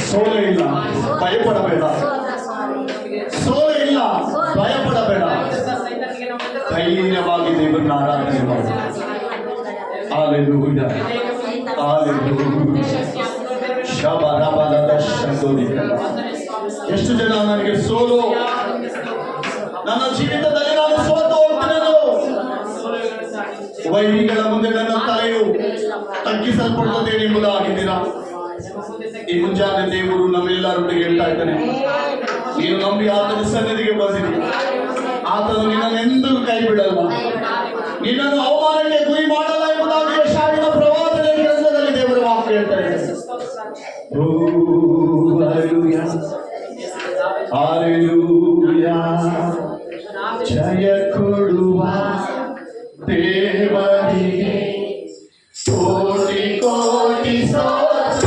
ಸೋಲೆ ಇಲ್ಲ, ಭಯಪಡಬೇಡ. ಸೋಲೆ ಇಲ್ಲ, ಭಯಪಡಬೇಡ. ಧೈರ್ಯವಾಗಿ ದೇವರನ್ನ ಆರಾಧನೆ ಮಾಡು. Hallelujah, hallelujah. ಶಬರಬಲದ ಶಬ್ದೋದಿಕಲ್ಲ. ಎಷ್ಟು ಜನ ನನಗೆ ಸೋಲು, ನನ್ನ ಜೀವಿತದಲ್ಲಿ ನಾನು ಸೋತು ಹೋಗ್ತೇನೆ, ವೈರಿಗಳ ಮುಂದೆ ನನ್ನ ತಲೆಯು ತಗ್ಗಿಸಲ್ಪಡುತ್ತದೆ ಎಂಬುದಾಗಿದ್ದೀರಾ? ಈ ಮುಂಜಾನೆ ದೇವರು ನಮ್ಮೆಲ್ಲರೊಂದಿಗೆ ಹೇಳ್ತಾ ಇದ್ದಾನೆ, ನೀನು ನಂಬಿ ಆತನ ಸನ್ನಿಧಿಗೆ ಬಂದಿರಿ, ಆತನು ನಿನ್ನನ್ನೆಂದೂ ಕೈ ಬಿಡಲ್ಲ, ನಿನ್ನನ್ನು ಅವಮಾನಕ್ಕೆ ಗುರಿ ಮಾಡಲ್ಲ ಎಂಬುದಾಗಿ ಯೆಶಾಯನ ಪ್ರವಾದನೆ ಗ್ರಂಥದಲ್ಲಿ ದೇವರ ವಾಕ್ಯ ಹೇಳ್ತಾ ಇದೆ. ಹಾಲೆಲೂಯಾ, ಜಯ ಕೊಡುವ ದೇವರಿಗೆ ಕೋಟಿ ಕೋಟಿ ಸ್ತೋತ್ರ.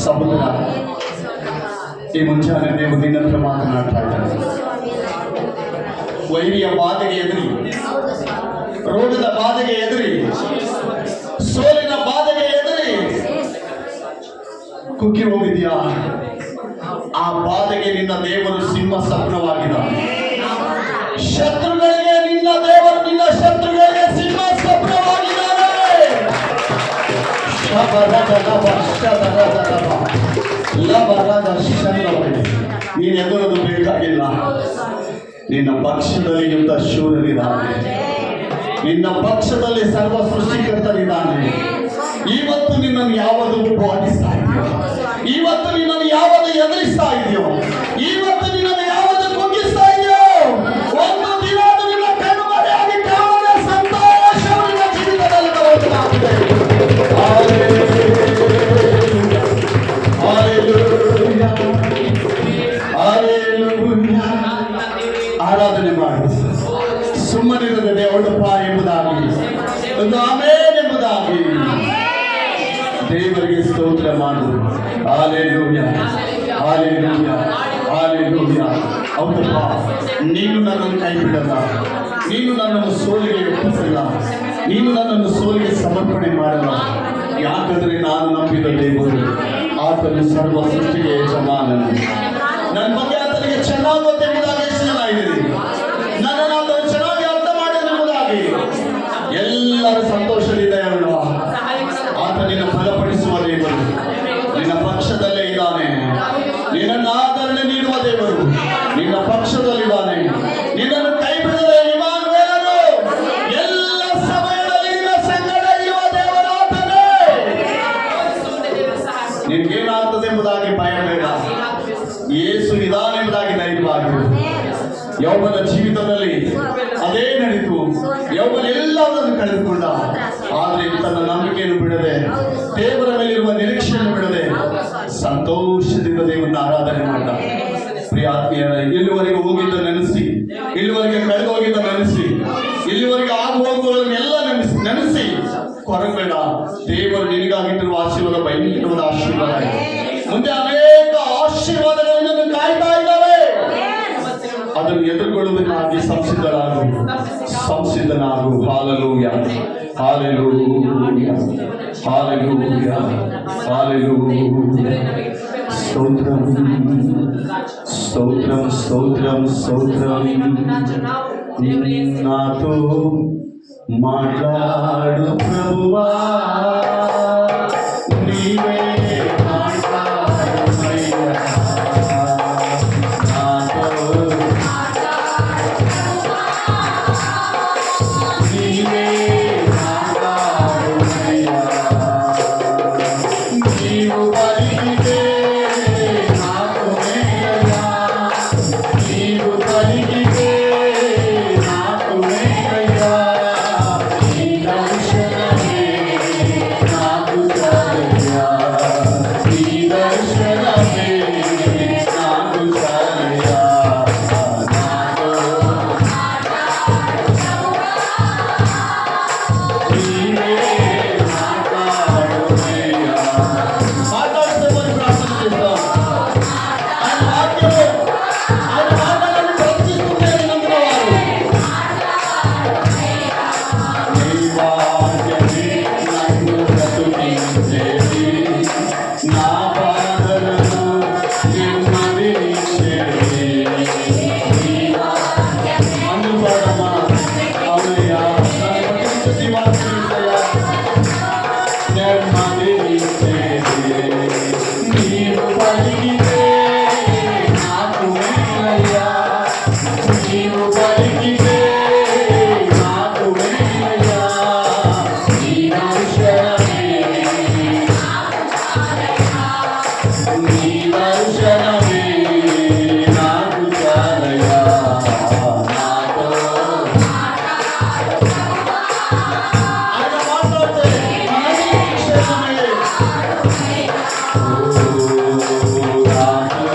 ಸಮುದ್ರ ಈ ಮುಂಜಾನೆ ದೇವರು ನಿನ್ನ ಹತ್ರ ಮಾತನಾಡ್ತಾ ಇದ್ದಾನೆ. ವೈರಿಯ ಬಾಧೆಗೆ ಎದುರಿ, ರೋಗದ ಬಾಧೆಗೆ ಎದುರಿ, ಸೋಲಿನ ಬಾಧೆಗೆ ಎದುರಿ ಕುಗ್ಗಿ ಹೋಗಿದ್ಯಾ? ಆ ಬಾಧೆಗೆ ನಿನ್ನ ದೇವರು ಸಿಂಹ ಸ್ವಪ್ನವಾಗಿದ್ದಾನೆ. ಶತ್ರುಗಳಿಗೆ ನಿನ್ನ ದೇವರು, ನಿನ್ನ ಶತ್ರುಗಳಿಗೆ ಸಿಂಹ ಸ್ವಪ್ನವಾಗಿದ್ದಾನೆ. ನೀನು ಎದುರದು ಬೇಕಾಗಿಲ್ಲ. ನಿನ್ನ ಪಕ್ಷದಲ್ಲಿ ಯುದ್ಧ ಶೂರನಿದ್ದಾನೆ, ನಿನ್ನ ಪಕ್ಷದಲ್ಲಿ ಸರ್ವ ಸೃಷ್ಟಿಕರ್ತನಿದ್ದಾನೆ. ಇವತ್ತು ನಿನ್ನನ್ನು ಯಾವುದು ಬಾಧಿಸ್ತಾ ಇದೆಯೋ, ಇವತ್ತು ನಿನ್ನನ್ನು ಯಾವುದು ಎದುರಿಸ್ತಾ ಇದೆಯೋ, ಇವತ್ತು ನಿನ್ನನ್ನು ಯಾವುದು ಕುಗ್ಗಿಸ್ತಾ ಇದೆಯೋ, ಒಂದು ದಿನ ಅದು ನಿನ್ನ ಕಣ್ಮರೆಯಾಗಿ ಕಾಣದ ಸಂತೋಷವು ನಿನ್ನ ಜೀವಿತದಲ್ಲಿ ಬರುತ್ತದೆ. ಆರಾಧನೆ ಮಾಡಿ ಸುಮ್ಮನಿರದ ದೇವರಪ್ಪ ಎಂಬುದಾಗಿ, ಒಂದು ಆಮೇಲೆ ಎಂಬುದಾಗಿ ದೇವರಿಗೆ ಸ್ತೋತ್ರ ಮಾಡು. Hallelujah, hallelujah, hallelujah. ಹೌದಪ್ಪ, ನೀನು ನನ್ನನ್ನು ಕೈ ಬಿಡಲ್ಲ, ನೀನು ನನ್ನನ್ನು ಸೋಲಿಗೆ ಒಪ್ಪಿಸಲ್ಲ, ನೀನು ನನ್ನನ್ನು ಸೋಲಿಗೆ ಸಮರ್ಪಣೆ ಮಾಡಲ್ಲ. ಯಾಕಂದ್ರೆ ನಾನು ನಂಬಿದ ದೇವರು ಆತನು ಸರ್ವ ಸೃಷ್ಟಿಗೆ ಯಜಮಾನನು. ನನ್ನ ಬಗ್ಗೆ ಆತನಿಗೆ ಚೆನ್ನಾಗಿ ಗೊತ್ತೆಂಬುದಾಗಿ ಎಷ್ಟು ಜನ ಇದ್ದೀರಿ? ನನ್ನನ್ನು ಆತನು ಚೆನ್ನಾಗಿ ಅರ್ಥ ಮಾಡಿದೆಂಬುದಾಗಿ ಎಲ್ಲರೂ ಸಂತೋಷದಿಂದ ಹೇಳುವ. ಆತ ನಿನ್ನ ಬಲಪಡಿಸುವ ದೇವರು, ನಿನ್ನ ಪಕ್ಷದಲ್ಲೇ ಇದ್ದಾನೆ. ನಿನ್ನನ್ನು ಆದರಣೆ ನೀಡುವ ದೇವರು ನಿನ್ನ ಪಕ್ಷದಲ್ಲಿದ್ದಾನೆ. ನಿನ್ನನ್ನು ಕೈ ಬಿಡದೆ ಇಮ್ಮಾನುವೇಲನು ಎಲ್ಲ ಸಮಯದಲ್ಲಿ ನಿನ್ನ ಸಂಗಡ ಇರುವ ದೇವರಾತನೇ. ನಿನ್ಗೇನಾಗ್ತದೆ ಎಂಬುದಾಗಿ ಭಯ ಬೇಡ. ಯೇಸು ಇದಾನೆ ಎಂಬುದಾಗಿ ಧೈರ್ಯವಾಗಿರು. ಯೌವನ ಜೀವಿತದಲ್ಲಿ ಅದೇ ನಡೀತು. ಯೌವನ ಎಲ್ಲವನ್ನೂ ಕಳೆದುಕೊಂಡ, ಆದರೆ ತನ್ನ ನಂಬಿಕೆಯನ್ನು ಬಿಡದೆ, ದೇವರ ಮೇಲಿರುವ ನಿರೀಕ್ಷೆಯನ್ನು ಬಿಡದೆ ಸಂತೋಷದಿಂದ ದೇವರನ್ನು ಆರಾಧನೆ ಮಾಡ. ಪ್ರಿಯಾತ್ಮೀಯರ, ಇಲ್ಲಿವರೆಗೆ ಹೋಗಿದ್ದ ನೆನೆಸಿ, ಇಲ್ಲಿವರೆಗೆ ಕಳೆದು ಹೋಗಿದ್ದ ನೆನೆಸಿ, ಇಲ್ಲಿವರೆಗೆ ಆಗು ಹೋಗುವುದನ್ನೆಲ್ಲ ನೆನೆಸಿ ಕೊರಗಬೇಡ. ದೇವರು ನಿನಗಾಗಿಟ್ಟಿರುವ ಆಶೀರ್ವಾದ ಭಯಂಕರವಾದ ಆಶೀರ್ವಾದ. ಮುಂದೆ ಅನೇಕ ಆಶೀರ್ವಾದಗಳನ್ನು ಕಾಯ್ತಾ ಇದ್ದಾವೆ. ಅದನ್ನು ಎದುರುಗೊಳ್ಳುವುದಕ್ಕಾಗಿ ಸಂಸಿದ್ಧನಾಗು. ಹಾಲೆಲೂಯಾ. హల్లెలూయా హల్లెలూయా హల్లెలూయా. స్తోత్రం స్తోత్రం స్తోత్రం స్తోత్రం. నాతో మాట్లాడు ప్రభువా, నీవే మాట్లాడమయ్యా. నాతో నీవే మాట్లాడమయ్యా. నీవు పలికితే నాకు మేలయ్యా, నీవు పలికితే నాకు మేలయ్యా. నీ దర్శనమే నాకు చాలయ్యా, నీ దర్శనమే నాకు చాలయ్యా. నాతో నీవే మాట్లాడమయ్యా. మాట్లాడితే మరి ప్రార్థన చేద్దాం. ఆయన వాక్యము, ఆయన మాటలను ప్రకటిస్తూనే వినందున వారు. నీ వాక్యమే నన్ను బ్రతికించేది, నా బాధలను నెమ్మదినిచ్చేది. నీ అందుకు పాడమ్మా. అవునయ్యా, నన్ను బ్రతికించే నీ వాక్యం యేసయ్యా. నెమ్మదినిచ్చేది. నీవు పలికితే నాకు మేలయ్యా, నీవు పలికితే నాకు మేలయ్యా. నీ దర్శనమే నీ దర్శనమే నాకు చాలయ్యా. నాతో ఆయన మాట్లాడితే మనకి క్షేమమే. నాతో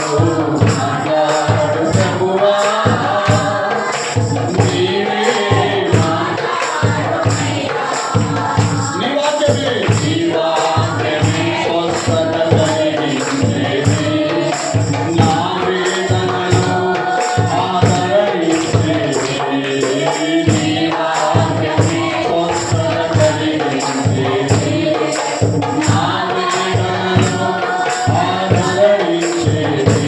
మాట్లాడు ప్రభువా, నీవే నీ వాక్యమే, నీ వాక్యమే స్వస్థత కలిగించేది, నా వేదనలో ఆదరణిచ్చేది. నీ వాక్యమే స్వస్థత కలిగించేది, నా వేదనలో ఆదరణిచ్చేది.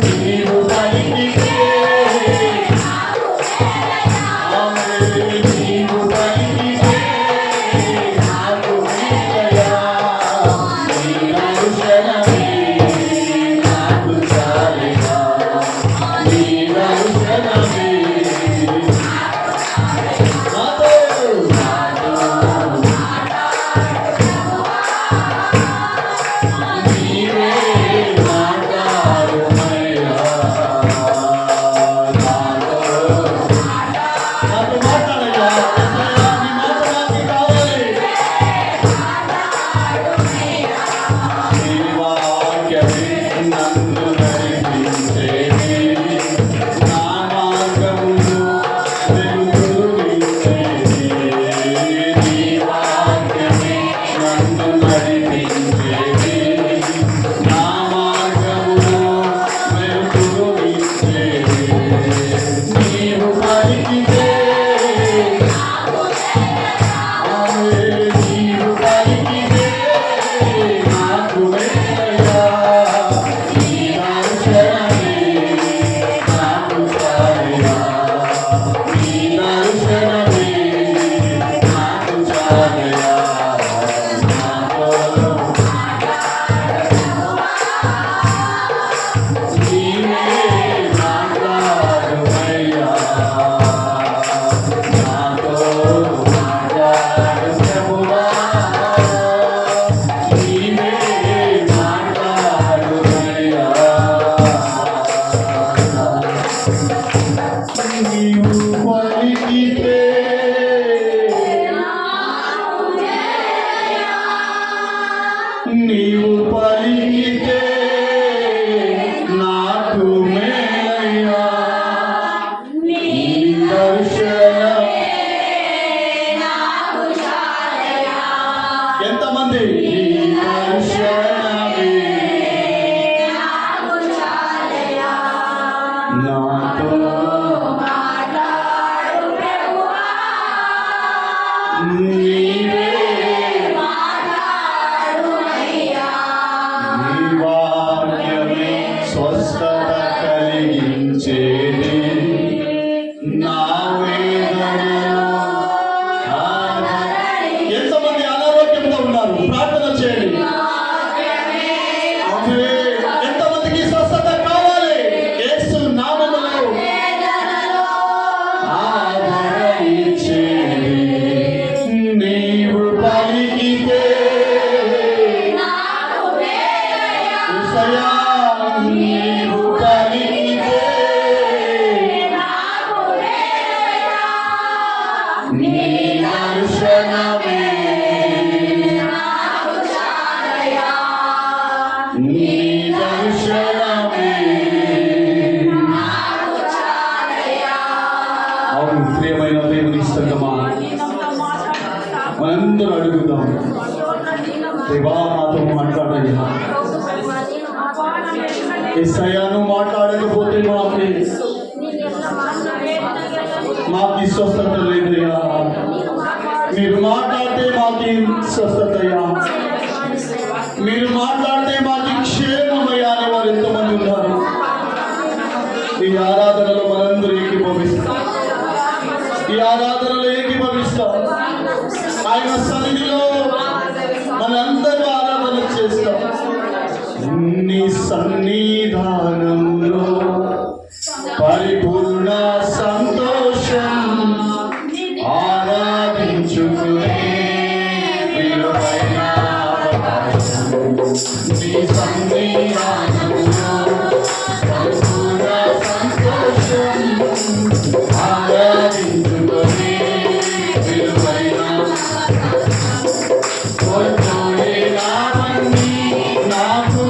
నీవు పలికితే నీవు పలికితే నాకు మేలయ్యా. నీ దర్శనమే నాకు చాలయ్యా, నీ దర్శనమే నాతో నీవే మాట్లాడమయ్యా. నాతో మాట్లాడయ్యా. యేసయ్యా, నీ మాట నాకు కావాలి. నీ వాక్యమే నన్ను నడిపించేది, నా మార్గములో వెలుగునిచ్చేది. నీ వాక్యమే నన్ను నడిపించేది, నా మార్గములో వెలుగునిచ్చేది. నీవు పలికితే నీవు పలికితే నాకు మేలయ్యా. నీ దర్శనమే నాకు చాలయ్యా, నీ దర్శనమే నాకు చాలయ్యా. నాతో నీవే మాట్లాడమయ్యా. నాతో మాట్లాడు ప్రభువా, నీవే మాట్లాడమయ్యా. నీవు పలికితే నీవు పలికితే నాకు మేలయ్యా. నీ దర్శనం ఎంతమంది? నీ దర్శనమే నాతో నీవే నీ వాక్యమే స్వస్థత కలిగించేది నా వేదనలో ఎంతమంది అనారోగ్యంతో ఉన్నారు ప్రార్థన చేయండి. ఎంతమందికి స్వస్థత కావాలి? యేసు నామములో ఆదరణ ఇచ్చేది నీవు పలికితే యేసయ్యా నీవు పలికితే నీ దర్శనమే నీ దర్శనమే. అవును ప్రియమైన దేవుని సంగమా, మనందరూ అడుగుదాం, దేవా నాతో మాట్లాడయ్యా. యేసయ్యాను మాట్లాడకపోతే మాకి స్వస్థత లేదయ్యా. మీరు మాట్లాడితే మాకి స్వస్థతయ్యా, మీరు మాట్లాడితే మాకి క్షేమమయ్యా అని వారు ఎంతమంది ఉన్నారు. ఈ ఆరాధనలో మనందరూ ఏకీభవిస్తాం, ఈ ఆరాధనలో ఏకీభవిస్తాం. ఆయన సన్నిధిలో మనందరూ ఆరాధన చేస్తాం. నీ సన్నిధానంలో పరిపూర్ణ సంతోషం ఆరాధించుకునే విలువైన అవకాశం. నీ సన్నిధానంలో పరిపూర్ణ సంతోషం ఆరాధించుకునే విలువైన నాకు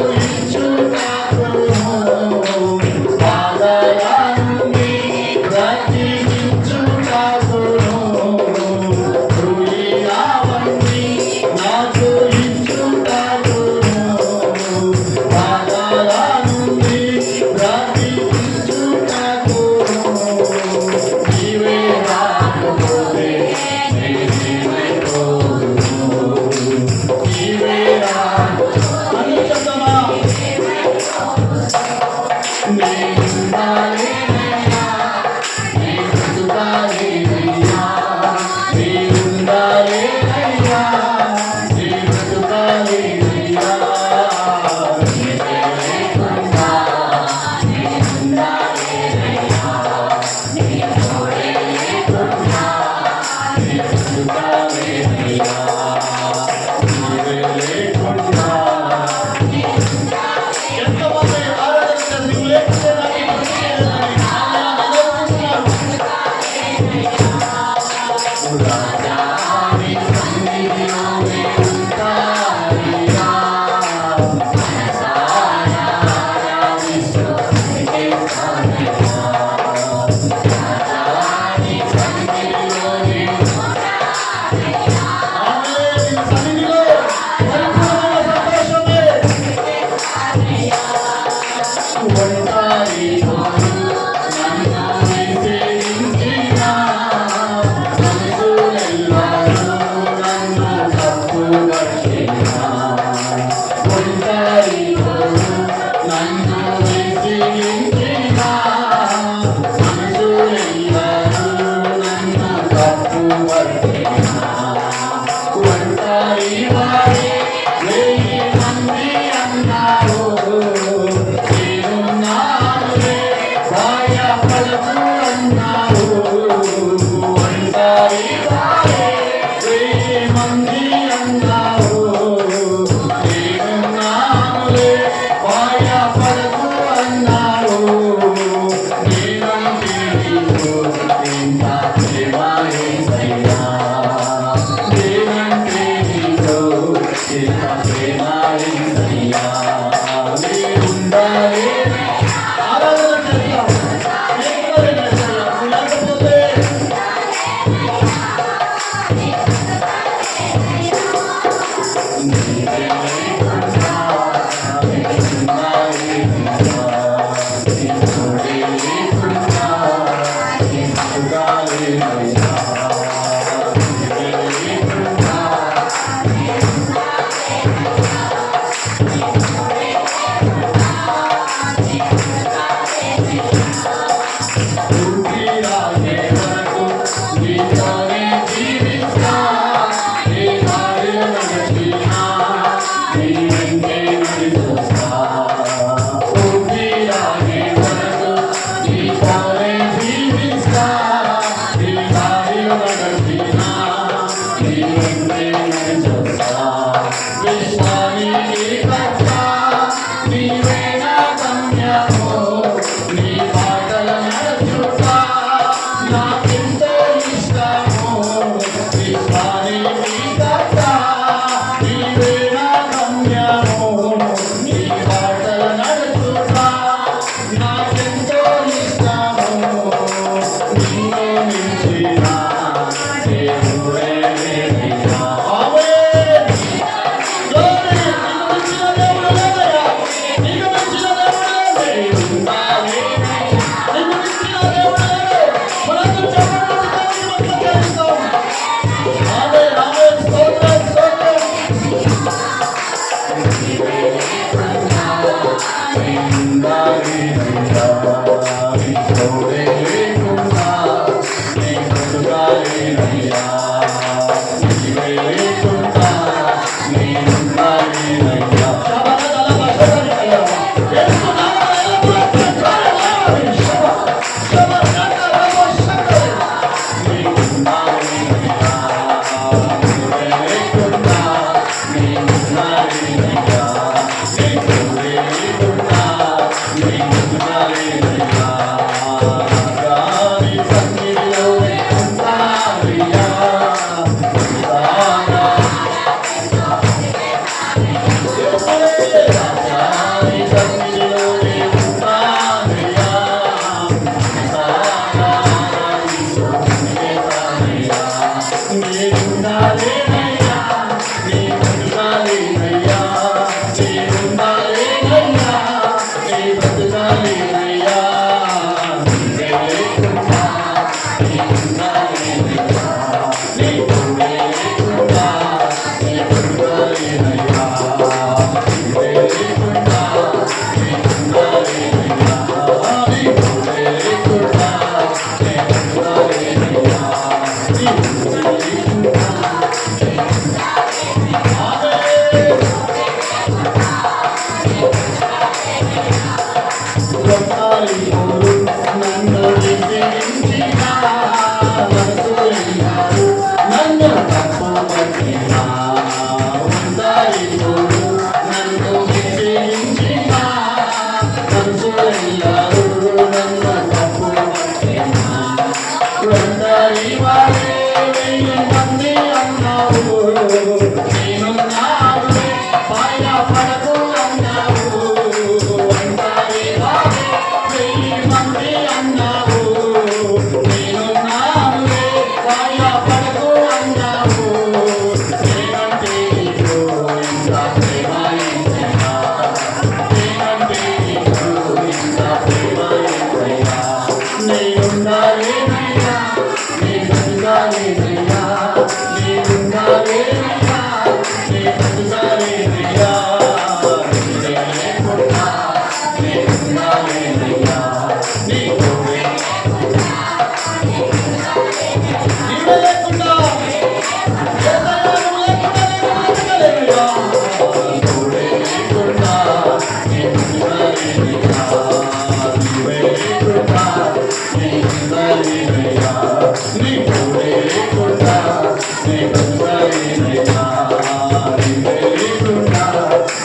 నేనున్నానులే భయపడకు అన్నావు. అంతరే కాదే వెయ్యి మంది అన్నావు. నేనున్నానులే భయపడకు అన్నావు. నేనంటే నీకు ఇంత ప్రేమ ఏంటయ్యా? నేనంటే నీకు ఇంత ప్రేమ ఏంటయ్యా? నేనున్నానేనయ్యా, నేనున్నానేనయ్యా, నేనున్నానేనయ్యా, నేనున్నానేనయ్యా. నీవే లేకుండా నేనున్నానేనయ్యా. నీవే లేకుండా యేసయ్యా, నువ్వు లేకుండా నేను బ్రతకలేనయ్యా. నీవే లేకుండా నేనున్నానేనయ్యా. నీవే లేకుండా నేనున్నానేనయ్యా. నీవే లేకుండా నేనున్నానేనయ్యా. నీవే లేకుండా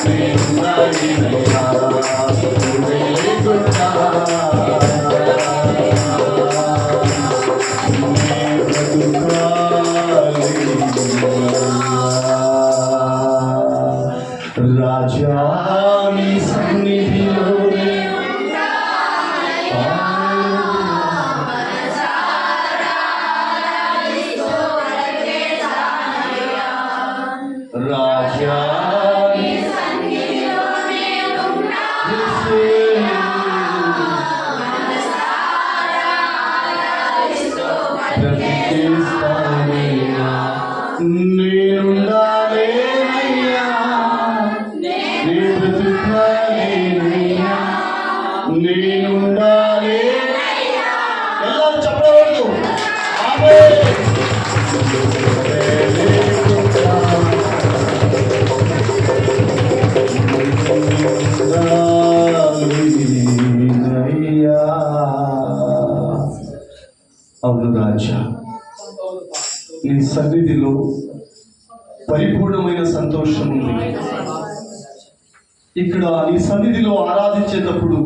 నేనున్నానేనయ్యా. నీవే లేకుండా రాజా నీ సన్నిధిలోనే రాజా నీ బ్రతికిస్తానయ్యా. నేనుండాలేనయ్యా, నీ బ్రతుకాలేనయ్యా. నేనుండాలే ಎಲ್ಲರೂ చెప్పకూడదు. ఆమేన్. అవును రాజా, నీ సన్నిధిలో పరిపూర్ణమైన సంతోషం ఉంది. ఇక్కడ నీ సన్నిధిలో ఆరాధించేటప్పుడు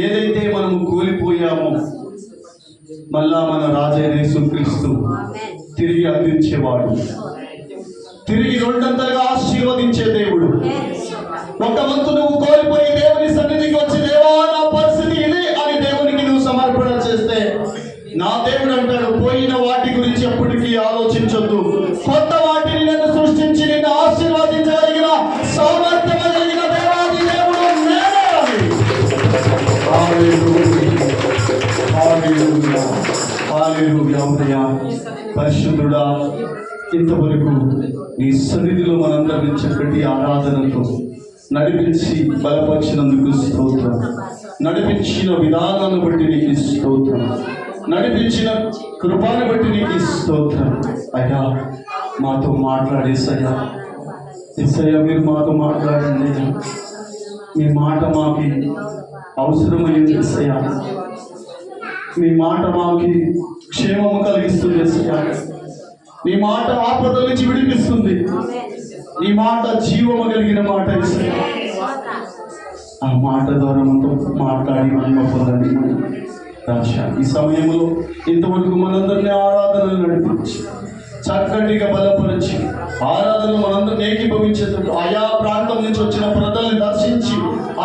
ఏదైతే మనము కోల్పోయామో మళ్ళా మన రాజైన యేసుక్రీస్తు తిరిగి అందించేవాడు, తిరిగి రెండంతలుగా ఆశీర్వదించే దేవుడు. ఒక వంతు నువ్వు కోల్పోయి దేవుని సన్నిధికి వచ్చి దేవా నా పరిస్థితి ఇది అని దేవునికి నువ్వు సమర్పణ చేస్తే నా దేవుడు అంటాడు, పోయిన వాటి గురించి ఎప్పటికీ ఆలోచించొద్దు, కొత్త వాటిని నేను సృష్టించి నిన్ను ఆశీర్వదించగలిగిన సామర్థ్యం కలిగిన దేవాది దేవుడు నేనే అని. హల్లెలూయా, హల్లెలూయా, హల్లెలూయా. పరిశుద్ధుడా, ఇంతవరకు నీ సన్నిధిలో మనందరినీ చక్కటి ఆరాధనతో నడిపించి బలపరిచినందుకు స్తోత్రం. నడిపించిన విధానాన్ని బట్టి నీకు స్తోత్రం. నడిపించిన కృపాను బట్టి నీకు స్తోత్రం. అయ్యా, మాతో మాట్లాడేసయ్యా. ఎస్సయ్యా, మీరు మాతో మాట్లాడండి. మీ మాట మాకి అవసరమైంది ఎస్సయ్యా. మీ మాట మాకి క్షేమము కలిగిస్తుంది ఎస్సయ్యా. నీ మాట ఆపదల నుంచి విడిపిస్తుంది. నీ మాట జీవము కలిగిన మాట ఎస్సయ్యా. ఆ మాట ద్వారా మనతో మాట్లాడి మహిమ పొందండి రాజా. ఈ సమయంలో ఇంతవరకు మనందరినీ ఆరాధనలు నడిపించి చక్కటిగా బలపరిచి ఆరాధనలు మనందరినీ ఏకీభవించేందుకు ఆయా ప్రాంతం నుంచి వచ్చిన ప్రజల్ని దర్శించి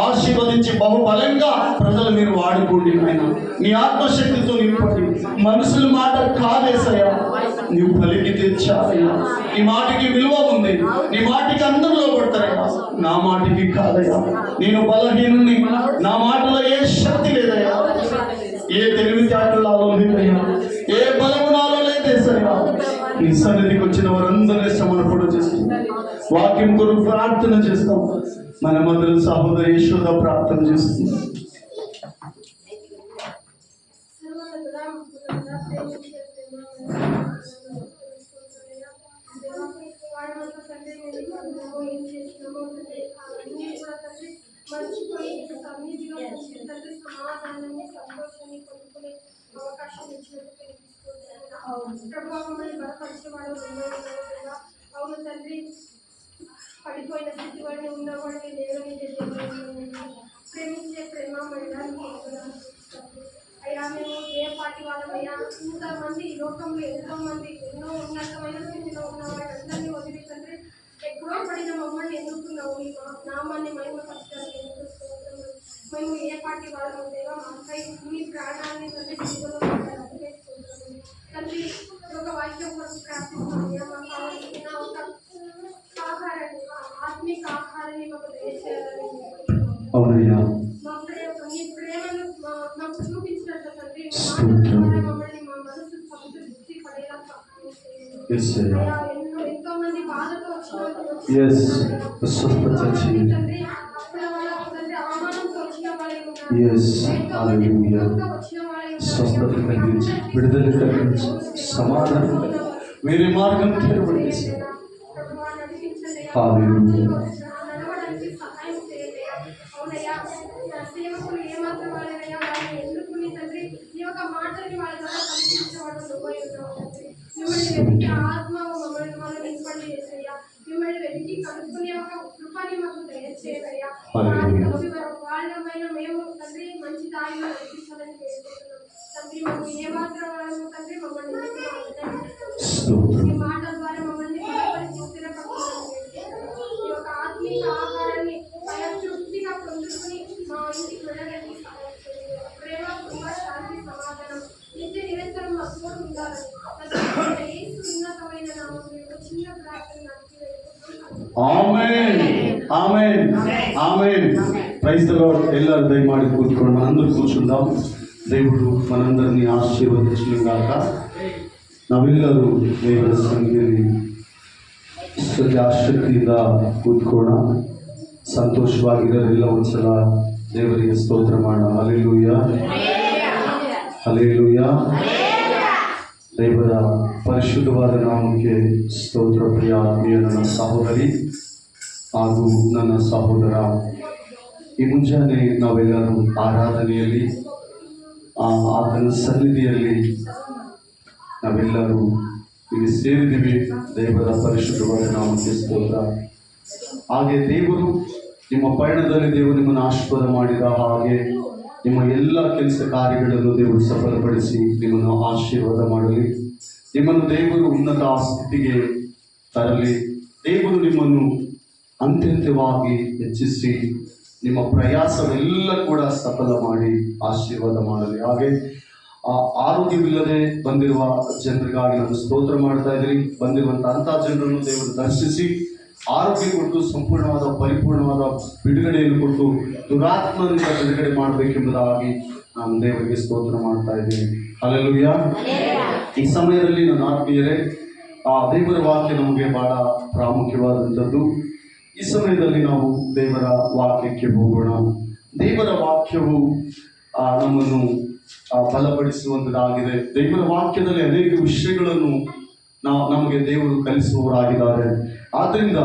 ఆశీర్వదించి బహుబలంగా ప్రజలు మీరు వాడుకోండి ఆయన. నీ ఆత్మశక్తితో నింపండి. మనుషుల మాట కాదేసయ్యా, నువ్వు పలికి తెచ్చావయ్యా. నీ మాటకి విలువ ఉంది. నీ మాటకి అందరూ లోపడతారయ్యా. నా మాటకి కాదయ్యా, నేను బలహీనుని. నా మాటలో ఏ శక్తి లేదయ్యా, ఏ తెలివితేటలు నాలో లేదయ్యా, ఏ బలము నాలో లేదేసయ్యా. నీ సన్నిధికి వచ్చిన వారందరినీ సమర్పణ చేస్తాం. వాక్యం కొరకు ప్రార్థన చేస్తాం. మన మధ్యలో సహోదరి యశోద ప్రార్థన చేస్తుంది. మర్చిపోయి సన్నిధిలో తండ్రి సమాధానాన్ని సంతోషాన్ని పొందుకునే అవకాశం ఇచ్చినందుకు ప్రభావాన్ని బలపరిచేవాడు రెండవ. అవును తండ్రి, పడిపోయిన స్థితి వాడిని ఉన్నవాడిని దేవుని ప్రేమించే ప్రేమ మరణానికి అయ్యా, మేము ఏ పార్టీ వాళ్ళమయ్యా, ఇంతమంది ఈ లోకంలో ఎంతో మంది ఎన్నో ఉన్నతమైన స్థితిలో ఉన్న వారందరినీ వదిలి తండ్రి ఎక్కడో పడిన మమ్మల్ని ఎందుకు మీ నామాన్ని మహిమపరచడానికి ఎందుకు స్తోత్రములు. మేము ఏ పార్టీ వాళ్ళం దేవా, మాపై మీ ప్రాణాన్ని తండ్రి జీవితంలో స్తోత్రములు. తండ్రి ఒక వాక్యం కొరకు ప్రార్థిస్తున్నాం. మాకు కావాల్సిన ఒక ఆహారాన్ని, ఆత్మిక ఆహారాన్ని మాకు దయచేయాలని అవునయ్యా, మీ ప్రేమను మాకు చూపించినట్టు తండ్రి, మమ్మల్ని మా మనసు సంతృప్తి పడేలా సహాయం చేయండి. ఎంతో మంది బాధతో వచ్చిన తండ్రి, అవమానంతో వచ్చిన వాళ్ళే ఉన్నారు, వచ్చిన వాళ్ళే విడుదల కలిగించి సమాధానం వేరే మార్గం తెరవండి. నడవడానికి సహాయం చేయండి. అవునయ్యా, సేవకులు ఏమాత్రం వాళ్ళనయ్యా, వాళ్ళని ఎన్నుకుని తండ్రి ఈ యొక్క మాటల్ని వాళ్ళ ద్వారా కనిపించేవాడు నువ్వై ఉన్నావు తండ్రి. మిమ్మల్ని వెతికి ఆత్మ మమ్మల్ని వాళ్ళు నింపండి చేసయ్యా. మిమ్మల్ని వెతికి కనుక్కునే ఒక కృపని మాకు దయచేయయ్యా. వాళ్ళమైన మేము తండ్రి మంచి దారిలో నడిపించాలని వేడుకుంటున్నాం తండ్రి. మాకు ఏ మాత్రం వాళ్ళము తండ్రి మమ్మల్ని ఈ మాట ద్వారా మమ్మల్ని స్థిరపరచాలని ఈ యొక్క ఆత్మీయ ఆహారాన్ని తృప్తిగా పొందుకుని మా ఇంటికి వెళ్ళడానికి సహాయం చేయండి. ప్రేమ, కృప, శాంతి, సమాధానం నిత్య నిరంతరం మాకు తోడు ఉండాలని ఉన్నతమైన నామములో చిన్న ప్రార్థన amen amen amen. Praise the Lord. ಎಲ್ಲರೂ ದಯಮಾಡಿ ಕೂತ್ಕೊಂಡು ಮనందరూ కూర్చుందాం. దేవుడు మనందరినీ ఆశీర్వదించును గాక. ನಾವೆಲ್ಲರೂ ದೇವರ ಸನ್ನಿಧಿಯಲ್ಲಿ ಆಸಕ್ತಿಯಿಂದ ಕೂತ್ಕೋಣ. ಸಂತೋಷವಾಗಿರೋರೆಲ್ಲ ಒಂದ್ಸಲ ದೇವರಿಗೆ ಸ್ತೋತ್ರ ಮಾಡೋಣ. Hallelujah, hallelujah. ದೇವರ ಪರಿಶುದ್ಧವಾದ ನಾಮಕ್ಕೆ ಸ್ತೋತ್ರ. ಪ್ರಿಯ ಆತ್ಮೀಯ ನನ್ನ ಸಹೋದರಿ ಹಾಗೂ ನನ್ನ ಸಹೋದರ, ಈ ಮುಂಜಾನೆ ನಾವೆಲ್ಲರೂ ಆರಾಧನೆಯಲ್ಲಿ ಆತನ ಸನ್ನಿಧಿಯಲ್ಲಿ ನಾವೆಲ್ಲರೂ ಇಲ್ಲಿ ಸೇರಿದ್ದೀವಿ. ದೇವರ ಪರಿಶುದ್ಧವಾದ ನಾಮಕ್ಕೆ ಸ್ತೋತ್ರ. ಹಾಗೆ ದೇವರು ನಿಮ್ಮ ಪಯಣದಲ್ಲಿ ದೇವರು ನಿಮ್ಮನ್ನು ಆಶೀರ್ವಾದ ಮಾಡಿದ ಹಾಗೆ ನಿಮ್ಮ ಎಲ್ಲ ಕೆಲಸ ಕಾರ್ಯಗಳನ್ನು ದೇವರು ಸಫಲಪಡಿಸಿ ನಿಮ್ಮನ್ನು ಆಶೀರ್ವಾದ ಮಾಡಲಿ. ನಿಮ್ಮನ್ನು ದೇವರು ಉನ್ನತ ಸ್ಥಿತಿಗೆ ತರಲಿ. ದೇವರು ನಿಮ್ಮನ್ನು ಅತ್ಯಂತವಾಗಿ ಹೆಚ್ಚಿಸಿ ನಿಮ್ಮ ಪ್ರಯಾಸವೆಲ್ಲ ಕೂಡ ಸಫಲ ಮಾಡಿ ಆಶೀರ್ವಾದ ಮಾಡಲಿ. ಹಾಗೆ ಆರೋಗ್ಯವಿಲ್ಲದೆ ಬಂದಿರುವ ಜನರಿಗಾಗಿ ನಾನು ಸ್ತೋತ್ರ ಮಾಡ್ತಾ ಇದ್ದೀನಿ. ಬಂದಿರುವಂಥ ಅಂಥ ಜನರನ್ನು ದೇವರು ದರ್ಶಿಸಿ ಆರೋಗ್ಯ ಕೊಟ್ಟು ಸಂಪೂರ್ಣವಾದ ಪರಿಪೂರ್ಣವಾದ ಬಿಡುಗಡೆಯನ್ನು ಕೊಟ್ಟು ದುರಾತ್ಮನಿಂದ ಬಿಡುಗಡೆ ಮಾಡಬೇಕೆಂಬುದಾಗಿ ನಾನು ದೇವರಿಗೆ ಸ್ತೋತ್ರ ಮಾಡ್ತಾ ಇದ್ದೀನಿ. ಹಲ್ಲೆಲೂಯಾ. ಈ ಸಮಯದಲ್ಲಿ ನನ್ನ ಆತ್ಮೀಯರೇ, ದೇವರ ವಾಕ್ಯ ನಮಗೆ ಬಹಳ ಪ್ರಾಮುಖ್ಯವಾದಂಥದ್ದು. ಈ ಸಮಯದಲ್ಲಿ ನಾವು ದೇವರ ವಾಕ್ಯಕ್ಕೆ ಹೋಗೋಣ. ದೇವರ ವಾಕ್ಯವು ನಮ್ಮನ್ನು ಬಲಪಡಿಸುವಂಥದ್ದಾಗಿದೆ. ದೇವರ ವಾಕ್ಯದಲ್ಲಿ ಅನೇಕ ವಿಷಯಗಳನ್ನು ನಮಗೆ ದೇವರು ಕಲಿಸುವವರಾಗಿದ್ದಾರೆ. ಆದ್ದರಿಂದ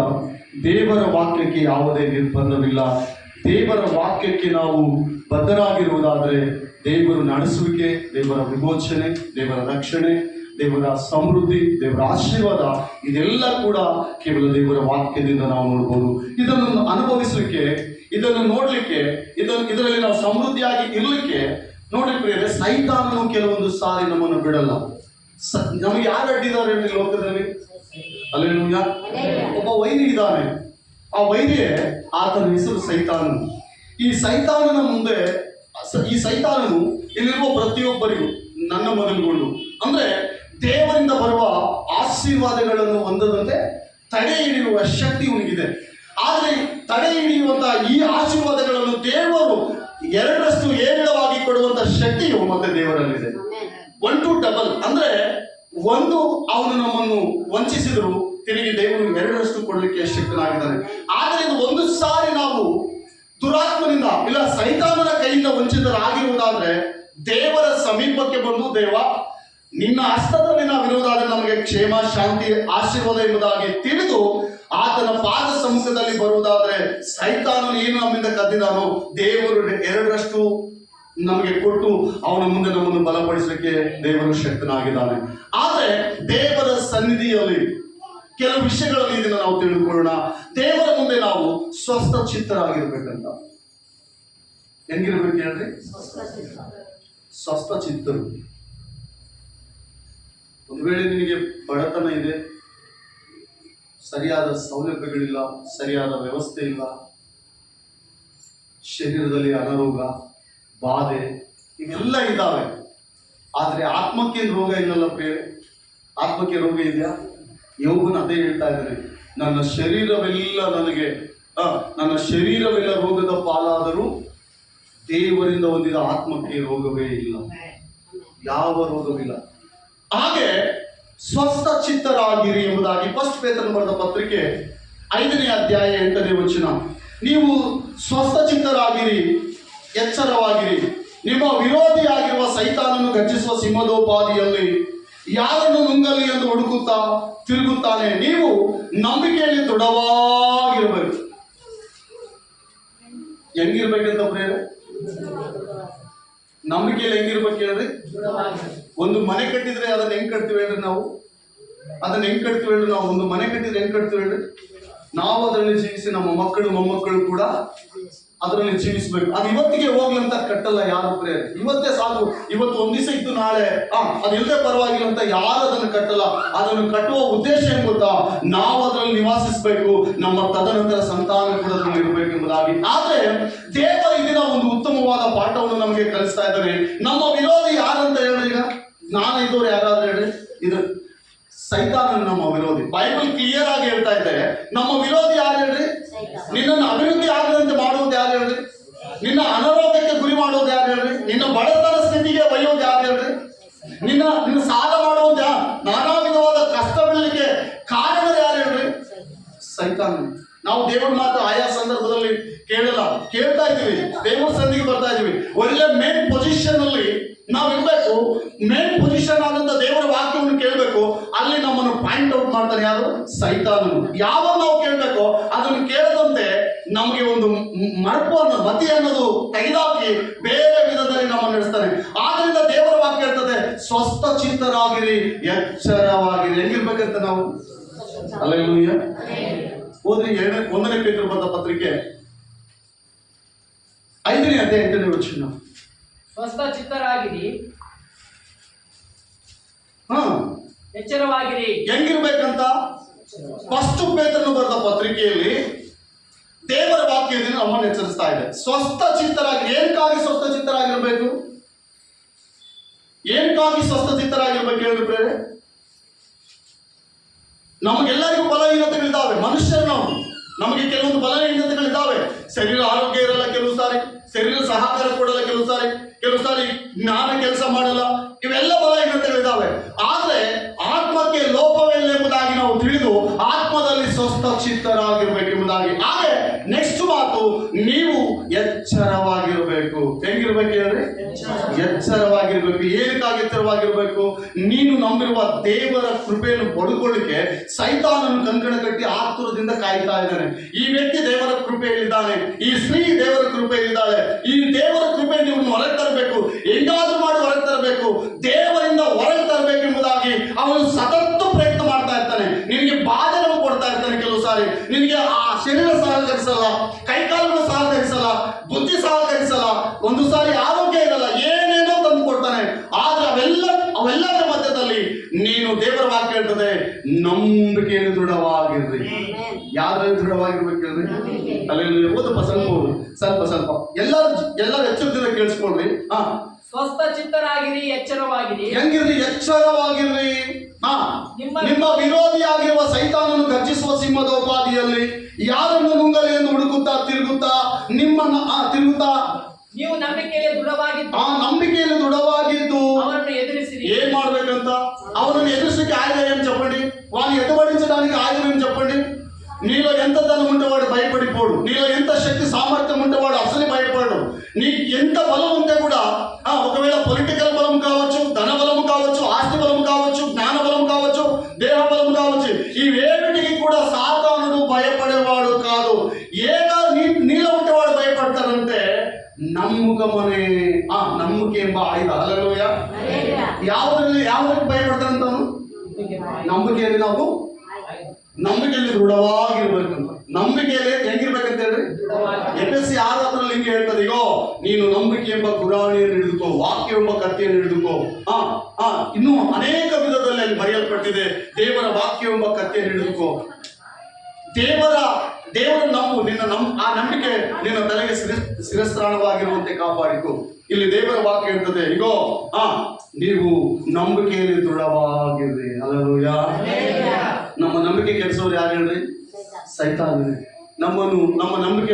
ದೇವರ ವಾಕ್ಯಕ್ಕೆ ಯಾವುದೇ ನಿರ್ಬಂಧವಿಲ್ಲ. ದೇವರ ವಾಕ್ಯಕ್ಕೆ ನಾವು ಬದ್ಧರಾಗಿರುವುದಾದರೆ ದೇವರ ನಡೆಸುವಿಕೆ, ದೇವರ ವಿಮೋಚನೆ, ದೇವರ ರಕ್ಷಣೆ, ದೇವರ ಸಮೃದ್ಧಿ, ದೇವರ ಆಶೀರ್ವಾದ ಇದೆಲ್ಲ ಕೂಡ ಕೇವಲ ದೇವರ ವಾಕ್ಯದಿಂದ ನಾವು ನೋಡ್ಬೋದು. ಇದನ್ನು ಅನುಭವಿಸಲಿಕ್ಕೆ, ಇದನ್ನು ನೋಡಲಿಕ್ಕೆ, ಇದರಲ್ಲಿ ನಾವು ಸಮೃದ್ಧಿಯಾಗಿ ಇರಲಿಕ್ಕೆ ನೋಡಿ ಪ್ರಿಯರೇ, ಸೈತಾನನು ಕೆಲವೊಂದು ಸಾರಿ ನಮ್ಮನ್ನು ಬಿಡಲ್ಲ. ನಮಗೆ ಯಾರು ಅಡ್ಡಿದ್ದಾರೆ ಈ ಲೋಕದಲ್ಲಿ? ಹಲ್ಲೆಲೂಯಾ. ಒಬ್ಬ ವೈರಿ ಇದ್ದಾನೆ. ಆ ವೈರಿಯೇ ಆತನ ಹೆಸರು ಸೈತಾನನು. ಈ ಸೈತಾನನ ಮುಂದೆ ಈ ಸೈತಾನನು ಇಲ್ಲಿರುವ ಪ್ರತಿಯೊಬ್ಬರಿಗೂ ನನ್ನ ಮೊದಲುಗೊಂಡು ಅಂದ್ರೆ ದೇವರಿಂದ ಬರುವ ಆಶೀರ್ವಾದಗಳನ್ನು ಹೊಂದದಂತೆ ತಡೆ ಹಿಡಿಯುವ ಶಕ್ತಿ ಇವನಿಗಿದೆ. ಆದರೆ ತಡೆ ಹಿಡಿಯುವಂತಹ ಈ ಆಶೀರ್ವಾದಗಳನ್ನು ದೇವರು 2ರಷ್ಟು ಏರಿಳವಾಗಿ ಕೊಡುವಂತ ಶಕ್ತಿಯು ಮತ್ತೆ ದೇವರಲ್ಲಿದೆ. 1 to double ಅಂದ್ರೆ ಒಂದು ಅವನು ನಮ್ಮನ್ನು ವಂಚಿಸಿದ್ರು ತಿರುಗಿ ದೇವರು 2ರಷ್ಟು ಕೊಡಲಿಕ್ಕೆ ಶಕ್ತನಾಗಿದ್ದಾನೆ. ಆದರೆ ಇದು ಒಂದು ಸಾರಿ ನಾವು ದುರಾತ್ಮನಿಂದ ಇಲ್ಲ ಸೈತಾನನ ಕೈಯಿಂದ ವಂಚಿತರಾಗಿರುವುದಾದ್ರೆ ದೇವರ ಸಮೀಪಕ್ಕೆ ಬಂದು, ದೇವ ನಿನ್ನ ಹಸ್ತದಲ್ಲಿ ನಾವಿರುವುದಾದ್ರೆ ನಮಗೆ ಕ್ಷೇಮ, ಶಾಂತಿ, ಆಶೀರ್ವಾದ ಎಂಬುದಾಗಿ ತಿಳಿದು ಆತನ ಪಾದ ಸಮ್ಮುಖದಲ್ಲಿ ಬರುವುದಾದ್ರೆ ಸೈತಾನನು ಏನು ನಮ್ಮಿಂದ ಕದ್ದಿದಾನೋ ದೇವರು 2ರಷ್ಟು ನಮಗೆ ಕೊಟ್ಟು ಅವನ ಮುಂದೆ ನಮ್ಮನ್ನು ಬಲಪಡಿಸಲಿಕ್ಕೆ ದೇವರು ಶಕ್ತನಾಗಿದ್ದಾನೆ. ಆದರೆ ದೇವರ ಸನ್ನಿಧಿಯಲ್ಲಿ ಕೆಲವು ವಿಷಯಗಳಲ್ಲಿ ಇದನ್ನ ನಾವು ತಿಳಿದುಕೊಳ್ಳೋಣ. ದೇವರ ಮುಂದೆ ನಾವು ಸ್ವಸ್ಥ ಚಿತ್ತರಾಗಿರ್ಬೇಕಂತ. ಹೆಂಗಿರ್ಬೇಕು ಹೇಳ್ರಿ? ಸ್ವಸ್ಥ ಚಿತ್ತರು. ಒಂದು ವೇಳೆ ನಿನಗೆ ಬಡತನ ಇದೆ, ಸರಿಯಾದ ಸೌಲಭ್ಯಗಳಿಲ್ಲ, ಸರಿಯಾದ ವ್ಯವಸ್ಥೆ ಇಲ್ಲ, ಶರೀರದಲ್ಲಿ ಅನಾರೋಗ್ಯ, ಬಾಧೆ ಇವೆಲ್ಲ ಇದ್ದಾವೆ, ಆದರೆ ಆತ್ಮಕ್ಕೇನು ರೋಗ ಇಲ್ಲಲ್ಲ ಪ್ರಿಯರೇ? ಆತ್ಮಕ್ಕೆ ರೋಗ ಇದೆಯಾ? ಯೋಗನ ಅದೇ ಹೇಳ್ತಾ ಇದ್ದಾರೆ, ನನ್ನ ಶರೀರವೆಲ್ಲ ರೋಗದ ಪಾಲಾದರೂ ದೇವರಿಂದ ಹೊಂದಿದ ಆತ್ಮಕ್ಕೆ ರೋಗವೇ ಇಲ್ಲ, ಯಾವ ರೋಗವಿಲ್ಲ. ಹಾಗೆ ಸ್ವಸ್ಥ ಚಿತ್ತರಾಗಿರಿ ಎಂಬುದಾಗಿ ಫಸ್ಟ್ ಪೇತ್ರನು ಬರೆದ ಪತ್ರಿಕೆ 5ನೇ ಅಧ್ಯಾಯ 8ನೇ ವಚನ. ನೀವು ಸ್ವಸ್ಥ ಚಿತ್ತರಾಗಿರಿ, ಎಚ್ಚರವಾಗಿರಿ. ನಿಮ್ಮ ವಿರೋಧಿಯಾಗಿರುವ ಸೈತಾನನ್ನು ಗರ್ಜಿಸುವ ಸಿಂಹದೋಪಾದಿಯಲ್ಲಿ ಯಾರನ್ನು ನುಂಗಲಿ ಎಂದು ಹುಡುಕುತ್ತಾ ತಿರುಗುತ್ತಾನೆ. ನೀವು ನಂಬಿಕೆಯಲ್ಲಿ ದೃಢವಾಗಿರಬೇಕು. ಹೆಂಗಿರ್ಬೇಕಂತ ಪ್ರೇರೆ? ನಂಬಿಕೆಯಲ್ಲಿ ಹೆಂಗಿರ್ಬೇಕು ಹೇಳ್ರಿ? ಒಂದು ಮನೆ ಕಟ್ಟಿದ್ರೆ ಅದನ್ನ ಹೆಂಗ್ ಕಟ್ತೀವಿ ಹೇಳ್ರಿ? ನಾವು ಒಂದು ಮನೆ ಕಟ್ಟಿದ್ರೆ ಹೆಂಗ್ ಕಟ್ತೀವಿ ಹೇಳ್ರಿ? ನಾವು ಅದರಲ್ಲಿ ಜೀವಿಸಿ ನಮ್ಮ ಮಕ್ಕಳು ಮೊಮ್ಮಕ್ಕಳು ಕೂಡ ಅದರಲ್ಲಿ ಜೀವಿಸಬೇಕು. ಅದು ಇವತ್ತಿಗೆ ಹೋಗ್ಲಂತ ಕಟ್ಟಲ್ಲ ಯಾರು ಪ್ರೇರೆ. ಇವತ್ತೇ ಸಾಕು, ಇವತ್ತು ಒಂದ್ ದಿವಸ ಇದ್ದು ನಾಳೆ ಅದಿಲ್ಲದೆ ಪರವಾಗಿಲ್ಲ ಅಂತ ಯಾರು ಅದನ್ನು ಕಟ್ಟಲ್ಲ. ಅದನ್ನು ಕಟ್ಟುವ ಉದ್ದೇಶ ಏನ್ ಗೊತ್ತಾ? ನಾವು ಅದರಲ್ಲಿ ನಿವಾಸಿಸಬೇಕು, ನಮ್ಮ ತದನಂತರ ಸಂತಾನ ಕೂಡ ಅದರಲ್ಲಿ ಇರಬೇಕು ಎಂಬುದಾಗಿ. ಆದ್ರೆ ದೇವರು ಇದನ್ನ ಒಂದು ಉತ್ತಮವಾದ ಪಾಠವನ್ನು ನಮಗೆ ಕಲಿಸ್ತಾ ಇದ್ದಾರೆ. ನಮ್ಮ ವಿರೋಧಿ ಯಾರಂತ ಹೇಳ್ರಿ? ಈಗ ನಾನು ಇದ್ದವ್ರು ಯಾರಾದ್ರೂ ಹೇಳ್ರಿ? ಇದು ಸೈತಾನ ನಮ್ಮ ವಿರೋಧಿ. ಬೈಬಲ್ ಕ್ಲಿಯರ್ ಆಗಿ ಹೇಳ್ತಾ ಇದ್ದಾರೆ, ನಮ್ಮ ವಿರೋಧಿ ಯಾರು ಹೇಳ್ರಿ? ನಿನ್ನನ್ನು ಅಭಿವೃದ್ಧಿ ಆಗದಂತೆ ಮಾಡುವುದು ಯಾರು ಹೇಳ್ರಿ? ನಿನ್ನ ಅನಾರೋಗ್ಯಕ್ಕೆ ಗುರಿ ಮಾಡೋದು ಯಾರು ಹೇಳ್ರಿ? ನಿನ್ನ ಬಡತನ ಸ್ಥಿತಿಗೆ ಒಯ್ಯೋದು ಯಾರು ಹೇಳ್ರಿ? ನಿನ್ನ ಸಾಲ ಮಾಡುವುದು ಯಾರು? ನಾನಾ ವಿಧವಾದ ಕಷ್ಟ ಬೀಳಲಿಕ್ಕೆ ಕಾರಣ ಯಾರು ಹೇಳ್ರಿ? ಸೈತಾನ. ನಾವು ದೇವರ ಮಾತು ಆಯಾ ಸಂದರ್ಭದಲ್ಲಿ ಕೇಳ್ತಾ ಇದ್ದೀವಿ, ದೇವರ ಸನ್ನಿಧಿಗೆ ಬರ್ತಾ ಇದೀವಿ. ಒಳ್ಳೆ ಮೇನ್ ಪೊಸಿಷನ್ ಅಲ್ಲಿ ನಾವು ಇರ್ಬೇಕು. ಮೇನ್ ಪೊಸಿಷನ್ ಆದಂತ ದೇವರ ವಾಕ್ಯವನ್ನು ಕೇಳಬೇಕು. ಅಲ್ಲಿ ನಮ್ಮನ್ನು ಪಾಯಿಂಟ್ ಔಟ್ ಮಾಡ್ತಾರೆ ಯಾರು? ಸೈತಾನನು. ಯಾವಾಗ ನಾವು ಕೇಳಬೇಕು ಅದನ್ನು ಕೇಳದಂತೆ ನಮಗೆ ಒಂದು ಮತಿ ಅನ್ನೋದು ತೆಗೆದಾಕಿ ಬೇರೆ ವಿಧದಲ್ಲಿ ನಮ್ಮನ್ನು ನಡೆಸ್ತಾನೆ. ಆದ್ರಿಂದ ದೇವರ ವಾಕ್ಯ ಹೇಳ್ತದೆ, ಸ್ವಸ್ಥ ಚಿತ್ತರಾಗಿರಿ, ಎಚ್ಚರವಾಗಿರಿ. ಹೆಂಗಿರ್ಬೇಕಂತ ನಾವು? ಹಲ್ಲೆಲೂಯಾ. ಓದ್ರಿ 1ನೇ ಪೇತ್ರ ಬರೆದ ಪತ್ರಿಕೆ 5ನೇ ಅಧ್ಯಾಯ 8ನೇ ವಚನ. ಸ್ವಸ್ಥ ಚಿತ್ತರಾಗಿರಿ, ಎಚ್ಚರವಾಗಿರಿ. ಹೆಂಗಿರ್ಬೇಕಂತ ಫಸ್ಟ್ ಪೇತ್ರನು ಬರೆದ ಪತ್ರಿಕೆಯಲ್ಲಿ ದೇವರ ವಾಕ್ಯದಿಂದ ನಮ್ಮನ್ನು ಎಚ್ಚರಿಸ್ತಾ ಇದೆ. ಸ್ವಸ್ಥ ಚಿತ್ತರಾಗಿ. ಏನಕ್ಕಾಗಿ ಸ್ವಸ್ಥ ಚಿತ್ತರಾಗಿರ್ಬೇಕು? ಹೇಳ್ರಿ ಪ್ರೇರೆ? ನಮಗೆಲ್ಲರಿಗೂ ಬಲಹೀನತೆಗಳಿದ್ದಾವೆ. ಮನುಷ್ಯರು ನಮಗೆ ಕೆಲವೊಂದು ಬಲಹೀನತೆಗಳಿದ್ದಾವೆ. ಶರೀರ ಆರೋಗ್ಯ ಇರಲ್ಲ, ಕೆಲವು ಸಾರಿ ಶರೀರ ಸಹಕಾರ ಕೊಡಲ್ಲ, ಕೆಲವು ಸಾರಿ ಜ್ಞಾನ ಕೆಲಸ ಮಾಡಲ್ಲ. ಇವೆಲ್ಲ ಬಲಹೀನತೆಗಳಿದ್ದಾವೆ. ಆದ್ರೆ ಆತ್ಮಕ್ಕೆ ಲೋಪವಿಲ್ಲೆಂಬುದಾಗಿ ನಾವು ತಿಳಿದು ಆತ್ಮದಲ್ಲಿ ಸ್ವಸ್ಥ ಚಿತ್ತರಾಗಿರ್ಬೇಕೆಂಬುದಾಗಿ. ಹಾಗೆ ನೆಕ್ಸ್ಟ್ ಮಾತು, ನೀವು ಎಚ್ಚರವಾಗಿರ್ಬೇಕು. ಹೆಂಗಿರ್ಬೇಕು ಹೇಳ್ರಿ? ಎಚ್ಚರವಾಗಿರ್ಬೇಕು. ಏನಕ್ಕಾಗಿ ಎಚ್ಚರವಾಗಿರ್ಬೇಕು? ನೀನು ನಂಬಿರುವ ದೇವರ ಕೃಪೆಯನ್ನು ಪಡೆದುಕೊಳ್ಳಿಕ್ಕೆ ಸೈತಾನನ್ನು ಕಂಕಣ ಕಟ್ಟಿ ಆತುರದಿಂದ ಕಾಯ್ತಾ ಇದ್ದಾನೆ. ಈ ವ್ಯಕ್ತಿ ದೇವರ ಕೃಪೆಯಲ್ಲಿದ್ದಾನೆ, ಈ ಸ್ತ್ರೀ ದೇವರ ಕೃಪೆಯಲ್ಲಿದ್ದಾಳೆ. ಈ ದೇವರ ಕೃಪೆ ನೀವು ಹೊರಗೆ ತರಬೇಕು, ಹೆಂಗಾದ್ರೂ ಮಾಡಿ ಹೊರಗೆ ತರಬೇಕು, ದೇವರಿಂದ ಹೊರಗೆ ತರಬೇಕೆಂಬುದಾಗಿ ಅವನು ಸತತ ಪ್ರಯತ್ನ ಮಾಡ್ತಾ ಇರ್ತಾನೆ. ನಿನಗೆ ಬಾಧೆಯನ್ನು ಕೊಡ್ತಾ ಇರ್ತಾನೆ. ಕೆಲವು ಸಾರಿ ನಿನಗೆ ಆ ಶರೀರ ಸಹಕರಿಸಲ್ಲ, ಕೈಕಾಲುಗಳು ಸಹಕರಿಸಲ್ಲ, ಬುದ್ಧಿ ಸಹಕರಿಸಲ್ಲ, ಒಂದು ಸಾರಿ ಆರೋಗ್ಯ ಇರಲ್ಲ, ಏನೇನೋ ತಂದು ಕೊಡ್ತಾನೆ. ಆದ್ರೆ ಅವೆಲ್ಲದರ ಮಧ್ಯದಲ್ಲಿ ನೀನು ದೇವರ ವಾಕ್ಯ ಹೇಳ್ತದೆ, ನಂಬಿಕೆಯನ್ನು ದೃಢವಾಗಿರ್ರಿ. ಯಾವ್ದ್ರಲ್ಲಿ ದೃಢವಾಗಿರ್ಬೇಕು ಹೇಳ್ರಿ? ಅಲ್ಲಿ ಓದಪ್ಪ, ಸ್ವಲ್ಪ ಎಲ್ಲರೂ ಎಚ್ಚರದಿಂದ ಕೇಳಿಸ್ಕೊಳ್ರಿ. ಸ್ವಸ್ಥ ಚಿತ್ತರಾಗಿರಿ, ಎಚ್ಚರವಾಗಿರಿ. ಹೆಂಗಿರ್ರಿ? ಎಚ್ಚರವಾಗಿರ್ರಿ. ನಿಮ್ಮ ವಿರೋಧಿಯಾಗಿರುವ ಸೈತಾನನ್ನು ಗರ್ಜಿಸುವ ಸಿಂಹದೋಪಾದಿಯಲ್ಲಿ ಯಾರನ್ನು ನುಂಗಲಿ ಎಂದು ಹುಡುಕುತ್ತಾ ತಿರುಗುತ್ತಾ ನೀವು ನಂಬಿಕೆಯಲ್ಲಿ ದೃಢವಾಗಿದ್ದು ಅವರನ್ನು ಎದುರಿಸಿರಿ. ఏం ಮಾಡ್ಬೇಕಂತ? ಅವನನ್ನು ఎదుర్చడానికి ఆయుధం ఏం చెప్పండి? వాడిని ఎత్తబడించడానికి ఆయుధం ఏం చెప్పండి? నీలో ఎంత ధనం ఉంటే వాడు భయపడిపోడు. నీలో ఎంత శక్తి సామర్థ్యం ఉంటే వాడు అసలు భయపడు. నీకు ఎంత బలం ఉంటే కూడా, ఒకవేళ పొలిటికల్ బలం కావచ్చు, ధన బలం కావచ్చు, ఆస్తి బలం కావచ్చు, జ్ఞాన బలం కావచ్చు, దేహ బలం కావచ్చు, ఇవేమిటికి కూడా సాతానుడు భయపడేవాడు కాదు. ఏదో నీలో ఉంటే వాడు భయపడతారంటే ನಮ್ಮುಗಮನೆ ನಂಬಿಕೆ ಎಂಬ ಆಯುಧ. ಹಲ್ಲೆಲೂಯಾ. ಯಾವುದಕ್ಕೆ ಭಯಪಡ್ತಾರಂತ? ನಂಬಿಕೆಯಲ್ಲಿ ನಾವು ನಂಬಿಕೆಯಲ್ಲಿ ದೃಢವಾಗಿರ್ಬೇಕಂತ. ನಂಬಿಕೆಯಲ್ಲಿ ಹೆಂಗಿರ್ಬೇಕಂತ ಹೇಳ್ರಿ? ಎಫೆಸಿ 6:10 ಹಿಂಗೆ ಹೇಳ್ತದೆ, ಇಗೋ ನೀನು ನಂಬಿಕೆ ಎಂಬ ಗುರಾಣಿಯನ್ನು ಹಿಡಿದುಕೋ, ವಾಕ್ಯ ಎಂಬ ಕತ್ತಿಯನ್ನು ಹಿಡಿದುಕೋ. ಇನ್ನೂ ಅನೇಕ ವಿಧದಲ್ಲಿ ಅಲ್ಲಿ ಬರೆಯಲ್ಪಟ್ಟಿದೆ. ದೇವರ ವಾಕ್ಯ ಎಂಬ ಕಥೆಯನ್ನು ಹಿಡಿದುಕೋ. ದೇವರ ನಂಬು. ಆ ನಂಬಿಕೆ ನಿನ್ನ ತಲೆಗೆ ಶಿರಸ್ತ್ರಾಣವಾಗಿರುವಂತೆ ಕಾಪಾಡಿಕೊ. ಇಲ್ಲಿ ದೇವರ ವಾಕ್ಯ ಇರ್ತದೆ, ಇಗೋ ನೀವು ನಂಬಿಕೆಯಲ್ಲಿ ದೃಢವಾಗಿರ್ರಿ. ಹಲ್ಲೆಲೂಯಾ. ನಮ್ಮ ನಂಬಿಕೆ ಕೆಡಿಸೋರು ಯಾರು ಹೇಳ್ರಿ? ಸೈತಾನನೇ. ನಮ್ಮ ನಂಬಿಕೆ,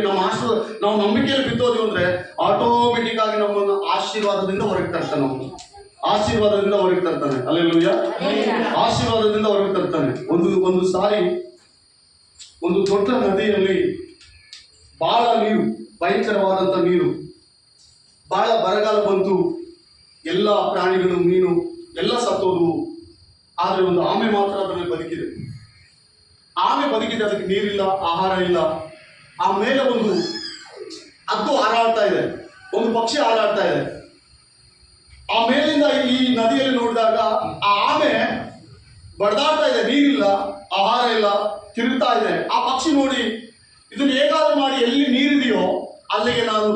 ನಾವು ನಂಬಿಕೆಯಲ್ಲಿ ಬಿದ್ದೋದು ಅಂದ್ರೆ ಆಟೋಮೆಟಿಕ್ ಆಗಿ ನಮ್ಮನ್ನು ಆಶೀರ್ವಾದದಿಂದ ಹೊರಗೆ ತರ್ತಾನೆ. ಆಶೀರ್ವಾದದಿಂದ ಹೊರಗೆ ತರ್ತಾನೆ. ಹಲ್ಲೆಲೂಯಾ. ಆಶೀರ್ವಾದದಿಂದ ಹೊರಗೆ ತರ್ತಾನೆ. ಒಂದು ಸಾರಿ ಒಂದು ದೊಡ್ಡ ನದಿಯಲ್ಲಿ ಬಹಳ ನೀರು, ಭಯಂಕರವಾದಂತ ನೀರು, ಬಹಳ ಬರಗಾಲ ಬಂತು. ಎಲ್ಲ ಪ್ರಾಣಿಗಳು, ಮೀನು ಎಲ್ಲ ಸತ್ತೋದು. ಆದ್ರೆ ಒಂದು ಆಮೆ ಮಾತ್ರ ಅದರಲ್ಲಿ ಬದುಕಿದೆ. ಅದಕ್ಕೆ ನೀರಿಲ್ಲ, ಆಹಾರ ಇಲ್ಲ. ಆ ಮೇಲೆ ಒಂದು ಹದ್ದು ಹಾರಾಡ್ತಾ ಇದೆ, ಒಂದು ಪಕ್ಷಿ ಹಾರಾಡ್ತಾ ಇದೆ. ಆ ಮೇಲಿಂದ ಈ ನದಿಯಲ್ಲಿ ನೋಡಿದಾಗ ಆ ಆಮೆ ಬಡದಾಡ್ತಾ ಇದೆ, ನೀರಿಲ್ಲ, ಆಹಾರ ಇಲ್ಲ, ತಿರುಗ್ತಾ ಇದೆ. ಆ ಪಕ್ಷಿ ನೋಡಿ ಇದನ್ನು ಹೇಗಾದ್ರೂ ಮಾಡಿ ಎಲ್ಲಿ ನೀರಿದೆಯೋ ಅಲ್ಲಿಗೆ ನಾನು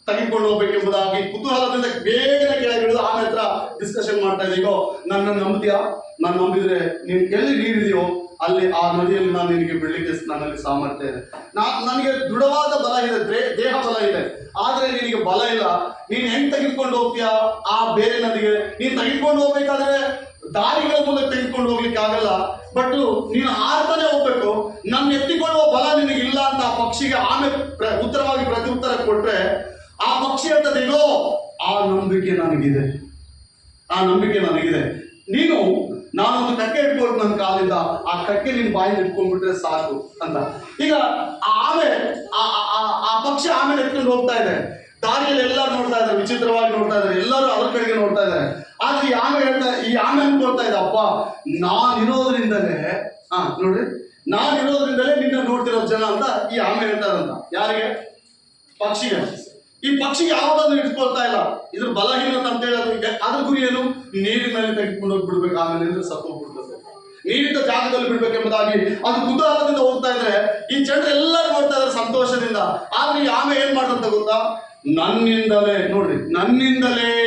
ತೆಗೆದುಕೊಂಡು ಹೋಗ್ಬೇಕೆಂಬುದಾಗಿ ಕುತೂಹಲದಿಂದ ಬೇಗನೆ ಕೆಳಗಿಳಿದು ಆಮೆ ಹತ್ರ ಡಿಸ್ಕಷನ್ ಮಾಡ್ತಾ ಇದೆ. ಈಗ ನನ್ನ ನಂಬ್ತೀಯಾ? ನಾನು ನಂಬಿದ್ರೆ ನೀನು ಎಲ್ಲಿ ನೀರಿದೆಯೋ ಅಲ್ಲಿ ಆ ನದಿಯಲ್ಲಿ ನಾನು ನಿನಗೆ ಬಿಡ್ಲಿಕ್ಕೆ ನನ್ನಲ್ಲಿ ಸಾಮರ್ಥ್ಯ ಇದೆ. ನನಗೆ ದೃಢವಾದ ಬಲ ಇದೆ, ದೇಹ ಬಲ ಇದೆ, ಆದ್ರೆ ನಿನಗೆ ಬಲ ಇಲ್ಲ. ನೀನ್ ಹೆಂಗ್ ತೆಗೆದುಕೊಂಡು ಹೋಗ್ತೀಯಾ ಆ ಬೇರೆ ನದಿಗೆ? ನೀನ್ ತೆಗೆದುಕೊಂಡು ಹೋಗ್ಬೇಕಾದ್ರೆ ದಾರಿಗಳ ಮೂಲಕ ತೆಗೆದುಕೊಂಡು ಹೋಗ್ಲಿಕ್ಕೆ ಆಗಲ್ಲ. ಬಟ್ ನೀನು ಹಾರ್ತಾನೆ ಹೋಗ್ಬೇಕು. ನನ್ನ ಎತ್ತಿಕೊಳ್ಳುವ ಬಲ ನಿನಗಿಲ್ಲ ಅಂತ ಆ ಪಕ್ಷಿಗೆ ಆಮೆ ಉತ್ತರವಾಗಿ ಪ್ರತಿ ಉತ್ತರ ಕೊಟ್ರೆ ಆ ಪಕ್ಷಿ ಹೇಳ್ತದೇನೋ, ಆ ನಂಬಿಕೆ ನನಗಿದೆ. ನಾನೊಂದು ಕಕ್ಕೆ ಇಟ್ಕೊಂಡು ನನ್ನ ಕಾಲಿಂದ ಆ ಕಕ್ಕೆ ನಿನ್ ಬಾಯಿಗೆ ಇಟ್ಕೊಂಡ್ಬಿಟ್ರೆ ಸಾಕು ಅಂತ. ಈಗ ಆ ಆಮೆ ಆ ಪಕ್ಷಿ ಆಮೇಲೆ ಎತ್ಕೊಂಡು ಹೋಗ್ತಾ ಇದೆ. ದಾರಿಯಲ್ಲಿ ಎಲ್ಲ ನೋಡ್ತಾ ಇದ್ದಾರೆ, ವಿಚಿತ್ರವಾಗಿ ನೋಡ್ತಾ ಇದ್ದಾರೆ, ಎಲ್ಲರೂ ಅದ್ರ ಕಡೆಗೆ ನೋಡ್ತಾ ಇದ್ದಾರೆ. ಆದ್ರೆ ಈ ಆಮೆ ಅನ್ಕೊಳ್ತಾ ಇದೆ, ಅಪ್ಪ ನಾನಿರೋದ್ರಿಂದಲೇ ನಿನ್ನ ನೋಡ್ತಿರೋ ಜನ ಅಂತ ಈ ಆಮೆ ಹೇಳ್ತಾರಂತ. ಯಾರಿಗೆ? ಪಕ್ಷಿಗೆ. ಈ ಪಕ್ಷಿಗೆ ಯಾವುದನ್ನು ಇಟ್ಕೊಳ್ತಾ ಇಲ್ಲ. ಇದ್ರ ಬಲಹೀನತೆ ಅಂತ ಹೇಳೋದು. ಅದ್ರ ಗುರಿ ಏನು? ನೀರಿನಲ್ಲಿ ತೆಗೆದುಕೊಂಡು ಹೋಗ್ಬಿಡ್ಬೇಕು, ಆಮೇಲೆ ಸತ್ತೋಗ್ಬಿಡ್ತದೆ. ನೀರಿದ್ದ ಜಾಗದಲ್ಲಿ ಬಿಡ್ಬೇಕೆಂಬುದಾಗಿ ಅದು ಕುತೂಹಲದಿಂದ ಹೋಗ್ತಾ ಇದ್ರೆ ಈ ಜನರು ಎಲ್ಲರೂ ನೋಡ್ತಾ ಇದ್ದಾರೆ ಸಂತೋಷದಿಂದ. ಆದ್ರೆ ಈ ಆಮೆ ಏನ್ ಮಾಡ್ದಂತ ಗೊತ್ತಾ? ನನ್ನಿಂದಲೇ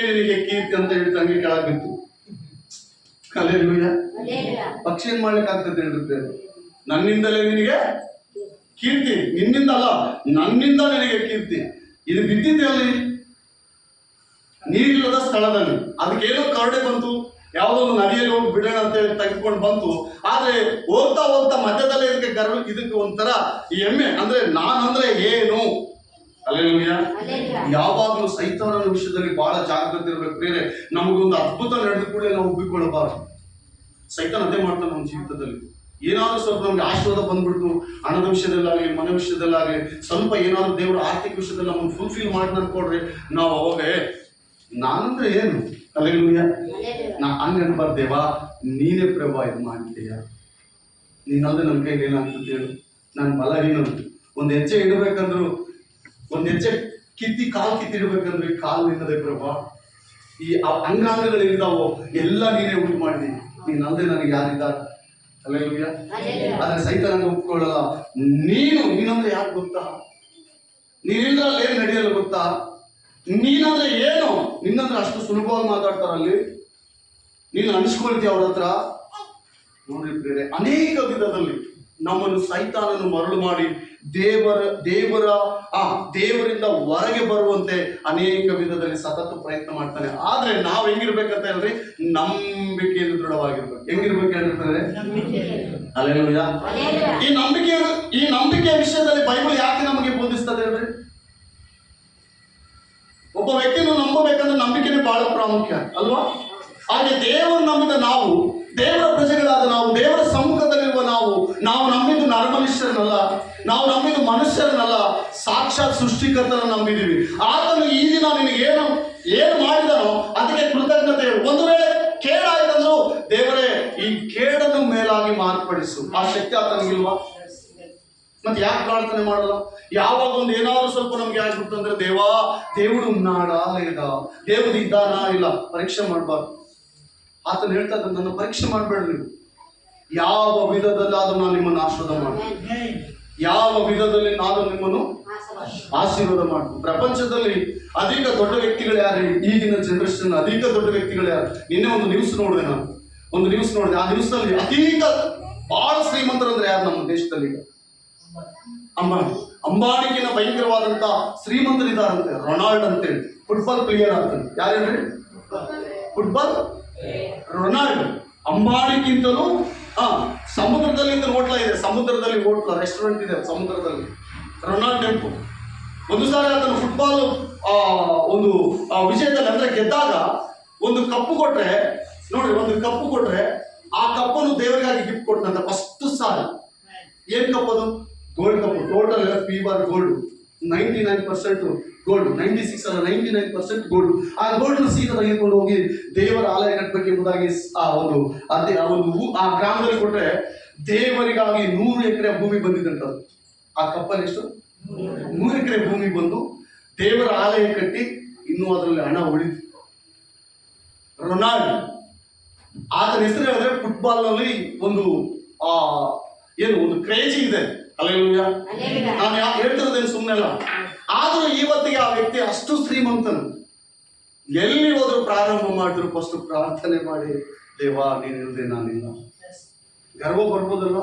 ನಿನಗೆ ಕೀರ್ತಿ ಅಂತ ಹೇಳಿ ತಂಗಿ ಕೆಳಗಿತ್ತು. ಹಲ್ಲೆಲೂಯಾ. ಪಕ್ಷಿ ಏನ್ ಮಾಡ್ಲಿಕ್ಕೆ ಆಗ್ತದೆ ಹೇಳಿದ್ರೆ, ನನ್ನಿಂದಲೇ ನಿನಗೆ ಕೀರ್ತಿ, ನಿನ್ನಿಂದ ಅಲ್ಲ, ನನ್ನಿಂದ ನಿನಗೆ ಕೀರ್ತಿ. ಇದು ಬಿದ್ದಿದ್ದೆ ಅಲ್ಲಿ ನೀರಿಲ್ಲದ ಸ್ಥಳದಲ್ಲಿ. ಅದಕ್ಕೇನೋ ಕರಡೆ ಬಂತು, ಯಾವುದೊಂದು ನದಿಯಲ್ಲಿ ಹೋಗಿ ಬಿಡೋಣ ಅಂತ ಹೇಳಿ ತೆಗೆದುಕೊಂಡು ಬಂತು. ಆದ್ರೆ ಹೋಗ್ತಾ ಮಧ್ಯದಲ್ಲೇ ಇದಕ್ಕೆ ಒಂಥರ ಈ ಎಮ್ಮೆ ಅಂದ್ರೆ ನಾನಂದ್ರೆ ಏನು. ಹಲ್ಲೆಲೂಯಾ. ಯಾವಾಗಲೂ ಸೈತಾನನ ವಿಷಯದಲ್ಲಿ ಬಹಳ ಜಾಗೃತಿ ಇರಬೇಕು. ಬೇರೆ ನಮಗೊಂದು ಅದ್ಭುತ ನಡೆದ ಕೂಡ ನಾವು ಒಪ್ಪಿಕೊಳ್ಳಬಾರದು. ಸೈತಾನ ಅದೇ ಮಾಡ್ತಾನೆ ನಮ್ಮ ಜೀವಿತದಲ್ಲಿ. ಏನಾದ್ರೂ ಸ್ವಲ್ಪ ನಮ್ಗೆ ಆಶೀರ್ವಾದ ಬಂದ್ಬಿಡ್ತು, ಹಣದ ವಿಷಯದಲ್ಲಾಗಲಿ, ಮನೆ ವಿಷಯದಲ್ಲಾಗಲಿ, ಸ್ವಲ್ಪ ಏನಾದ್ರು ದೇವರ ಆರ್ಥಿಕ ವಿಷಯದಲ್ಲಿ ನಮ್ಮನ್ನು ಫುಲ್ಫಿಲ್ ಮಾಡಿ ಅನ್ಕೊಡ್ರಿ, ನಾವು ಅವಾಗ ನಾನಂದ್ರೆ ಏನು? ಹಲ್ಲೆಲೂಯಾ. ಹಂಗೆ ಅನ್ಬಾರ್ದು. ದೇವಾ ನೀನೇ ಪ್ರಭಾ ಇದು ಮಾಡಿದ್ದೀಯಾ, ನೀನಲ್ಲದೆ ನನ್ನ ಕೈಲಿ ಏನಾಗ್ತದೆ ಹೇಳು? ನಾನು ಬಲಹೀನ. ಒಂದು ಹೆಜ್ಜೆ ಇಡಬೇಕಂದ್ರು, ಒಂದು ಹೆಜ್ಜೆ ಕಾಲು ಕಿತ್ತಿಡ್ಬೇಕಂದ್ರೆ ಕಾಲು ನಿನ್ನದೇ ಪ್ರಭಾ. ಈ ಅಂಗಾಂಗಗಳಿದ್ದಾವೋ ಎಲ್ಲ ನೀನೇ ಉಂಟು ಮಾಡಿದ್ದೀನಿ, ನೀನಲ್ಲದೆ ನನಗೆ ಯಾರಿದ್ದಾರೆ? ಹಲ್ಲೆಲೂಯಾ. ಆದ್ರೆ ಸೈತಾನಂಗೆ ಒಪ್ಕೊಳ್ಳಲ್ಲ. ನೀನಂದ್ರೆ ಯಾಕೆ ಗೊತ್ತಾ? ನೀನಿಲ್ಲದ್ರಲ್ಲಿ ಏನ್ ನಡೆಯಲ್ಲ ಗೊತ್ತಾ? ನೀನಂದ್ರೆ ಏನು? ನಿನ್ನಂದ್ರೆ ಅಷ್ಟು ಸುಲಭವಾಗಿ ಮಾತಾಡ್ತಾರಲ್ಲಿ, ನೀನು ಅನಿಸ್ಕೊಳ್ತೀಯ ಅವ್ರ ಹತ್ರ. ನೋಡ್ರಿ ಪ್ರೇರೆ, ಅನೇಕ ವಿಧದಲ್ಲಿ ನಮ್ಮನ್ನು ಸೈತಾನನ್ನು ಮರಳು ಮಾಡಿ ದೇವರಿಂದ ಹೊರಗೆ ಬರುವಂತೆ ಅನೇಕ ವಿಧದಲ್ಲಿ ಸತತ ಪ್ರಯತ್ನ ಮಾಡ್ತಾನೆ. ಆದ್ರೆ ನಾವ್ ಹೆಂಗಿರ್ಬೇಕಂತ ಹೇಳ್ರಿ, ನಂಬಿಕೆಯನ್ನು ದೃಢವಾಗಿರ್ಬೇಕು. ಹೆಂಗಿರ್ಬೇಕು ಹೇಳ್ತಾರೆ? ಹಲ್ಲೆಲೂಯಾ. ಈ ನಂಬಿಕೆಯ ವಿಷಯದಲ್ಲಿ ಬೈಬಲ್ ಯಾಕೆ ನಮಗೆ ಬೋಧಿಸ್ತದೆ ಹೇಳ್ರಿ? ಒಬ್ಬ ವ್ಯಕ್ತಿಯನ್ನು ನಂಬಬೇಕಂದ್ರೆ ನಂಬಿಕೆನೇ ಬಹಳ ಪ್ರಾಮುಖ್ಯ ಅಲ್ವಾ? ಹಾಗೆ ದೇವರು ನಂಬಿದ ನಾವು, ದೇವರ ಪ್ರಜೆಗಳಾದ ನಾವು, ದೇವರ ಸಮ್ಮುಖದಲ್ಲಿರುವ ನಾವು ನಂಬಿದ್ದು ನರಮನುಷ್ಯರನ್ನಲ್ಲ, ನಾವು ನಂಬಿದ್ದು ಮನುಷ್ಯರನ್ನಲ್ಲ, ಸಾಕ್ಷಾತ್ ಸೃಷ್ಟಿಕರ್ತನ ನಂಬಿದೀವಿ. ಆತನು ಈ ದಿನ ನಿನಗೆ ಏನು ಮಾಡಿದನೋ ಅದಕ್ಕೆ ಕೃತಜ್ಞತೆ. ಒಂದು ವೇಳೆ ಕೇಡಾಯ್ತಂದ್ರು, ದೇವರೇ ಈ ಕೇಡನ್ನು ಮೇಲಾಗಿ ಮಾರ್ಪಡಿಸು. ಆ ಶಕ್ತಿ ಆತನಿಗಿಲ್ವಾ? ಮತ್ತೆ ಯಾಕೆ ಪ್ರಾರ್ಥನೆ ಮಾಡಲ್ಲ? ಯಾವಾಗ ಒಂದು ಏನಾದ್ರು ಸ್ವಲ್ಪ ನಮ್ಗೆ ಆಗ್ಬಿಡ್ತಂದ್ರೆ, దేవుడు ఉన్నాడా లేదా, దేవుడు ಇದ್ದಾನಾ ಇಲ್ಲ ಪರೀಕ್ಷೆ ಮಾಡಬಾರ್ದು. ಆತನು ಹೇಳ್ತಾ ನನ್ನ ಪರೀಕ್ಷೆ ಮಾಡಬೇಡ್ರಿ. ಯಾವ ವಿಧದಲ್ಲಾದ್ರೂ ನಾನು ನಿಮ್ಮನ್ನು ಆಶೀರ್ವಾದ ಮಾಡ್ತೀನಿ. ಯಾವ ವಿಧದಲ್ಲಿ ನಾನು ನಿಮ್ಮನ್ನು ಆಶೀರ್ವಾದ ಮಾಡ್ತೀನಿ. ಪ್ರಪಂಚದಲ್ಲಿ ಅಧಿಕ ದೊಡ್ಡ ವ್ಯಕ್ತಿಗಳು ಯಾರು? ಈಗಿನ ಜನರೇಷನ್ ಅಧಿಕ ದೊಡ್ಡ ವ್ಯಕ್ತಿಗಳು ಯಾರು? ನಿನ್ನೆ ಒಂದು ನ್ಯೂಸ್ ನೋಡಿದೆ ನಾನು, ಒಂದು ನ್ಯೂಸ್ ನೋಡಿದೆ. ಆ ನ್ಯೂಸ್ ನಲ್ಲಿ ಅಧಿಕ ಬಹಳ ಶ್ರೀಮಂತರು ಅಂದ್ರೆ ಯಾರು ನಮ್ಮ ದೇಶದಲ್ಲಿ? ಅಂಬಾನಿಗಿನ ಭಯಂಕರವಾದಂತ ಶ್ರೀಮಂತರಿದ್ದಾರಂತೆ. ರೊನಾಲ್ಡ್ ಅಂತೇಳಿ ಫುಟ್ಬಾಲ್ ಪ್ಲೇಯರ್ ಅಂತಾನೆ. ಯಾರೇನ್ರಿ? Football Ronald. ಅಂಬಾನಿಗಿಂತಲೂ ಸಮುದ್ರದಲ್ಲಿ ಹೋಟ್ಲ ಇದೆ, ಸಮುದ್ರದಲ್ಲಿ ಹೋಟ್ಲ ರೆಸ್ಟೋರೆಂಟ್ ಇದೆ ಸಮುದ್ರದಲ್ಲಿ. ರೊನಾಲ್ಡ್ ಟೆಂಪು ಒಂದು ಸಾರಿ ಆತನು ಫುಟ್ಬಾಲ್ ಒಂದು ವಿಷಯದಲ್ಲಿ ಅಂದ್ರೆ ಗೆದ್ದಾಗ ಒಂದು ಕಪ್ಪು ಕೊಟ್ರೆ ನೋಡಿ, ಒಂದು ಕಪ್ಪು ಕೊಟ್ರೆ ಆ ಕಪ್ಪನ್ನು ದೇವರಿಗಾಗಿ ಗಿಫ್ಟ್ ಕೊಟ್ಟಂತ ಫಸ್ಟ್ ಸಾರಿ. ಏನ್ ಕಪ್ ಅದು? Gold cup. Total fever gold 99% gold, 96 ಅಲ್ಲ 99% ಗೋಲ್ಡ್. ಆ ಗೋಲ್ಡ್ ಸೀದಾ ತೆಗೆದುಕೊಂಡು ಹೋಗಿ ದೇವರ ಆಲಯ ಕಟ್ಟಬೇಕೆಂಬುದಾಗಿ ಆ ಗ್ರಾಮದಲ್ಲಿ ಕೊಟ್ರೆ ದೇವರಿಗಾಗಿ 100 ಎಕರೆ ಭೂಮಿ ಬಂದಿದ್ದಂತ. ಆ ಕಪ್ಪಲ್ಲಿ ಎಷ್ಟು? 100 ಎಕರೆ ಭೂಮಿ ಬಂದು ದೇವರ ಆಲಯ ಕಟ್ಟಿ ಇನ್ನೂ ಅದರಲ್ಲಿ ಹಣ ಉಳಿತು. ರೊನಾಲ್ಡ್ ಆತನ ಹೆಸರು ಹೇಳಿದ್ರೆ ಫುಟ್ಬಾಲ್ ನಲ್ಲಿ ಒಂದು ಒಂದು ಕ್ರೇಜಿ ಇದೆ. ಅಲ್ಲೆಲ್ಲೂಯ್ಯ. ನಾನು ಹೇಳ್ತಿರೋದೇನು ಸುಮ್ಮನೆ ಅಲ್ಲ. ಆದ್ರೂ ಇವತ್ತಿಗೆ ಆ ವ್ಯಕ್ತಿ ಅಷ್ಟು ಶ್ರೀಮಂತನು. ಎಲ್ಲಿ ಹೋದ್ರು ಪ್ರಾರಂಭ ಮಾಡಿದ್ರು ಫಸ್ಟ್ ಪ್ರಾರ್ಥನೆ ಮಾಡಿ, ದೇವಾ ನೀನಿಲ್ಲದೆ ನಾನಿಲ್ಲ. ಗರ್ವ ಬರ್ಬೋದಲ್ಲ?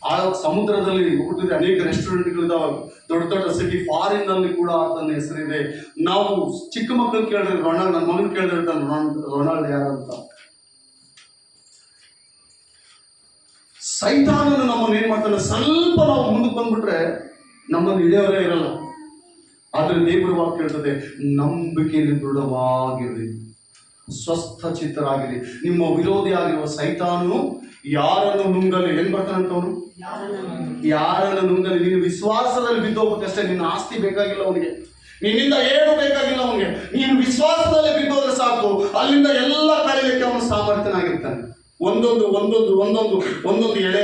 ಆ ಸಮುದ್ರದಲ್ಲಿ ಹುಟ್ಟಿದ್ರೆ ಅನೇಕ ರೆಸ್ಟೋರೆಂಟ್ಗಳಿದಾವೆ, ದೊಡ್ಡ ದೊಡ್ಡ ಸಿಟಿ ಫಾರಿನ್ ನಲ್ಲಿ ಕೂಡ ಆತನ ಹೆಸರಿದೆ. ನಾವು ಚಿಕ್ಕ ಮಕ್ಕಳು ಕೇಳಿದ್ರೆ ರೊನಾಲ್ಡ್, ನನ್ನ ಮಗನ್ ಕೇಳಿದ್ರೆ ರೊನಾಲ್ಡ್ ಯಾರಂತ. ಸೈತಾನನು ನಮ್ಮನ್ನು ಏನ್ ಮಾಡ್ತಾನೆ? ಸ್ವಲ್ಪ ನಾವು ಮುಂದಕ್ಕೆ ಬಂದ್ಬಿಟ್ರೆ ನಮ್ಮನ್ನು ಹಿಡಿಯವರೇ ಇರಲ್ಲ. ಆದ್ರೆ ದೇವರ ವಾಕ್ಯ ಹೇಳ್ತದೆ, ನಂಬಿಕೆಯಲ್ಲಿ ದೃಢವಾಗಿರಿ, ಸ್ವಸ್ಥ ಚಿತ್ತರಾಗಿರಿ. ನಿಮ್ಮ ವಿರೋಧಿ ಆಗಿರುವ ಸೈತಾನನು ಯಾರನ್ನು ನುಂಗಲಿ. ಏನ್ ಬರ್ತಾನಂತವನು? ಯಾರನ್ನು ನುಂಗಲಿ. ನೀನು ವಿಶ್ವಾಸದಲ್ಲಿ ಬಿದ್ದೋಗ್ಬೇಕಷ್ಟೇ. ನಿನ್ನ ಆಸ್ತಿ ಬೇಕಾಗಿಲ್ಲ ಅವನಿಗೆ, ನಿನ್ನಿಂದ ಏನು ಬೇಕಾಗಿಲ್ಲ ಅವನಿಗೆ. ನೀನು ವಿಶ್ವಾಸದಲ್ಲಿ ಬಿದ್ದೋದ್ರೆ ಸಾಕು, ಅಲ್ಲಿಂದ ಎಲ್ಲ ಕಳೆಯಲಿಕ್ಕೆ ಅವನು ಸಾಮರ್ಥ್ಯನಾಗಿರ್ತಾನೆ. ಒಂದೊಂದು ಒಂದೊಂದು ಒಂದೊಂದು ಒಂದೊಂದು ಎಳೆ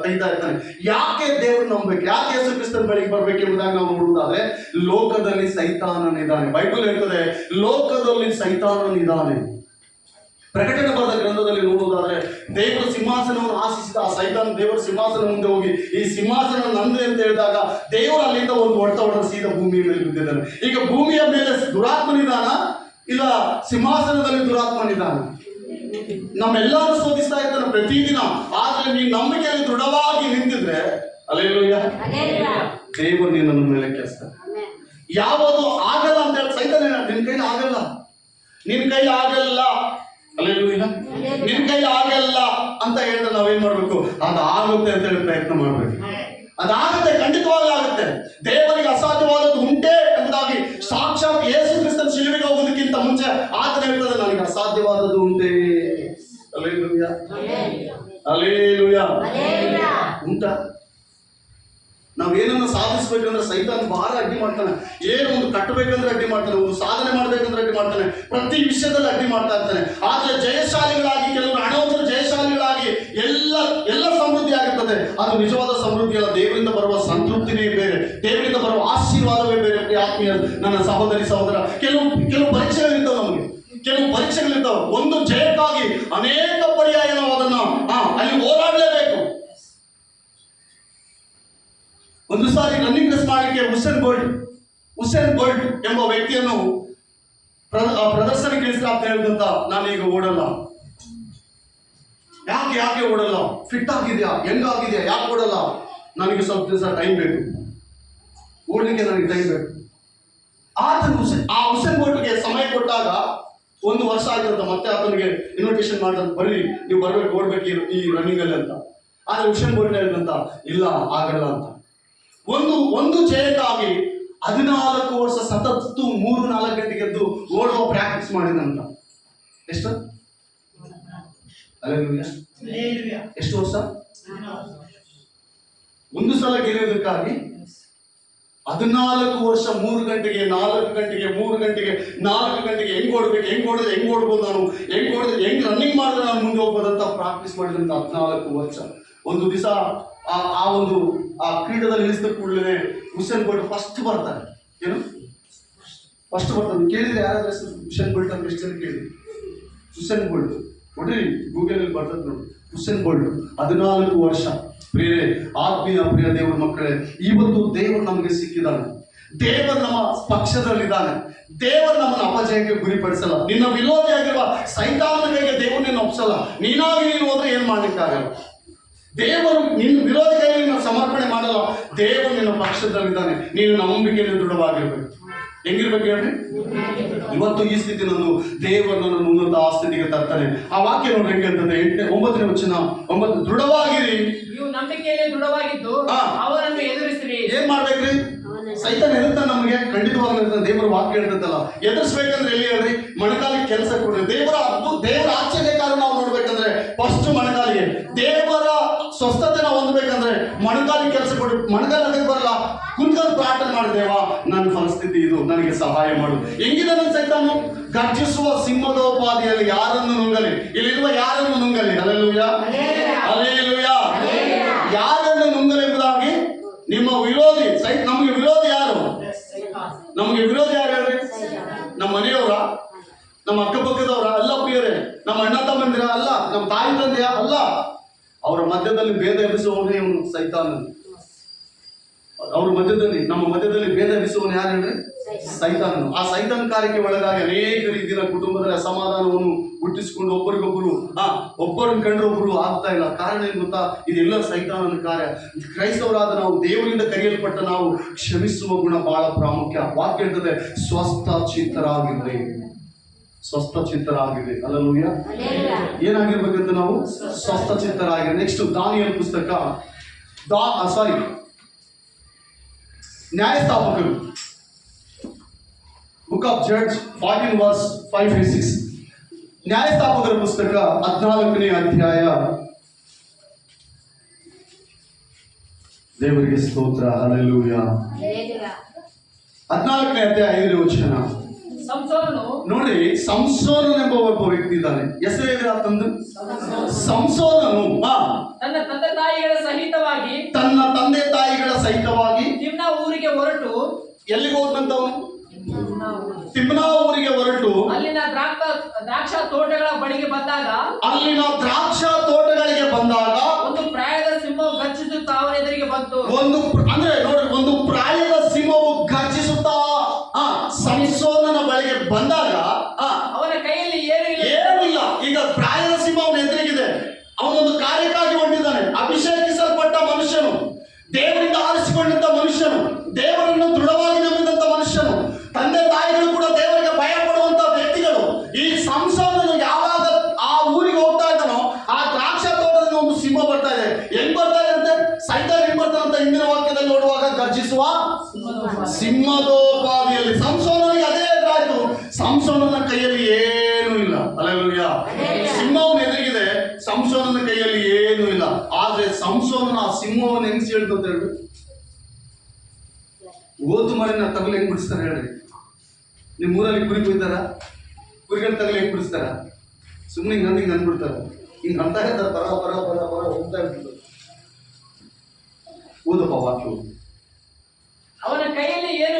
ತೆಗಿತಾ ಇರ್ತಾನೆ. ಯಾಕೆ ದೇವರು ನಂಬಬೇಕು? ಯಾಕೆ ಯೇಸು ಕ್ರಿಸ್ತನ ಬಳಿಗೆ ಬರ್ಬೇಕೆಂಬುದಾಗಿ ನಾವು ನೋಡುವುದಾದ್ರೆ, ಲೋಕದಲ್ಲಿ ಸೈತಾನನಿದ್ದಾನೆ. ಬೈಬಲ್ ಹೇಳ್ತದೆ ಲೋಕದಲ್ಲಿ ಸೈತಾನನಿದ್ದಾನೆ. ಪ್ರಕಟಣೆ ಬರೆದ ಗ್ರಂಥದಲ್ಲಿ ನೋಡುವುದಾದ್ರೆ, ದೇವರ ಸಿಂಹಾಸನವನ್ನು ಆಶಿಸಿದ ಆ ಸೈತಾನ ದೇವರ ಸಿಂಹಾಸನ ಮುಂದೆ ಹೋಗಿ ಈ ಸಿಂಹಾಸನ ನಂದು ಅಂತ ಹೇಳಿದಾಗ ದೇವರು ಅಲ್ಲಿಂದ ಒಂದು ಹೊಡೆದ ಸೀದಾ ಭೂಮಿಯ ಮೇಲೆ ಬಿದ್ದಿದ್ದಾನೆ. ಈಗ ಭೂಮಿಯ ಮೇಲೆ ದುರಾತ್ಮನಿದಾನ, ಇಲ್ಲ ಸಿಂಹಾಸನದಲ್ಲಿ ದುರಾತ್ಮನಿದಾನ? ನಮ್ಮೆಲ್ಲರೂ ಶೋಧಿಸ್ತಾ ಇರ್ತಾನೆ ಪ್ರತಿದಿನ. ಆದ್ರೆ ನೀನ್ ನಂಬಿಕೆಯಲ್ಲಿ ದೃಢವಾಗಿ ನಿಂತಿದ್ರೆ ಅಲ್ಲೆಲ್ಲೂಯ್ಯ, ದೇವರು ನಿನ್ನನ್ನು ಮೇಲೆ ಕೆಲ್ಸ್ತಾನೆ. ಯಾವುದು ಆಗಲ್ಲ ಅಂತ ಹೇಳಿ ಸೈತಾನ ನಿನ್ ಕೈಲಿ ಆಗಲ್ಲ, ನಿನ್ ಕೈ ಆಗಲ್ಲ, ಅಲ್ಲೆಲ್ಲೂಯ್ಯ, ನಿನ್ ಕೈ ಆಗಲ್ಲ ಅಂತ ಹೇಳಿದ್ರೆ ನಾವೇನ್ ಮಾಡ್ಬೇಕು? ಅದಾಗುತ್ತೆ ಅಂತ ಹೇಳಿ ಪ್ರಯತ್ನ ಮಾಡ್ಬೇಕು. ಅದಾಗುತ್ತೆ, ಖಂಡಿತವಾಗ್ಲೂ ಆಗುತ್ತೆ. ದೇವರಿಗೆ ಅಸಾಧ್ಯವಾದದ್ದು ಉಂಟೆ ಎಂಬುದಾಗಿ ಸಾಕ್ಷಾತ್ ಯೇಸು ಕ್ರಿಸ್ತನ ಶಿಲುಬೆಗೆ ಹೋಗೋದಕ್ಕಿಂತ ಮುಂಚೆ ಆತನ ಹೇಳ್ತದೆ, ನನಗೆ ಅಸಾಧ್ಯವಾದದ್ದು ಉಂಟೆ. Alleluia, alleluia. ಉಂಟಾ? ನಾವೇನನ್ನು ಸಾಧಿಸ್ಬೇಕಂದ್ರೆ ಸೈತಾನ ಬಹಳ ಅಡ್ಡಿ ಮಾಡ್ತಾನೆ. ಏನು ಒಂದು ಕಟ್ಟಬೇಕಂದ್ರೆ ಅಡ್ಡಿ ಮಾಡ್ತಾನೆ, ಒಂದು ಸಾಧನೆ ಮಾಡ್ಬೇಕಂದ್ರೆ ಅಡ್ಡಿ ಮಾಡ್ತಾನೆ, ಪ್ರತಿ ವಿಷಯದಲ್ಲಿ ಅಡ್ಡಿ ಮಾಡ್ತಾ ಇರ್ತಾನೆ. ಆದ್ರೆ ಜಯಶಾಲಿಗಳಾಗಿ, ಕೆಲವರು ಹಣವಂತರು ಜಯಶಾಲಿಗಳಾಗಿ ಎಲ್ಲ ಸಮೃದ್ಧಿ ಆಗುತ್ತದೆ. ಅದು ನಿಜವಾದ ಸಮೃದ್ಧಿ ಅಲ್ಲ. ದೇವರಿಂದ ಬರುವ ಸಂತೃಪ್ತಿನೇ ಬೇರೆ, ದೇವರಿಂದ ಬರುವ ಆಶೀರ್ವಾದವೇ ಬೇರೆ. ಆತ್ಮೀಯ ನನ್ನ ಸಹೋದರಿ ಸಹೋದರ, ಕೆಲವು ಪರೀಕ್ಷೆಗಳಿರ್ತಾವೆ, ನಮಗೆ ಕೆಲವು ಪರೀಕ್ಷೆಗಳಿರ್ತಾವೆ. ಒಂದು ಜಯಕ್ಕಾಗಿ ಅನೇಕ ಪರ್ಯಾಯ ನಾವು ಅದನ್ನ ಅಲ್ಲಿ ಹೋರಾಡಲೇಬೇಕು. ಒಂದು ಸಾರಿ ರನ್ನಿಂಗ್ ರೇಸ್ ಮಾಡಲಿಕ್ಕೆ ಉಸೇನ್ ಬೋಲ್ಟ್ ಎಂಬ ವ್ಯಕ್ತಿಯನ್ನು ಪ್ರದರ್ಶನಕ್ಕೆ ಇಳಿಸ್ತಾ ಅಂತ ಹೇಳಿದಂತ, ನಾನೀಗ ಓಡಲ್ಲ. ಯಾಕೆ ಓಡಲ್ಲ? ಫಿಟ್ ಆಗಿದೆಯಾ, ಹೆಂಗಾಗಿದೆಯಾ, ಯಾಕೆ ಓಡಲ್ಲ? ನನಗೆ ಸ್ವಲ್ಪ ದಿವಸ ಟೈಮ್ ಬೇಕು, ಓಡಲಿಕ್ಕೆ ನನಗೆ ಟೈಮ್ ಬೇಕು. ಉಸೇನ್ ಬೋಲ್ಟ್ಗೆ ಸಮಯ ಕೊಟ್ಟಾಗ 1 ವರ್ಷ ಆಯ್ತಂತ. ಮತ್ತೆ ಆತನಿಗೆ ಇನ್ವಿಟೇಷನ್ ಮಾಡ್ದಂತ, ಬರ್ರಿ ನೀವು ಬರ್ಬೇಕು, ಓಡ್ಬೇಕು ಈ ರನ್ನಿಂಗ್ ಅಲ್ಲಿ ಅಂತ. ಆದ್ರೆ ಉಸೇನ್ ಬೋಲ್ಟ್ ಹೇಳಿದಂತ, ಇಲ್ಲ ಆಗಲ್ಲ ಅಂತ. ಒಂದು ಜಯಕ್ಕಾಗಿ 14 ವರ್ಷ ಸತತ್ತು 3-4 ಗಂಟೆಗೆ ಎದ್ದು ಓಡುವ ಪ್ರಾಕ್ಟೀಸ್ ಮಾಡಿದಂತ. ಎಷ್ಟು? ಎಷ್ಟು ವರ್ಷ? ಒಂದು ಸಲ ಗೆಲ್ಲುವುದಕ್ಕಾಗಿ 14 ವರ್ಷ 3 ಗಂಟೆಗೆ 4 ಗಂಟೆಗೆ 3 ಗಂಟೆಗೆ 4 ಗಂಟೆಗೆ ಹೆಂಗ್ ಓಡ್ಬೇಕು, ಹೆಂಗ್ ಓಡ್ಬೋದು ನಾನು, ಹೆಂಗ್ ರನ್ನಿಂಗ್ ಮಾಡಿದ್ರೆ ನಾನು ಮುಂದೆ ಹೋಗ್ಬೋದಂತ ಪ್ರಾಕ್ಟೀಸ್ ಮಾಡಿದಂತ 14 ವರ್ಷ. ಒಂದು ದಿವಸ ಆ ಕ್ರೀಡೆದಲ್ಲಿ ಇಳಿಸಿದ ಕೂಡಲೇ ಉಸೇನ್ ಬೋಲ್ಟ್ ಫಸ್ಟ್ ಬರ್ತಾರೆ. ಏನು ಫಸ್ಟ್ ಬರ್ತಾರೆ? ಕೇಳಿದ್ರೆ ಯಾರಾದ್ರೂ ಉಸೇನ್ ಬೋಲ್ಟ್ ಅಂತ ಎಷ್ಟು ಜನ ಕೇಳಿದ್ರಿ? ಉಸೇನ್ ಬೋಲ್ಟ್ ನೋಡ್ರಿ, ಗೂಗಲ್ ಅಲ್ಲಿ ಬರ್ತದೆ ನೋಡಿ. ಉಸೇನ್ ಬೋಲ್ಟ್ 14 ವರ್ಷ ಪ್ರಿಯರೇ, ಆತ್ಮೀಯ ಪ್ರಿಯ ದೇವರ ಮಕ್ಕಳೇ, ಇವತ್ತು ದೇವರು ನಮಗೆ ಸಿಕ್ಕಿದ್ದಾನೆ. ದೇವರು ನಮ್ಮ ಪಕ್ಷದಲ್ಲಿದ್ದಾನೆ. ದೇವರು ನಮ್ಮನ್ನು ಅಪಜಯಕ್ಕೆ ಗುರಿಪಡಿಸಲ್ಲ. ನಿನ್ನ ವಿರೋಧಿಯಾಗಿರುವ ಸೈತಾನನ ಕೈಗೆ ದೇವರು ನಿನ್ನ ಒಪ್ಸಲ್ಲ. ನೀನಾಗಿ ನೀನು ಹೋದ್ರೆ ಏನ್ ಮಾಡ್ಲಿಕ್ಕಾಗಲ್ಲ. ದೇವರು ನಿನ್ನ ವಿರೋಧಿ ಕೈಗೆ ನಿನ್ನ ಸಮರ್ಪಣೆ ಮಾಡಲ್ಲ. ದೇವರು ನಿನ್ನ ಪಕ್ಷದಲ್ಲಿದ್ದಾನೆ. ನೀನು ನಂಬಿಕೆಯಲ್ಲಿ ದೃಢವಾಗಿರ್ಬೇಕು. ಹೆಂಗಿರ್ಬೇಕು ಹೇಳ್ರಿ? ಇವತ್ತು ಈ ಸ್ಥಿತಿ ನಾನು ದೇವರನ್ನು ಉನ್ನತ ಆ ಸ್ಥಿತಿಗೆ ತರ್ತಾನೆ. ಆ ವಾಕ್ಯ ನೋಡಿ ಹೆಂಗೆ ಅಂತಂದ್ರೆ 9ನೇ ವಚನ 9, ದೃಢವಾಗಿರಿ. ನೀವು ನಂಬಿಕೆಯಲ್ಲಿ ದೃಢವಾಗಿದ್ದು ಅವರನ್ನು ಎದುರಿಸಿರಿ. ಏನ್ ಮಾಡ್ಬೇಕ್ರಿ? ಸೈತಾನ ಎದುರ್ತಾನೆ ನಮಗೆ, ಖಂಡಿತವಾಗ್ಲೂ ಇರ್ತಾನೆ. ದೇವರ ವಾಕ್ಯ ಹೇಳ್ತಲ್ಲ, ಎದುರಿಸ್ಬೇಕಂದ್ರೆ ಎಲ್ಲಿ ಹೇಳ್ರಿ? ಮೊಣಕಾಲಿಗೆ ಕೆಲಸ ಕೊಡ್ರಿ. ದೇವರ ಆಶ್ಚರ್ಯಕಾರ ನಾವು ನೋಡ್ಬೇಕಂದ್ರೆ ಫಸ್ಟ್ ಮೊಣಕಾಲಿಗೆ. ದೇವರ ಸ್ವಸ್ಥತೆ ನಾವು ಹೊಂದ್ಬೇಕಂದ್ರೆ ಮೊಣಕಾಲಿಗೆ ಕೆಲಸ ಕೊಡ್ರಿ. ಮೊಣಕಾಲಿ ಅದಕ್ಕೆ ಬರಲ್ಲ, ಕುಂತ್ಕೊಂಡು ಪ್ರಾರ್ಥನೆ ಮಾಡಿ, ದೇವ ನನ್ನ ಪರಿಸ್ಥಿತಿ ಇದು, ನನಗೆ ಸಹಾಯ ಮಾಡು. ಹೆಂಗಿದೆ ನನ್ನ ಸೈತಾನು? ಗರ್ಜಿಸುವ ಸಿಂಹದೋಪಾದಿಯಲ್ಲಿ ಯಾರನ್ನು ನುಂಗಲಿ, ಇಲ್ಲಿರುವ ಯಾರನ್ನು ನುಂಗಲಿ. Hallelujah, hallelujah. ಯಾರನ್ನು ನುಂಗಲಿ ಎಂಬುದಾಗಿ ನಿಮ್ಮ ವಿರೋಧಿ ನಮಗೆ ವಿರೋಧಿ ಯಾರು? ನಮಗೆ ವಿರೋಧಿ ಯಾರು ಹೇಳ್ರಿ? ನಮ್ಮ ಮನೆಯವರ, ನಮ್ಮ ಅಕ್ಕಪಕ್ಕದವರ ಅಲ್ಲ ಪ್ರಿಯರೇ. ನಮ್ಮ ಅಣ್ಣ ತಮ್ಮಂದಿರ ಅಲ್ಲ, ನಮ್ಮ ತಾಯಿ ತಂದೆಯ ಅಲ್ಲ. ಅವರ ಮಧ್ಯದಲ್ಲಿ ಭೇದ ಎಬ್ಬಿಸುವವನೇ ಇವನು ಸೈತಾನ. ಅವ್ರ ಮಧ್ಯದಲ್ಲಿ, ನಮ್ಮ ಮಧ್ಯದಲ್ಲಿ ಭೇದ ಎಬ್ಬಿಸುವವನು ಯಾರು ಹೇಳ್ರಿ? ಸೈತಾನನು. ಆ ಸೈತಾನ ಕಾರ್ಯಕ್ಕೆ ಒಳಗಾಗಿ ಅನೇಕ ರೀತಿಯ ಕುಟುಂಬದಲ್ಲಿ ಅಸಮಾಧಾನವನ್ನು ಹುಟ್ಟಿಸಿಕೊಂಡು ಒಬ್ಬರನ್ನು ಕಂಡ್ರೆ ಒಬ್ಬರು ಆಗ್ತಾ ಇಲ್ಲ. ಕಾರಣ ಏನು ಗೊತ್ತಾ? ಇದೆಲ್ಲ ಸೈತಾನನ ಕಾರ್ಯ. ಕ್ರೈಸ್ತವರಾದ ನಾವು, ದೇವರಿಂದ ಕರೆಯಲ್ಪಟ್ಟ ನಾವು ಕ್ಷಮಿಸುವ ಗುಣ ಬಹಳ ಪ್ರಾಮುಖ್ಯ. ವಾಕ್ಯ ಹೇಳ್ತದೆ, ಸ್ವಸ್ಥ ಚಿತ್ತರಾಗಿರ್ರಿ, ಸ್ವಸ್ಥ ಚಿತ್ತರಾಗಿರ್ರಿ. ಹಲ್ಲೆಲೂಯಾ. ಏನಾಗಿರ್ಬೇಕಂತ ನಾವು ಸ್ವಸ್ಥ ಚಿತ್ತರಾಗಿರ್ರಿ. ನೆಕ್ಸ್ಟ್ ದಾನಿಯೇಲ ಪುಸ್ತಕ, ನ್ಯಾಯಸ್ಥಾಪಕರು, ಬುಕ್ ಆಫ್ ಜಡ್ಜ್ 14 verse 5-6. ನ್ಯಾಯಸ್ಥಾಪಕರ ಪುಸ್ತಕ 14ನೇ ಅಧ್ಯಾಯ. ದೇವರಿಗೆ ಸ್ತೋತ್ರ. ಹಲ್ಲೆಲೂಯಾ. 14ನೇ ಅಧ್ಯಾಯ 5ನೇ ವಚನ ನೋಡಿ. ಸಂಸೋನನೆಂಬ ಒಬ್ಬ ವ್ಯಕ್ತಿ ಇದ್ದಾನೆ. ಹೆಸರು ಆತಂದು ಸಂಸೋನನು ತನ್ನ ತಂದೆ ತಾಯಿಗಳ ಸಹಿತವಾಗಿ ತಿಮ್ನಾ ಊರಿಗೆ ಹೊರಟು. ಎಲ್ಲಿಗೆ ಹೋದಂತವನು? ತಿಮ್ನಾ ಊರಿಗೆ ಹೊರಟು ಅಲ್ಲಿನ ದ್ರಾಕ್ಷಾ ತೋಟಗಳ ಬಳಿಗೆ ಬಂದಾಗ ಒಂದು ಪ್ರಾಯದ ಸಿಂಹವು ಗರ್ಜಿಸುತ್ತಾ ಅವನ ಎದುರಿಗೆ ಬಂತು. ಒಂದು ಪ್ರಾಯದ ಸಿಂಹವು ಗರ್ಜಿಸುತ್ತಾ ಸಂಸೋನನ ಬಳಿಗೆ ಬಂದಾಗ ಅವನ ಕೈಯಲ್ಲಿ ಏನೂ ಇಲ್ಲ. ಈಗ ಪ್ರಾಯದ ಸಿಂಹ ಅವನ ಎದುರಿಗಿದೆ. ಅವನೊಂದು ಕಾರ್ಯಕ್ಕಾಗಿ ಹೊಂದಿದ್ದಾನೆ. ಅಭಿಷೇಕಿಸಲ್ಪಟ್ಟ ಮನುಷ್ಯನು, ದೇವರಿಂದ ಆರಿಸಿಕೊಂಡಂತ ಮನುಷ್ಯನು, ದೇವರನ್ನು ದೃಢವಾಗಿ ನಂಬಿದಂತ ಮನುಷ್ಯನು, ತಂದೆ ತಾಯಿಗಳು ಕೂಡ ದೇವರಿಗೆ ಭಯ ಪಡುವಂತ ವ್ಯಕ್ತಿಗಳು. ಈ ಸಂಸೋನನು ಯಾವಾಗ ಆ ಊರಿಗೆ ಹೋಗ್ತಾ ಇದ್ದಾನೋ, ಆ ದ್ರಾಕ್ಷಾ ತೋಟದಿಂದ ಒಂದು ಸಿಂಹ ಬರ್ತಾ ಇದೆ. ಹೆಂಗ್ ಬರ್ತಾ ಇದೆ ಅಂತೆ? ಸೈತಾನ ಹೆಂಗ್ ಬರ್ತಾನಂತ ಹಿಂದಿನ ವಾಕ್ಯದಲ್ಲಿ ನೋಡುವಾಗ, ಗರ್ಜಿಸುವ ಸಿಂಹದೋಪಾದಿಯಲ್ಲಿ. ಸಂಸೋನನಿಗೆ ಅದೇ ಎದುರಾಯ್ತು. ಸಂಸೋನನ ಕೈಯಲ್ಲಿ ಏನೂ ಇಲ್ಲ. ಹಲ್ಲೆಲೂಯಾ. ಸಿಂಹವನ್ನು ಎದುರಿಗಿದೆ, ಸಂಸೋನನ ಕೈಯಲ್ಲಿ ಏನೂ ಇಲ್ಲ. ಆದ್ರೆ ಸಂಸೋನನ ಆ ಸಿಂಹವನ್ನು ಹೆಂಗ್ ಹೇಳ್ತು ಅಂತ ಹೇಳ್ರಿ? ಓತು ಮರಿನ ತಗಲು ಹೆಂಗ್ ಬಿಡಿಸ್ತಾರೆ ಹೇಳ್ರಿ? ನಿಮ್ ಊರಲ್ಲಿ ಕುರಿ ಕೊಯ್ತಾರ? ಕುರಿಗಳ ತಗಲು ಹೆಂಗ್ ಬಿಡಿಸ್ತಾರ? ಸುಮ್ಮನೆ ಹಿಂಗ್ ಅಂದ್ಬಿಡ್ತಾರ. ಹಿಂಗ್ ಅಂತ ಇರ್ತಾರೆ, ಬರ ಬರ ಬರ ಬರ ಹೋಗ್ತಾ ಇರ್ತಾರೆ. ಓದಪ್ಪ ವಾಕ್ಯ. ಅವನ ಕೈಯಲ್ಲಿ ಏನು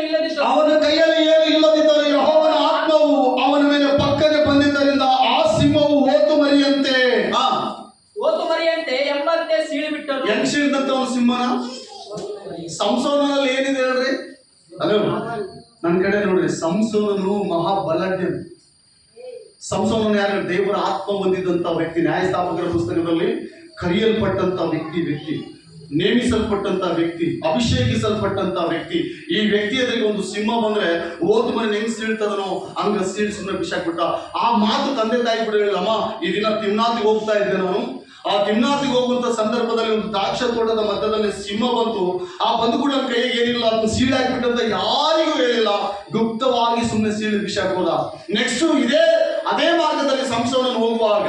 ಇಲ್ಲದಿತ್ತು. ಯೆಹೋವನ ಆತ್ಮವು ಅವನ ಮೇಲೆ ಪಕ್ಕನೆ ಬಂದಿದ್ದರಿಂದ ಆ ಸಿಂಹವು ಓತು ಮರಿಯಂತೆ ಎಂಬಂತೆ ಸೀಳಿಬಿಟ್ಟನು. ಹೆಂಗ್ ಸೀಳ್ದಂತ ಅವನ ಸಿಂಹನ? ಸಂಸೋನಲ್ಲಿ ಏನಿದೆ ಹೇಳ್ರಿ? ಅದು ನನ್ನ ಕಡೆ ನೋಡ್ರಿ. ಸಂಸೋನನು ಮಹಾಬಲಜ್ಞ. ಸಂಸೋನನು ಯಾರು? ದೇವರ ಆತ್ಮ ಹೊಂದಿದಂತ ವ್ಯಕ್ತಿ. ನ್ಯಾಯಸ್ಥಾಪಕರ ಪುಸ್ತಕದಲ್ಲಿ ಕರೆಯಲ್ಪಟ್ಟಂತ ವ್ಯಕ್ತಿ, ನೇಮಿಸಲ್ಪಟ್ಟಂತ ವ್ಯಕ್ತಿ, ಅಭಿಷೇಕಿಸಲ್ಪಟ್ಟಂತ ವ್ಯಕ್ತಿ. ಈ ವ್ಯಕ್ತಿ ಎದುರಿಗೆ ಒಂದು ಸಿಂಹ ಬಂದ್ರೆ ಓದು ಮನೆ ಹೆಂಗ್ ಸೀಳ್ತದನೋ ಹಂಗ ಸುಮ್ಮನೆ ಬಿಸಾಕ್ಬಿಟ್ಟ. ಆ ಮಾತು ತಂದೆ ತಾಯಿ ಕೂಡ ಹೇಳಿಲ್ಲಮ್ಮ, ಈ ದಿನ ತಿಮ್ನಾತಿಗೆ ಹೋಗ್ತಾ ಇದ್ದೆ ನಾನು. ಆ ತಿಮ್ನಾತಿಗೆ ಹೋಗುವಂತ ಸಂದರ್ಭದಲ್ಲಿ ಒಂದು ದ್ರಾಕ್ಷ ತೋಟದ ಮಧ್ಯದಲ್ಲಿ ಸಿಂಹ ಬಂತು. ಆ ಬಂದು ಕೂಡ ನನ್ನ ಕೈಗೆ ಏನಿಲ್ಲ, ಅದನ್ನ ಸೀಳಿ ಹಾಕ್ಬಿಟ್ಟಂತ ಯಾರಿಗೂ ಹೇಳಿಲ್ಲ. ಗುಪ್ತವಾಗಿ ಸುಮ್ಮನೆ ಸೀಳಿ ಬಿಸಾಕೋದ. ನೆಕ್ಸ್ಟ್ ಅದೇ ಮಾರ್ಗದಲ್ಲಿ ಸಂಸೋನನ್ನು ಹೋಗುವಾಗ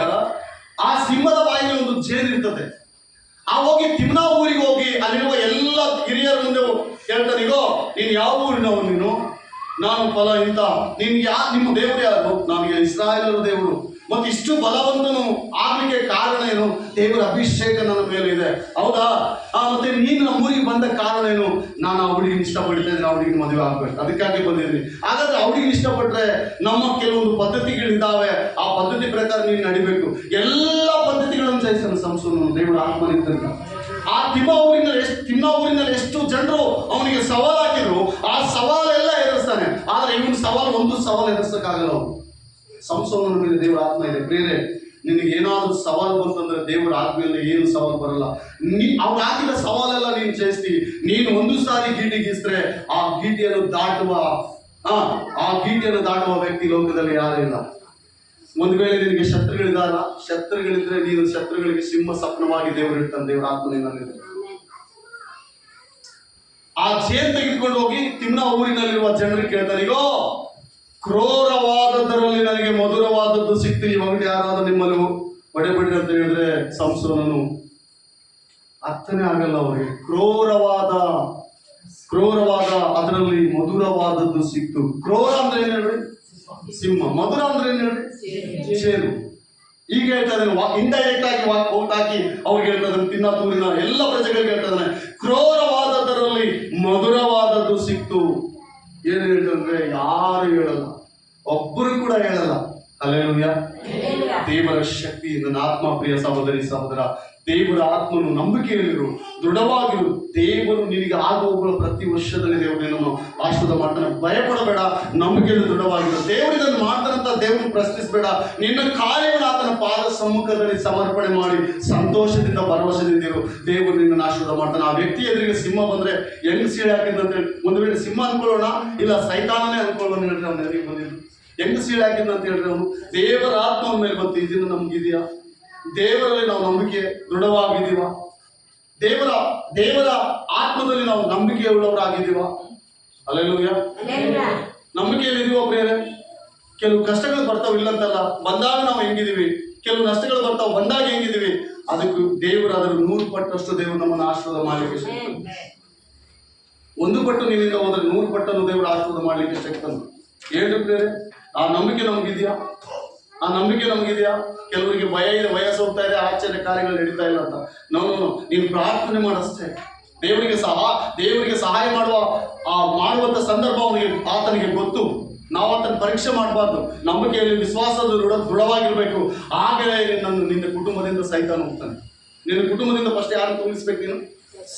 ಆ ಸಿಂಹದ ಬಾಯಿಗೆ ಒಂದು ಜೇನು ಇರ್ತದೆ. ಆ ಹೋಗಿ ತಿಮ್ನಾ ಊರಿಗೆ ಹೋಗಿ ಅಲ್ಲಿರುವ ಎಲ್ಲ ಹಿರಿಯರ ಮುಂದೆ ಹೇಳ್ತಾನೆ, ಇಗೋ ನೀನು ಯಾವ ಊರಿನವನು? ನೀನು? ನಾನು ಫಲ ಇಂತ. ನಿಮ್ಮ ದೇವರು ಯಾರು? ನನಗೆ ಇಸ್ರಾಯೇಲರ ದೇವರು. ಮತ್ತೆ ಇಷ್ಟು ಬಲವಂತನು ಆಗ್ಲಿಕ್ಕೆ ಕಾರಣ ಏನು? ದೇವರ ಅಭಿಷೇಕ ನನ್ನ ಮೇಲೆ ಇದೆ. ಹೌದಾ? ಮತ್ತೆ ನೀನು ನಮ್ಮೂರಿಗೆ ಬಂದ ಕಾರಣ ಏನು? ನಾನು ಆ ಹುಡುಗಿನ ಇಷ್ಟಪಡ್ತಾ ಇದ್ದೀನಿ, ಆ ಹುಡುಗಿನ ಮದುವೆ ಆಗ್ಬೇಕು, ಅದಕ್ಕಾಗಿ ಬಂದಿದ್ದೀನಿ. ಹಾಗಾದ್ರೆ ಆ ಹುಡುಗಿನ ಇಷ್ಟಪಟ್ರೆ ನಮ್ಮ ಕೆಲವೊಂದು ಪದ್ಧತಿಗಳಿದ್ದಾವೆ, ಆ ಪದ್ಧತಿ ಪ್ರಕಾರ ನೀನು ನಡಿಬೇಕು. ಎಲ್ಲ ಪದ್ಧತಿಗಳನ್ನು ಜಯಿಸಲು ಸಂಸೋನು ದೇವರ ಆತ್ಮನಿದ್ದಂತ. ಆ ತಿಮ್ಮ ಊರಿನಲ್ಲಿ ಎಷ್ಟು ಜನರು ಅವನಿಗೆ ಸವಾಲು ಹಾಕಿದ್ರು, ಆ ಸವಾಲೆಲ್ಲ ಎದುರಿಸ್ತಾನೆ. ಆದ್ರೆ ಇವನು ಒಂದು ಸವಾಲು ಎದುರಿಸಕ್ಕಾಗಲ್ಲ. ಅವನು ಸಂಸೋನನ ಮೇಲೆ ದೇವರ ಆತ್ಮ ಇದೆ. ಪ್ರೇರೆ, ನಿನಗೆ ಏನಾದ್ರೂ ಸವಾಲು ಬಂತಂದ್ರೆ ದೇವರ ಆತ್ಮೆಯಲ್ಲಿ ಏನು ಸವಾಲು ಬರಲ್ಲ. ಅವ್ರು ಹಾಕಿದ ಸವಾಲೆಲ್ಲ ನೀನು ಜಯಿಸ್ತೀವಿ. ನೀನು ಒಂದು ಸಾರಿ ಗೀಟಿ ಗೀಸಿದ್ರೆ ಆ ಗೀಟಿಯನ್ನು ದಾಟುವ ವ್ಯಕ್ತಿ ಲೋಕದಲ್ಲಿ ಯಾರೂ ಇಲ್ಲ. ಒಂದು ವೇಳೆ ನಿನಗೆ ಶತ್ರುಗಳಿದ್ರೆ ನೀನು ಶತ್ರುಗಳಿಗೆ ಸಿಂಹ ಸ್ವಪ್ನವಾಗಿ ದೇವರು ಇರ್ತಾನೆ. ದೇವರ ಆತ್ಮನಿಂದ ಆ ಜೇನ್ ತೆಗೆದುಕೊಂಡು ಹೋಗಿ ತಿಮ್ನಾ ಊರಿನಲ್ಲಿರುವ ಜನರಿಗೆ ಕೇಳ್ತಾನೆ, ಇಗೋ ಕ್ರೂರವಾದದ್ದರಲ್ಲಿ ನನಗೆ ಮಧುರವಾದದ್ದು ಸಿಕ್ತು, ಇವಾಗ ಯಾರಾದ್ರೂ ನಿಮ್ಮಲ್ಲಿ ಹೊಡೆಬಿಡ್ರಿ ಅಂತ ಹೇಳಿದ್ರೆ ಸಂಸೋನನು ಅರ್ಥನೇ ಆಗಲ್ಲ ಅವರಿಗೆ. ಕ್ರೂರವಾದ ಅದರಲ್ಲಿ ಮಧುರವಾದದ್ದು ಸಿಕ್ತು. ಕ್ರೂರ ಅಂದ್ರೆ ಏನ್ ಹೇಳ್ರಿ? ಸಿಂಹ. ಮಧುರ ಅಂದ್ರೆ ಏನ್ ಹೇಳ್ರಿ? ಚೇರು. ಈಗ ಹೇಳ್ತಾ ಇದ್ದಾನೆ, ಇಂಡೈರೆಕ್ಟ್ ಆಗಿ ಔಟ್ ಹಾಕಿ ಅವ್ರಿಗೆ ಹೇಳ್ತಾ ಇದ್ದಾನೆ, ತಿಮ್ನಾತೂರಿನ ಎಲ್ಲ ಪ್ರಜೆಗಳಿಗೆ ಹೇಳ್ತಾ ಇದ್ದಾನೆ, ಕ್ರೂರವಾದದರಲ್ಲಿ ಮಧುರವಾದದ್ದು ಸಿಕ್ತು. ಏನು ಹೇಳ್ತಂದ್ರೆ ಯಾರು ಹೇಳಲ್ಲ, ಒಬ್ಬರು ಕೂಡ ಹೇಳಲ್ಲ. ಹಲ್ಲೆಲೂಯಾ. ದೇವರ ಶಕ್ತಿ. ನನ್ನ ಆತ್ಮ ಪ್ರಿಯ ಸಹೋದರಿ ಸಹೋದರ, ದೇವರ ಆತ್ಮನು ನಂಬಿಕೆಯಲ್ಲಿರು, ದೃಢವಾಗಿರು. ದೇವರು ನಿನಗೆ ಆಗುವವುಗಳ ಪ್ರತಿ ವರ್ಷದಲ್ಲಿ ದೇವರು ನಿನ್ನನ್ನು ಆಶೀರ್ವಾದ ಮಾಡ್ತಾನೆ. ಭಯಪಡಬೇಡ, ನಂಬಿಕೆಯಲ್ಲಿ ದೃಢವಾಗಿರು. ದೇವರಿದನ್ನು ಮಾಡ್ತಾನಂತ ದೇವರು ಪ್ರಶ್ನಿಸಬೇಡ. ನಿನ್ನ ಕಾರ್ಯವನ್ನು ಆತನ ಪಾದ ಸಮ್ಮುಖದಲ್ಲಿ ಸಮರ್ಪಣೆ ಮಾಡಿ ಸಂತೋಷದಿಂದ ಭರವಸೆದಿಂದಿರು. ದೇವರು ನಿನ್ನನ್ನು ಆಶೀರ್ವಾದ ಮಾಡ್ತಾನೆ. ಆ ವ್ಯಕ್ತಿ ಎದುರಿಗೆ ಸಿಂಹ ಬಂದ್ರೆ ಹೆಂಗ್ ಸೀಳೆ ಹಾಕಿದಂತ ಹೇಳಿ, ಒಂದು ವೇಳೆ ಸಿಂಹ ಅನ್ಕೊಳ್ಳೋಣ, ಇಲ್ಲ ಸೈತಾನನೇ ಅನ್ಕೊಳ್ಳೋಣ ಹೇಳ್ರಿ. ಅವ್ನ ಎದುರಿಗೆ ಬಂದಿದ್ದು ಹೆಂಗ್ ಸೀಳೆ ಹಾಕಿದ ಅಂತ ಹೇಳ್ರಿ, ಅವನು ದೇವರ ಆತ್ಮ ಮೇಲೆ ಬಂತು. ಇದನ್ನು ನಮ್ಗಿದೆಯಾ? ದೇವರಲ್ಲಿ ನಾವು ನಂಬಿಕೆ ದೃಢವಾಗಿದ್ದೀವ? ದೇವರ ಆತ್ಮದಲ್ಲಿ ನಾವು ನಂಬಿಕೆ ಉಳ್ಳವರಾಗಿದ್ದೀವ? ಹಲ್ಲೆಲೂಯಾ. ನಂಬಿಕೆಯಲ್ಲಿದ್ದೀವ ಪ್ರಿಯರೇ? ಕೆಲವು ಕಷ್ಟಗಳು ಬರ್ತಾವ, ಇಲ್ಲಂತಲ್ಲ. ಬಂದಾಗ ನಾವು ಹೆಂಗಿದೀವಿ, ಕೆಲವು ನಷ್ಟಗಳು ಬರ್ತಾವ, ಬಂದಾಗ ಹೆಂಗಿದೀವಿ, ಅದಕ್ಕೂ ದೇವರು ಅದರ 100 ಪಟ್ಟಷ್ಟು ದೇವರು ನಮ್ಮನ್ನು ಆಶೀರ್ವಾದ ಮಾಡಲಿಕ್ಕೆ ಶಕ್ತನು. 1 ಪಟ್ಟು ನಿನ್ನಿಂದ ಹೋದ್ರೆ 100 ಪಟ್ಟನ್ನು ದೇವರು ಆಶೀರ್ವಾದ ಮಾಡಲಿಕ್ಕೆ ಶಕ್ತನು. ಏನು ಪ್ರಿಯರೇ, ಆ ನಂಬಿಕೆ ನಮಗಿದೆಯಾ? ಕೆಲವರಿಗೆ ಭಯ ಇದೆ, ವಯಸ್ಸು ಹೋಗ್ತಾ ಇದೆ, ಆಶ್ಚರ್ಯ ಕಾರ್ಯಗಳು ನಡೀತಾ ಇಲ್ಲ ಅಂತ. ನಾನು ನೀನು ಪ್ರಾರ್ಥನೆ ಮಾಡಷ್ಟೇ. ದೇವರಿಗೆ ಸಹಾಯ ಮಾಡುವಂತ ಸಂದರ್ಭ ಆತನಿಗೆ ಗೊತ್ತು. ನಾವು ಆತನ ಪರೀಕ್ಷೆ ಮಾಡಬಾರ್ದು. ನಂಬಿಕೆಯಲ್ಲಿ ವಿಶ್ವಾಸದ ದೃಢವಾಗಿರ್ಬೇಕು. ಆಗಲೇ ನಿನ್ನ ಕುಟುಂಬದಿಂದ ಸೈತಾನ ಹೋಗ್ತಾನೆ. ನಿನ್ನ ಕುಟುಂಬದಿಂದ ಫಸ್ಟ್ ಯಾರು ತೊಲಗಿಸ್ಬೇಕು? ನೀನು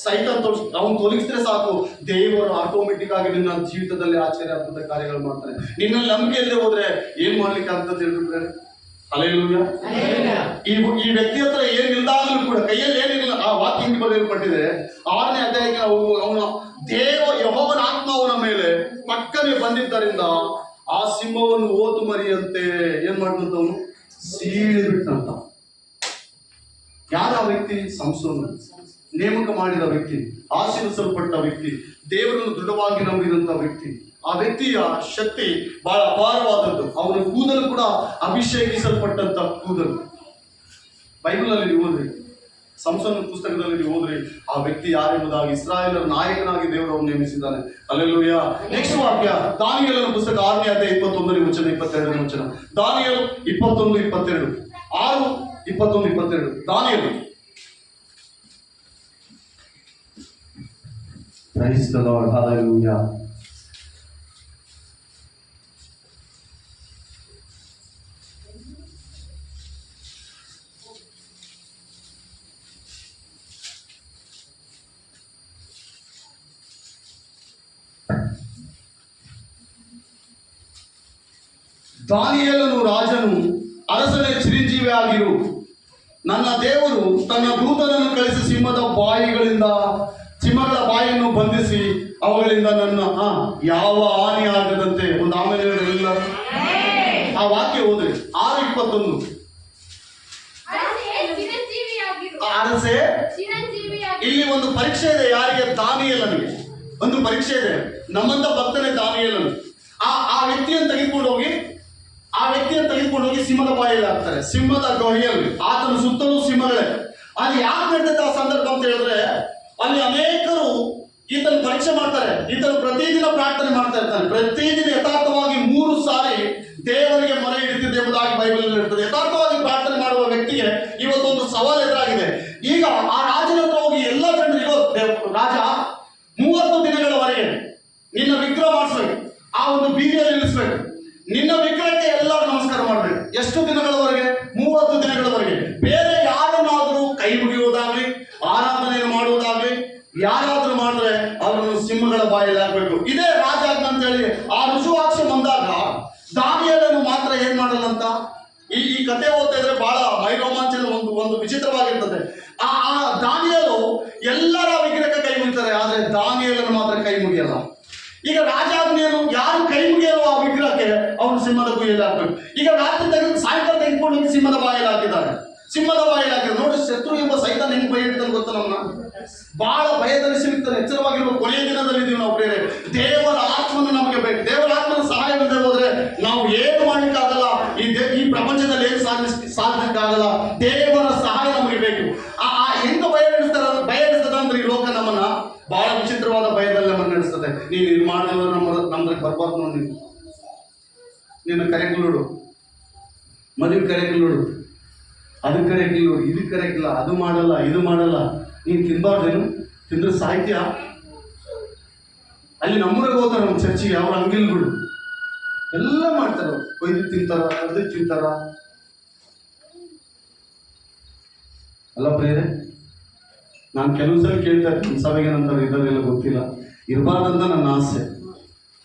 ಸೈತಾನ್ ಅವನು ತೊಲಗಿಸಿದ್ರೆ ಸಾಕು, ದೇವರು ಆಟೋಮೆಟಿಕ್ ಆಗಿ ನಿನ್ನ ಜೀವಿತದಲ್ಲಿ ಆಶ್ಚರ್ಯ ಅದ್ಭುತ ಕಾರ್ಯಗಳು ಮಾಡ್ತಾನೆ. ನಿನ್ನಲ್ಲಿ ನಂಬಿಕೆಯಲ್ಲೇ ಹೋದ್ರೆ ಏನ್ ಮಾಡ್ಲಿಕ್ಕೆ ಆಗ್ತದೆ ಹೇಳ್ಬಿಟ್ರೆ? ಹಲ್ಲೆಲೂಯಾ. ಈ ವ್ಯಕ್ತಿ ಹತ್ರ ಏನಿಲ್ದಾಗಲೂ ಕೂಡ ಕೈಯಲ್ಲಿ ಏನಿಲ್ಲ. ಆ ವಾಕ್ಯ ಬರೆಯಲ್ಪಟ್ಟಿದೆ 6ನೇ ಅಧ್ಯಾಯಕ್ಕೆ ಅವನ ಯೆಹೋವನ ಆತ್ಮ ಅವನ ಮೇಲೆ ಪಕ್ಕನೆ ಬಂದಿದ್ದರಿಂದ ಆ ಸಿಂಹವನ್ನು ಓತು ಮರಿಯಂತೆ ಏನ್ ಮಾಡಿದಂತವನು ಸೀಳಿ ಬಿಟ್ಟಂತ. ಯಾರ ವ್ಯಕ್ತಿ? ಸಂಸೋನ. ನೇಮಕ ಮಾಡಿದ ವ್ಯಕ್ತಿ, ಆಶೀರ್ವಿಸಲ್ಪಟ್ಟ ವ್ಯಕ್ತಿ, ದೇವರನ್ನು ದೃಢವಾಗಿ ನಂಬಿದಂತ ವ್ಯಕ್ತಿ. ಆ ವ್ಯಕ್ತಿಯ ಶಕ್ತಿ ಬಹಳ ಅಪಾರವಾದದ್ದು. ಅವನ ಕೂದಲು ಕೂಡ ಅಭಿಷೇಕಿಸಲ್ಪಟ್ಟಂತ ಕೂದಲು. ಬೈಬಲ್ ಅಲ್ಲಿ ನೀವು ಓದ್ರಿ, ಸಂಸೋನ ಪುಸ್ತಕದಲ್ಲಿ ನೀವು ಓದ್ರಿ, ಆ ವ್ಯಕ್ತಿ ಯಾರೆಂಬುದಾಗಿ ಇಸ್ರಾಯೇಲರ ನಾಯಕನಾಗಿ ದೇವರು ಅವನು ನೇಮಿಸಿದ್ದಾನೆ. ಹಲ್ಲೆಲೂಯಾ. ನೆಕ್ಸ್ಟ್ ವಾಕ್ಯ ದಾನಿಯೇಲನ ಪುಸ್ತಕ 6ನೇ ಅಧ್ಯಾಯ 21ನೇ ವಚನ 22ನೇ ವಚನ. ದಾನಿಯೇಲ 21:22. 6:21-22. ದಾನಿಯೇಲ. Praise the Lord. Hallelujah. ದಾನಿಯೇಲನು ರಾಜನು, ಅರಸನೇ ಚಿರಂಜೀವಿ ಆಗಿರು. ನನ್ನ ದೇವರು ತನ್ನ ದೂತನನ್ನು ಕಳಿಸಿ ಸಿಂಹಗಳ ಬಾಯನ್ನು ಬಂಧಿಸಿ ಅವುಗಳಿಂದ ನನ್ನ ಯಾವ ಹಾನಿ ಆಗದಂತೆ. ಒಂದು ಆಮೇಲೆ ಎಲ್ಲ ಆ ವಾಕ್ಯ ಹೋದ್ರಿ. 6:21. ಅರಸೆ. ಇಲ್ಲಿ ಒಂದು ಪರೀಕ್ಷೆ ಇದೆ. ಯಾರಿಗೆ? ದಾನಿಯೇಲನಿಗೆ ಒಂದು ಪರೀಕ್ಷೆ ಇದೆ. ನಮ್ಮಂತ ಭಕ್ತನೇ ದಾನಿಯೇಲನು. ಆ ವ್ಯಕ್ತಿಯನ್ನು ತೆಗೆದುಕೊಂಡು ಹೋಗಿ ಸಿಂಹದ ಬಾಯಲ್ಲಿ ಹಾಕ್ತಾರೆ. ಸಿಂಹದ ಗುಹೆಯಲ್ಲಿ ಆತನ ಸುತ್ತಲೂ ಸಿಂಹಗಳೇ. ಅಲ್ಲಿ ಯಾಕೆ ನಡೆದ ಆ ಸಂದರ್ಭ ಅಂತ ಹೇಳಿದ್ರೆ, ಅಲ್ಲಿ ಅನೇಕರು ಈತನ ಪರೀಕ್ಷೆ ಮಾಡ್ತಾರೆ. ಈತನು ಪ್ರತಿದಿನ ಪ್ರಾರ್ಥನೆ ಮಾಡ್ತಾ ಇರ್ತಾನೆ. ಪ್ರತಿದಿನ ಯಥಾರ್ಥವಾಗಿ 3 ಸಾರಿ ದೇವರಿಗೆ ಮೊರೆ ಇಡುತ್ತಿದೆ ಎಂಬುದಾಗಿ ಬೈಬಲ್ ಇರ್ತದೆ. ಯಥಾರ್ಥವಾಗಿ ಪ್ರಾರ್ಥನೆ ಮಾಡುವ ವ್ಯಕ್ತಿಗೆ ಇವತ್ತೊಂದು ಸವಾಲು ಎದುರಾಗಿದೆ. ಈಗ ಆ ರಾಜನ ಹತ್ರ ಹೋಗಿ ಎಲ್ಲ ಜನರಿಗೂ ರಾಜ 30 ದಿನಗಳವರೆಗೆ ನಿನ್ನ ವಿಗ್ರಹ ಮಾಡಿಸ್ಬೇಕು, ಆ ಒಂದು ಬೀದಿಯಲ್ಲಿ ನಿಲ್ಲಿಸ್ಬೇಕು, ನಿನ್ನ ವಿಗ್ರಹಕ್ಕೆ ಎಲ್ಲರೂ ನಮಸ್ಕಾರ ಮಾಡಬೇಕು. ಎಷ್ಟು ದಿನಗಳವರೆಗೆ? 30 ದಿನಗಳವರೆಗೆ. ಬೇರೆ ಯಾರನ್ನಾದರೂ ಕೈ ಮುಗಿಯುವುದಾಗ್ಲಿ, ಆರಾಧನೆಯನ್ನು ಮಾಡುವುದಾಗ್ಲಿ ಯಾರಾದ್ರೂ ಮಾಡಿದ್ರೆ ಅವರನ್ನು ಸಿಂಹಗಳ ಬಾಯಲ್ಲಿ ಹಾಕಬೇಕು. ಇದೇ ರಾಜಾಜ್ಞೆ ಅಂತೇಳಿ ಆ ರುಜುವಾಕ್ಷ ಬಂದಾಗ ದಾನಿಯೇಲನು ಮಾತ್ರ ಏನ್ ಮಾಡಲ್ಲಂತ. ಈ ಕಥೆ ಓದ್ತಾ ಇದ್ರೆ ಬಹಳ ಮೈರೋಮಾಂಚನ ಒಂದು ವಿಚಿತ್ರವಾಗಿರ್ತದೆ. ಆ ದಾನಿಯೇಲು ಎಲ್ಲರ ವಿಗ್ರಹಕ್ಕೆ ಕೈ ಮುಗಿತಾರೆ, ಆದ್ರೆ ದಾನಿಯೇಲನು ಮಾತ್ರ ಕೈ ಮುಗಿಯಲ್ಲ. ಈಗ ರಾಜಾಜ್ಞೆಯನ್ನು ಯಾರು ಕೈ ಮುಗಿಯಲ್ಲ ಆ ವಿಗ್ರಹಕ್ಕೆ ಅವನು ಸಿಂಹದ ಗುಹೆಯಲ್ಲಿ ಹಾಕ್ಬೇಕು. ಈಗ ರಾತ್ರಿ ತೆಗೆದು ಸಾಯಂಕಾಲ ತೆಗೆದುಕೊಂಡು ಹೋಗಿ ಸಿಂಹದ ಬಾಯಲ್ಲಿ ಹಾಕಿದ್ದಾರೆ. ಸಿಂಹದ ಬಾಯಲ್ಲಿ ಹಾಕಿದ್ದಾರೆ. ನೋಡಿ, ಶತ್ರು ಎಂಬ ಸೈತಾನ ಹೆಂಗ್ ಭಯ ಇಡ್ತಾನೆ ಗೊತ್ತಾ? ನಮ್ಮನ್ನ ಬಹಳ ಭಯದಲ್ಲಿ ಸಿಲುಕ್ತಾನೆ. ಎಚ್ಚರವಾಗಿರುವ ಕೊನೆಯ ದಿನದಲ್ಲಿ ಇದೀವಿ ನಾವು ಪ್ರೇರೆ. ದೇವರ ಆತ್ಮನು ನಮಗೆ ಬೇಕು. ದೇವರ ಆತ್ಮನ ಸಹಾಯವಿಲ್ಲದೆ ಹೋದ್ರೆ ನಾವು ಏನು ಮಾಡ್ಲಿಕ್ಕಾಗಲ್ಲ. ಈ ಪ್ರಪಂಚದಲ್ಲಿ ಏನು ಸಾಧಿಸಲಿಕ್ಕಾಗಲ್ಲ. ದೇವರ ಸಹಾಯ ನಮಗೆ ಬೇಕು. ಹೆಂಗ ಭಯ ನಡೆಸ್ತದ ಅಂದ್ರೆ ಈ ಲೋಕ ನಮ್ಮನ್ನ ಬಹಳ ವಿಚಿತ್ರವಾದ ಭಯದಲ್ಲಿ ನಮ್ಮನ್ನು ನಡೆಸ್ತದೆ. ನೀನು ಇದು ಮಾಡಿದ್ರೆ ನಮ್ದ್ರಿಗೆ ಬರ್ಬಾರ್ದು ನೋಡಿ. ನಿನ್ನ ಕರೆಕ್ಟ್ ನೋಡು, ಮದುವೆ ಕರೆಕ್ಟ್ ನೋಡು, ಅದು ಕರೆಕ್ಟ್ ನೋಡು, ಇದು ಕರೆಕ್ಟ್ ಇಲ್ಲ, ಅದು ಮಾಡಲ್ಲ, ಇದು ಮಾಡಲ್ಲ. ನೀನು ತಿನ್ಬಾರ್ದೇನು? ತಿಂದ್ರೆ ಸಾಹಿತ್ಯ. ಅಲ್ಲಿ ನಮ್ಮೂರಾಗ ಹೋಗ್ತಾರೆ ನಮ್ಮ ಚರ್ಚಿಗೆ, ಅವ್ರ ಅಂಗಿಲ್ಗಳು ಎಲ್ಲ ಮಾಡ್ತಾರ. ಕೊಯ್ದು ತಿಂತಾರ, ಕಡ್ದು ತಿಂತಾರ. ಅಲ್ಲ ಪ್ರೇರೆ, ನಾನು ಕೆಲವು ಸಲ ಕೇಳ್ತಾ ಇರ್ತೀನಿ, ಸಭೆಗೆ ನಂತರ ಇದರಲ್ಲೆಲ್ಲ ಗೊತ್ತಿಲ್ಲ, ಇರಬಾರ್ದಂತ ನನ್ನ ಆಸೆ.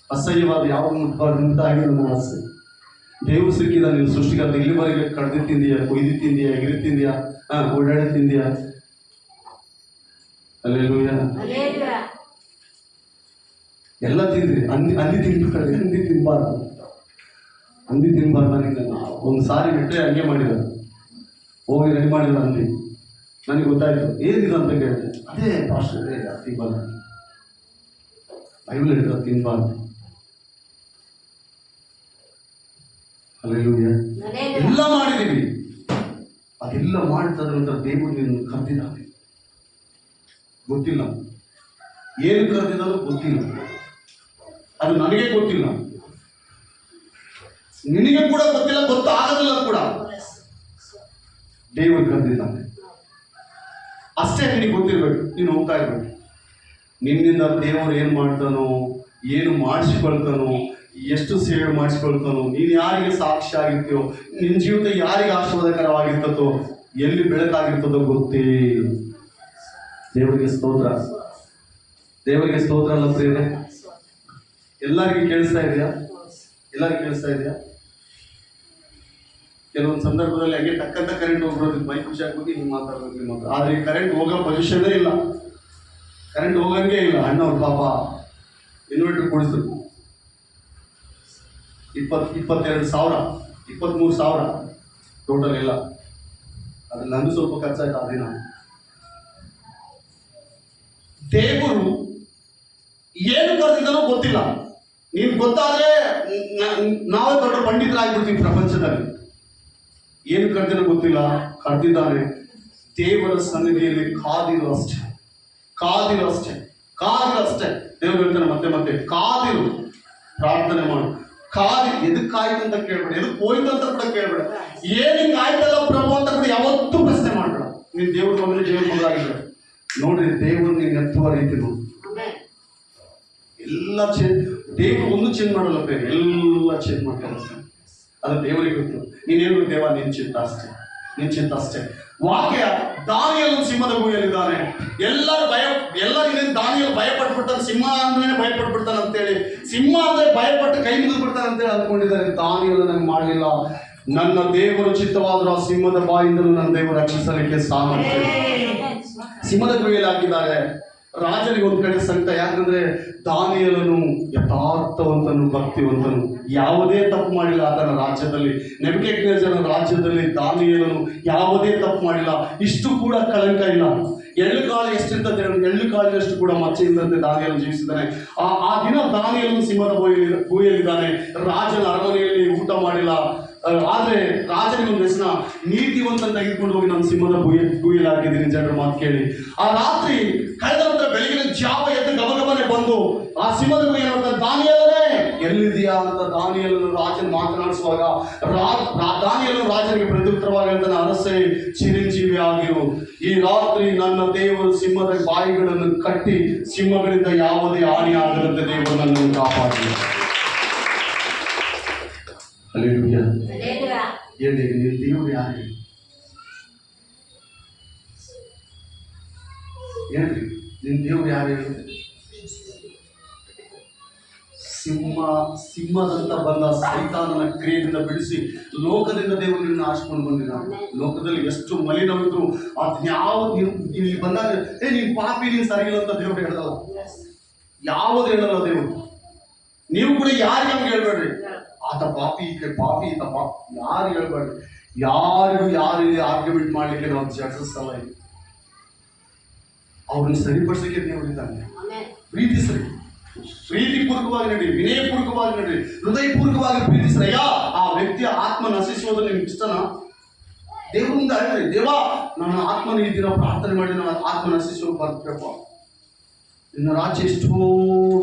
ಅಸಹ್ಯವಾದ ಯಾವ ಮುಟ್ಬಾರ್ದು ಅಂತ ಆಗಿ ನನ್ನ ಆಸೆ. ದೇವರು ಸಿಕ್ಕಿದ ನೀನು ಸೃಷ್ಟಿಕರ್ತ. ಇಲ್ಲಿವರೆಗೆ ಕಡ್ದು ತಿಂದೀಯಾ, ಕೊಯ್ದು ತಿಂದೀಯಾ, ಎಗರಿ ತಿಂದೀಯಾ, ಓಡಾಡಿ ತಿಂದೀಯಾ? ಅಲ್ಲೆಲ್ಲೂಯ್ಯ. ಎಲ್ಲ ತಿಂದ್ರಿ. ಹಂದಿ ತಿನ್ಬೇಡ್ರಿ, ಹಂದಿ ತಿನ್ಬಾರ್ದು, ಹಂದಿ ತಿನ್ಬಾರ್ದು. ನನಗೆ ಒಂದು ಸಾರಿ ಬಿಟ್ಟರೆ ಹಂಗೆ ಮಾಡಿದ್ರು, ಹೋಗಿ ರೆಡಿ ಮಾಡಿದ್ರು ಹಂದಿ. ನನಗೆ ಗೊತ್ತಾಯ್ತು ಏನಿದೆ ಅಂತ ಕೇಳಿದೆ. ಅದೇ ಪಾಸ್ಟರ್ ತಿನ್ಬಾರ್ದು, ಬೈಬಲ್ ಹೇಳ್ತಾರೆ ತಿನ್ಬಾರ್ದು. ಅಲ್ಲೆಲ್ಲೂಯ್ಯ. ಎಲ್ಲ ಮಾಡಿದೀವಿ. ಅದೆಲ್ಲ ಮಾಡಿದ ನಂತರ ದೇವರು ನಿನ್ನ ಕರೆದಿದ್ದಾನೆ. ಗೊತ್ತಿಲ್ಲ ಏನು ಕರೆದಿದ್ದಾರೋ ಗೊತ್ತಿಲ್ಲ. ಅದು ನನಗೆ ಗೊತ್ತಿಲ್ಲ, ನಿನಗೆ ಕೂಡ ಗೊತ್ತಿಲ್ಲ, ಗೊತ್ತಾಗದಿಲ್ಲ ಕೂಡ. ದೇವರು ಕರೆದಿದ್ದಾನೆ ಅಷ್ಟೇ ನಿನಗೆ ಗೊತ್ತಿರ್ಬೇಕು. ನೀನು ಹೋಗ್ತಾ ಇರ್ಬೇಕು. ನಿನ್ನಿಂದ ದೇವರು ಏನು ಮಾಡ್ತಾನೋ, ಏನು ಮಾಡಿಸ್ಕೊಳ್ತಾನೋ, ಎಷ್ಟು ಸೇವೆ ಮಾಡಿಸ್ಕೊಳ್ತಾನೋ, ನೀನು ಯಾರಿಗೆ ಸಾಕ್ಷಿ ಆಗಿರ್ತೀಯೋ, ನಿನ್ನ ಜೀವಿತ ಯಾರಿಗೆ ಆಶೀರ್ವಾದಕರವಾಗಿರ್ತದೋ, ಎಲ್ಲಿ ಬೆಳಕಾಗಿರ್ತದೋ ಗೊತ್ತೇ. ದೇವರಿಗೆ ಸ್ತೋತ್ರ, ದೇವರಿಗೆ ಸ್ತೋತ್ರ ಅಲ್ಲ ಪ್ರೇರೆ. ಎಲ್ಲರಿಗೂ ಕೇಳಿಸ್ತಾ ಇದೆಯಾ? ಎಲ್ಲರಿಗೂ ಕೇಳಿಸ್ತಾ ಇದೆಯಾ? ಕೆಲವೊಂದು ಸಂದರ್ಭದಲ್ಲಿ ಹಂಗೆ ಟಕ್ಕಂತ ಕರೆಂಟ್ ಹೋಗ್ಬಿಡೋದಕ್ಕೆ ಬೈಕ್ ಖುಷಿ ಆಗ್ಬೇಕು, ಹಿಂಗೆ ಮಾತಾಡ್ಬೇಕು, ನಿಮ್ಮ ಹತ್ರ. ಆದರೆ ಈ ಕರೆಂಟ್ ಹೋಗೋ ಪೊಸಿಷನ್ನೇ ಇಲ್ಲ, ಕರೆಂಟ್ ಹೋಗಂಗೆ ಇಲ್ಲ. ಅಣ್ಣವ್ರು ಪಾಪ ಇನ್ವರ್ಟರ್ ಕೊಡಿಸಿದ್ರು. 22,000 23,000 ಟೋಟಲ್ ಎಲ್ಲ. ಅದ್ರಲ್ಲಿ ನಂದು ಸ್ವಲ್ಪ ಖರ್ಚಾಯ್ತು ಆ ದಿನ. ದೇವರು ಏನು ಕರೆದಿದ್ದಾನೋ ಗೊತ್ತಿಲ್ಲ. ನೀನು ಗೊತ್ತಾದ್ರೆ ನಾವೇ ದೊಡ್ಡ ಪಂಡಿತರಾಗ್ಬಿಡ್ತೀವಿ ಪ್ರಪಂಚದಲ್ಲಿ. ಏನು ಕರೆದಿನೋ ಗೊತ್ತಿಲ್ಲ, ಕರೆದಿದ್ದಾನೆ. ದೇವರ ಸನ್ನಿಧಿಯಲ್ಲಿ ಕಾದಿರು ಅಷ್ಟೇ, ಕಾದಿರು ಅಷ್ಟೇ, ಕಾದಿರು ಅಷ್ಟೇ. ದೇವರು ಹೇಳ್ತಾನೆ ಮತ್ತೆ ಮತ್ತೆ, ಕಾದಿರು, ಪ್ರಾರ್ಥನೆ ಮಾಡು. ಎದಕ್ಕೆ ಆಯ್ತು ಅಂತ ಕೇಳ್ಬೇಡ, ಎದಕ್ಕೆ ಹೋಯ್ತು ಅಂತ ಕೂಡ ಕೇಳ್ಬೇಡ. ಏನ್ ಹಿಂಗೆ ಆಯ್ತಲ್ಲ ಪ್ರಭು ಅಂತ ಕೂಡ ಯಾವತ್ತೂ ಪ್ರಶ್ನೆ ಮಾಡ್ಬೇಡ. ನೀನು ದೇವ್ರ ಮಗನೇ, ದೇವ್ರ ಮಗಳಾಗಿದ್ರೆ ನೋಡ್ರಿ, ದೇವರು ನೀನು ಎತ್ತುವ ರೀತಿ ನೋಡಿ. ಎಲ್ಲ ದೇವರು ಒಂದು ಚೇಂಜ್ ಮಾಡಲ್ಲ ಬೇರೆ, ಎಲ್ಲ ಚೇಂಜ್ ಮಾಡ್ತಾರೆ. ಅದು ದೇವರಿಗೆ ಗೊತ್ತು. ನೀನೇನು ದೇವ, ನಿನ್ ಚಿಂತ ಅಷ್ಟೇ, ನಿನ್ ಚಿಂತ ಅಷ್ಟೇ. ವಾಕ್ಯ ದಾನಿಯೇಲನು ಸಿಂಹದ ಗುಹೆಯಲ್ಲಿದ್ದಾನೆ. ಎಲ್ಲರೂ ಇನ್ನೇನು ದಾನಿಯೇಲು ಭಯಪಟ್ಬಿಡ್ತಾನೆ. ಸಿಂಹ ಅಂದ್ರೆ ಭಯಪಟ್ಬಿಡ್ತಾನೆ ಅಂತೇಳಿ, ಸಿಂಹ ಅಂದ್ರೆ ಭಯಪಟ್ಟು ಕೈ ಮುಗಿದ್ಬಿಡ್ತಾನೆ ಅಂತೇಳಿ ಅಂದ್ಕೊಂಡಿದ್ದಾರೆ. ದಾನಿಯೇಲು ನಂಗೆ ಮಾಡಲಿಲ್ಲ. ನನ್ನ ದೇವರು ಚಿತ್ತವಾದರೂ ಆ ಸಿಂಹದ ಬಾಯಿಂದಲೂ ನನ್ನ ದೇವರು ರಕ್ಷಿಸಲಿಕ್ಕೆ ಸಾಮರ್ಥ್ಯ. ಸಿಂಹದ ಗುಹೆಯಲ್ಲಿ ಹಾಕಿದ್ದಾರೆ. ರಾಜನಿಗೆ ಒಂದು ಕಡೆ ಸಂಕಟ. ಯಾಕಂದ್ರೆ ದಾನಿಯೇಲನು ಯಥಾರ್ಥವಂತನು, ಭಕ್ತಿವಂತನು, ಯಾವುದೇ ತಪ್ಪು ಮಾಡಿಲ್ಲ ಆತನ ರಾಜ್ಯದಲ್ಲಿ. ನೆಬೂಕದ್ನೆಚ್ಚರನ ರಾಜ್ಯದಲ್ಲಿ ದಾನಿಯೇಲನು ಯಾವುದೇ ತಪ್ಪು ಮಾಡಿಲ್ಲ. ಇಷ್ಟು ಕೂಡ ಕಳಂಕ ಇಲ್ಲ. ಎಳ್ಳು ಕಾಳು ಎಷ್ಟಿರ್ತದೆ, ಎಳ್ಳು ಕಾಳಿನಷ್ಟು ಕೂಡ ಮಚ್ಚೆ ಇಲ್ಲದಂತೆ ದಾನಿಯೇಲನು ಜೀವಿಸಿದ್ದಾನೆ. ಆ ದಿನ ದಾನಿಯೇಲನು ಸಿಂಹದ ಗುಹೆಯಲ್ಲಿದ್ದಾನೆ. ರಾಜನ ಅರಮನೆಯಲ್ಲಿ ಊಟ ಮಾಡಿಲ್ಲ. ಆದ್ರೆ ರಾಜನಿಗೆ ಒಂದು ಹೆಸನ, ನೀತಿವಂತ ತೆಗೆದುಕೊಂಡು ಹೋಗಿ ನಾನು ಸಿಂಹದ ಗುಹೆಯಲ್ಲಿ ಹಾಕಿದ್ದೀನಿ. ಜನರ ಮಾತು ಕೇಳಿ ಆ ರಾತ್ರಿ ಕಳೆದ ನಂತರ ಬೆಳಗಿನ ಜಾವ ಎದ್ದು ಗಬಗಬನೆ ಬಂದು ಆ ಸಿಂಹದ ಗುಹೆ ನೋಡ್ತಾನೆ. ದಾನಿಯೇಲನೇ ಎಲ್ಲಿದೆಯಾ ನೋಡಿದೀಯಾ ಅಂತ ದಾನಿಯೇಲನು ರಾಜನ ಮಾತನಾಡಿಸುವಾಗ ದಾನಿಯೇಲನು ರಾಜನಿಗೆ ಪ್ರತ್ಯುತ್ತರವಾಗಿ ಹೇಳ್ತಾನೆ, ಅರಸೇ ಚಿರಂಜೀವಿ ಆಗಿರು. ಈ ರಾತ್ರಿ ನನ್ನ ದೇವರು ಸಿಂಹದ ಬಾಯಿಗಳನ್ನು ಕಟ್ಟಿ ಸಿಂಹಗಳಿಂದ ಯಾವುದೇ ಹಾನಿ ಆಗದಂತೆ ದೇವರು ನನ್ನನ್ನು ಕಾಪಾಡಲಿ. ಹಲ್ಲೆಲೂಯಾ. ಹೇಳಿ, ನಿನ್ನ ದೇವರು ಯಾರು? ಹೇಳ್ರಿ, ನಿನ್ನ ದೇವರು ಯಾರು ಹೇಳಿದ್ರೆ? ಸಿಂಹದಂತ ಬಂದ ಸೈತಾನನ ಕ್ರಿಯೆಯಿಂದ ಬಿಡಿಸಿ ಲೋಕದಿಂದ ದೇವರು ನಿನ್ನ ಆರಿಸಿಕೊಂಡು ಬಂದಿದ್ದಾನೆ. ಲೋಕದಲ್ಲಿ ಎಷ್ಟು ಮಲಿನವಿದ್ರು ಅದ್ಯಾವ ಇಲ್ಲಿ ಬಂದಾಗ ನೀನ್ ಪಾಪಿ, ನೀನ್ ಸರಿಯಿಲ್ಲ ಅಂತ ದೇವರು ಹೇಳಲ್ಲ, ಯಾವುದು ಹೇಳಲ್ಲ ದೇವರು. ನೀವು ಕೂಡ ಯಾರಿಗೆ ಹಂಗೆ ಹೇಳ್ಬೇಡ್ರಿ, ಆತ ಪಾಪಿ, ಪಾಪಿ, ಈತ ಪಾಪಿ, ಯಾರು ಹೇಳ್ಬೇಡ್ರಿ. ಯಾರು ಆರ್ಗ್ಯುಮೆಂಟ್ ಮಾಡ್ಲಿಕ್ಕೆ ನಾವು ಜಡ್ಸಲ್ಲ. ಅವ್ರನ್ನ ಸರಿಪಡಿಸಲಿಕ್ಕೆ ದೇವರಿದ್ದಾನೆ. ಪ್ರೀತಿಸ್ರಿ, ಪ್ರೀತಿಪೂರ್ವಕವಾಗಿ ನಡಿ, ವಿನಯಪೂರ್ವಕವಾಗಿ ನಡಿ, ಹೃದಯಪೂರ್ವಕವಾಗಿ ಪ್ರೀತಿಸ್ರಿ. ಆ ವ್ಯಕ್ತಿಯ ಆತ್ಮ ನಶಿಸುವುದು ನಿಮ್ಗೆ ಇಷ್ಟನಾ? ದೇವರಿಂದ ಹೇಳ್ರಿ, ದೇವಾ ನನ್ನ ಆತ್ಮನ ಈ ದಿನ ಪ್ರಾರ್ಥನೆ ಮಾಡಿ ನನ್ನ ಆತ್ಮ ನಶಿಸುವ ಬರ್ತಪ್ಪ. ನಿನ್ನ ರಾಜ್ಯ ಎಷ್ಟೋ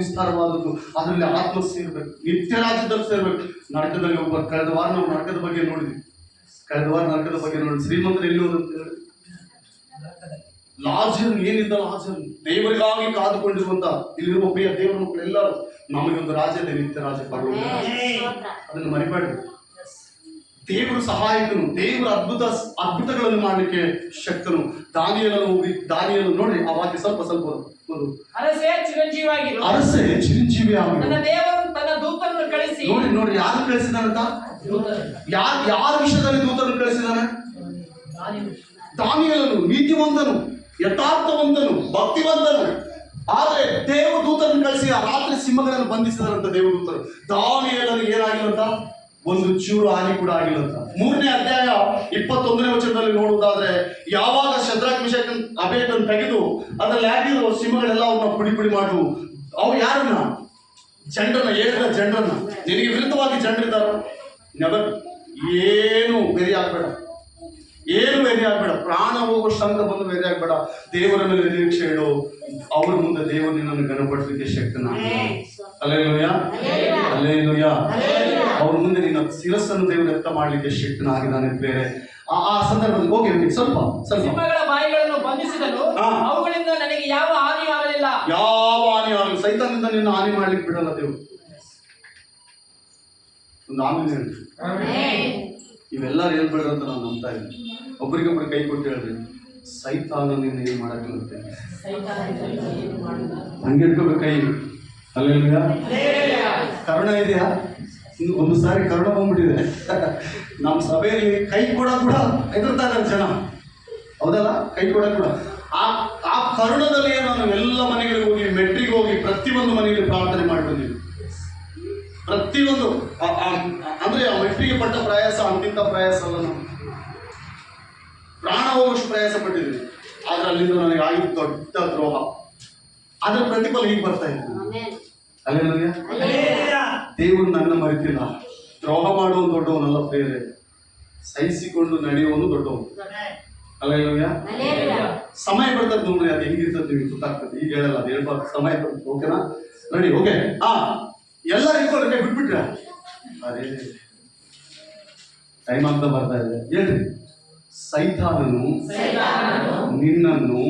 ವಿಸ್ತಾರವಾದದ್ದು, ಅದರಲ್ಲಿ ಆತ್ಮ ಸೇರ್ಬೇಕು, ನಿತ್ಯ ರಾಜ್ಯದಲ್ಲಿ ಸೇರ್ಬೇಕು. ನರಕದಲ್ಲಿ ಒಬ್ಬ ಕಳೆದ ವಾರ ನಾವು ನರಕದ ಬಗ್ಗೆ ನೋಡಿದ್ವಿ. ಶ್ರೀಮಂತರು ಎಲ್ಲಿ ಹೋದಂತ ಹೇಳಿ, ಲಾಜರ್ ಏನಿದ್ದ ಲಾಜರ್ ದೇವರಿಗಾಗಿ ಕಾದುಕೊಂಡಿರುವಂತ ಇಲ್ಲಿರುವ ಪ್ರಿಯ ದೇವರ ಮಕ್ಕಳು ಎಲ್ಲರೂ ನಮಗೊಂದು ರಾಜ್ಯದ ನಿತ್ಯ ರಾಜ್ಯ ಪರಲೋಕ. ಅದನ್ನು ಮರಿಬೇಡ್ರಿ. ದೇವರು ಸಹಾಯಕನು, ದೇವರ ಅದ್ಭುತಗಳನ್ನು ಮಾಡಲಿಕ್ಕೆ ಶಕ್ತನು. ದಾನಿಯೇಲನು ನೋಡಿ ಆ ವಾಕ್ಯ ಸ್ವಲ್ಪ ಒಂದು ಅರಸೇ ಚಿರಂಜೀವಿಯಾಗಿರು, ಅರಸೇ ಚಿರಂಜೀವಿ ಆಗಿರು. ನನ್ನ ದೇವರು ತನ್ನ ದೂತರನ್ನು ಕಳಿಸಿ. ನೋಡಿ ಯಾರು ಕಳಿಸಿದಾನಂತ? ಯಾರ ವಿಷಯದಲ್ಲಿ ದೂತರನ್ನು ಕಳಿಸಿದಾನೆ? ದಾನಿಯೇಲನು ನೀತಿವಂತನು, ಯಥಾರ್ಥವಂತನು, ಭಕ್ತಿವಂತನು. ಆದ್ರೆ ದೇವದೂತರನ್ನು ಕಳಿಸಿ ಆ ರಾತ್ರಿ ಸಿಂಹಗಳನ್ನು ಬಂಧಿಸಿದಾರಂತ ದೇವದೂತರು. ದಾನಿಯೇಲನಿಗೆ ಏನಾಗಿಲ್ಲಂತ? ಒಂದು ಚೂರು ಹಾನಿ ಕೂಡ ಆಗಿಲ್ಲಂತ. 3ನೇ ಅಧ್ಯಾಯ 21ನೇ ವಚನದಲ್ಲಿ ನೋಡುವುದಾದ್ರೆ, ಯಾವಾಗ ಶದ್ರಕ್ ಮಿಶಕ್ ಅಬೇದನ್ನು ತೆಗೆದು ಅದರಲ್ಲಿ ಹಾಕಿದ್ರು ಸಿಂಹಗಳೆಲ್ಲ ಅವ್ರನ್ನ ಪುಡಿ ಮಾಡು. ಅವ್ರು ಯಾರನ್ನ? ಜನರನ್ನ, ಹೇಳಿದ ಜನರನ್ನ. ನಿನಗೆ ವಿರುದ್ಧವಾಗಿ ಜನರಿದ್ದಾರ, ನೆವರ್. ಏನು ವೆರಿ ಆಗ್ಬೇಡ, ಪ್ರಾಣ ಹೋಗೋ ಸಂಘ ಬಂದು ವೆರಿ ಆಗ್ಬೇಡ. ದೇವರ ಮೇಲೆ ನಿರೀಕ್ಷೆ ಇಡು. ಅವ್ರ ಮುಂದೆ ದೇವರು ನಿನ್ನನ್ನು ಗಣಪಡಿಸಲಿಕ್ಕೆ ಶಕ್ತನ. Hallelujah, hallelujah. ಅವ್ರ ಮುಂದೆ ನಿನ್ನ ಶಿರಸ್ಸನ್ನು ದೇವರು ಎತ್ತ ಮಾಡಲಿಕ್ಕೆ ಶಕ್ತನಾಗಿದ್ದಾನೆ ಪ್ರೇರೆ. ಆ ಸಂದರ್ಭದಲ್ಲಿ ಓಕೆ ಸ್ವಲ್ಪ ಸಿಂಹಗಳ ಬಾಯಿಗಳನ್ನು ಬಂಧಿಸಿದನು, ಅವುಗಳಿಂದ ನನಗೆ ಯಾವ ಹಾನಿ ಆಗಲಿಲ್ಲ. ಸೈತಾನದಿಂದ ನಿನ್ನ ಹಾನಿ ಮಾಡ್ಲಿಕ್ಕೆ ಬಿಡಲ್ಲ ದೇವರು. ಒಂದು ಆಮೇಲೆ ಹೇಳ್ರಿ, ಇವೆಲ್ಲರೂ ಹೇಳ್ಬೇಡ್ರಿ ಅಂತ ನಾನು ನಂಬ್ತಾ ಇದ್ದೀನಿ. ಒಬ್ರಿಗೊಬ್ರು ಕೈ ಕೊಟ್ಟು ಹೇಳ್ರಿ, ಸೈತಾನ ನಿನ್ನ ಏನ್ ಮಾಡಕ್ಕೆ ಹಂಗೆ ಇಟ್ಕೋಬೇಕು ಕೈ. ಹಲ್ಲೆಲೂಯಾ. ಕರುಣ ಇದೆಯಾ? ಒಂದು ಸಾರಿ ಕರುಣ ಬಂದ್ಬಿಟ್ಟಿದೆ ನಮ್ಮ ಸಭೆಯಲ್ಲಿ. ಕೈ ಕೂಡ ಹೆದರ್ತಾ ಇದ್ದಾರೆ ಜನ, ಹೌದಲ್ಲ? ಕೈ ಕೂಡ ಆ ಕರುಣದಲ್ಲಿ ನಾನು ಎಲ್ಲ ಮನೆಗಳಿಗೆ ಹೋಗಿ, ಮೆಟ್ರಿಗೆ ಹೋಗಿ, ಪ್ರತಿಯೊಂದು ಮನೆಯಲ್ಲಿ ಪ್ರಾರ್ಥನೆ ಮಾಡಿ ಬಂದಿದ್ದೀನಿ. ಪ್ರತಿಯೊಂದು ಅಂದ್ರೆ ಆ ಮೆಟ್ರಿಗೆ ಪಟ್ಟ ಪ್ರಯಾಸ ಅಂತಿಂತ ಪ್ರಯಾಸ ಅಲ್ಲ, ನಾವು ಪ್ರಾಣ ಹೋಗುವಷ್ಟು ಪ್ರಯಾಸ ಪಟ್ಟಿದ್ದೀನಿ. ಆದ್ರೆ ಅಲ್ಲಿಂದ ನನಗೆ ಆಗಿದ್ದು ದೊಡ್ಡ ದ್ರೋಹ. ಅದ್ರ ಪ್ರತಿಫಲ ಈಗ ಬರ್ತಾ ಇದ್ದೀನಿ. ಹಲ್ಲೆಲೂಯಾ. ದೇವರು ನನ್ನ ಮರೆತಿಲ್ಲ. ದ್ರೋಹ ಮಾಡುವನು ದೊಡ್ಡವನಲ್ಲ ಪ್ರೇರೆ, ಸಹಿಸಿಕೊಂಡು ನಡೆಯುವನು ದೊಡ್ಡವನು. ಹಲ್ಲೆಲೂಯಾ. ಸಮಯ ಬರ್ತದೆ ನೋಡ್ರಿ, ಅದು ಹೆಂಗಿರ್ತದೆ ನಿಮಗೆ ಗೊತ್ತಾಗ್ತದೆ. ಈಗ ಹೇಳಲ್ಲ, ಅದು ಹೇಳ್ಬಾರ್ದು. ಸಮಯ ಬರ್ತದೆ. ಓಕೆನಾ? ರೆಡಿ? ಓಕೆ. ಎಲ್ಲರೂ ಇಟ್ಕೊಳ್ರಿ, ಬಿಟ್ಬಿಟ್ರೆ ಅದೇ ಟೈಮ್ ಅಂತ ಬರ್ತಾ ಇದೆ. ಹೇಳ್ರಿ, ಸೈತಾನನು ನಿನ್ನನ್ನು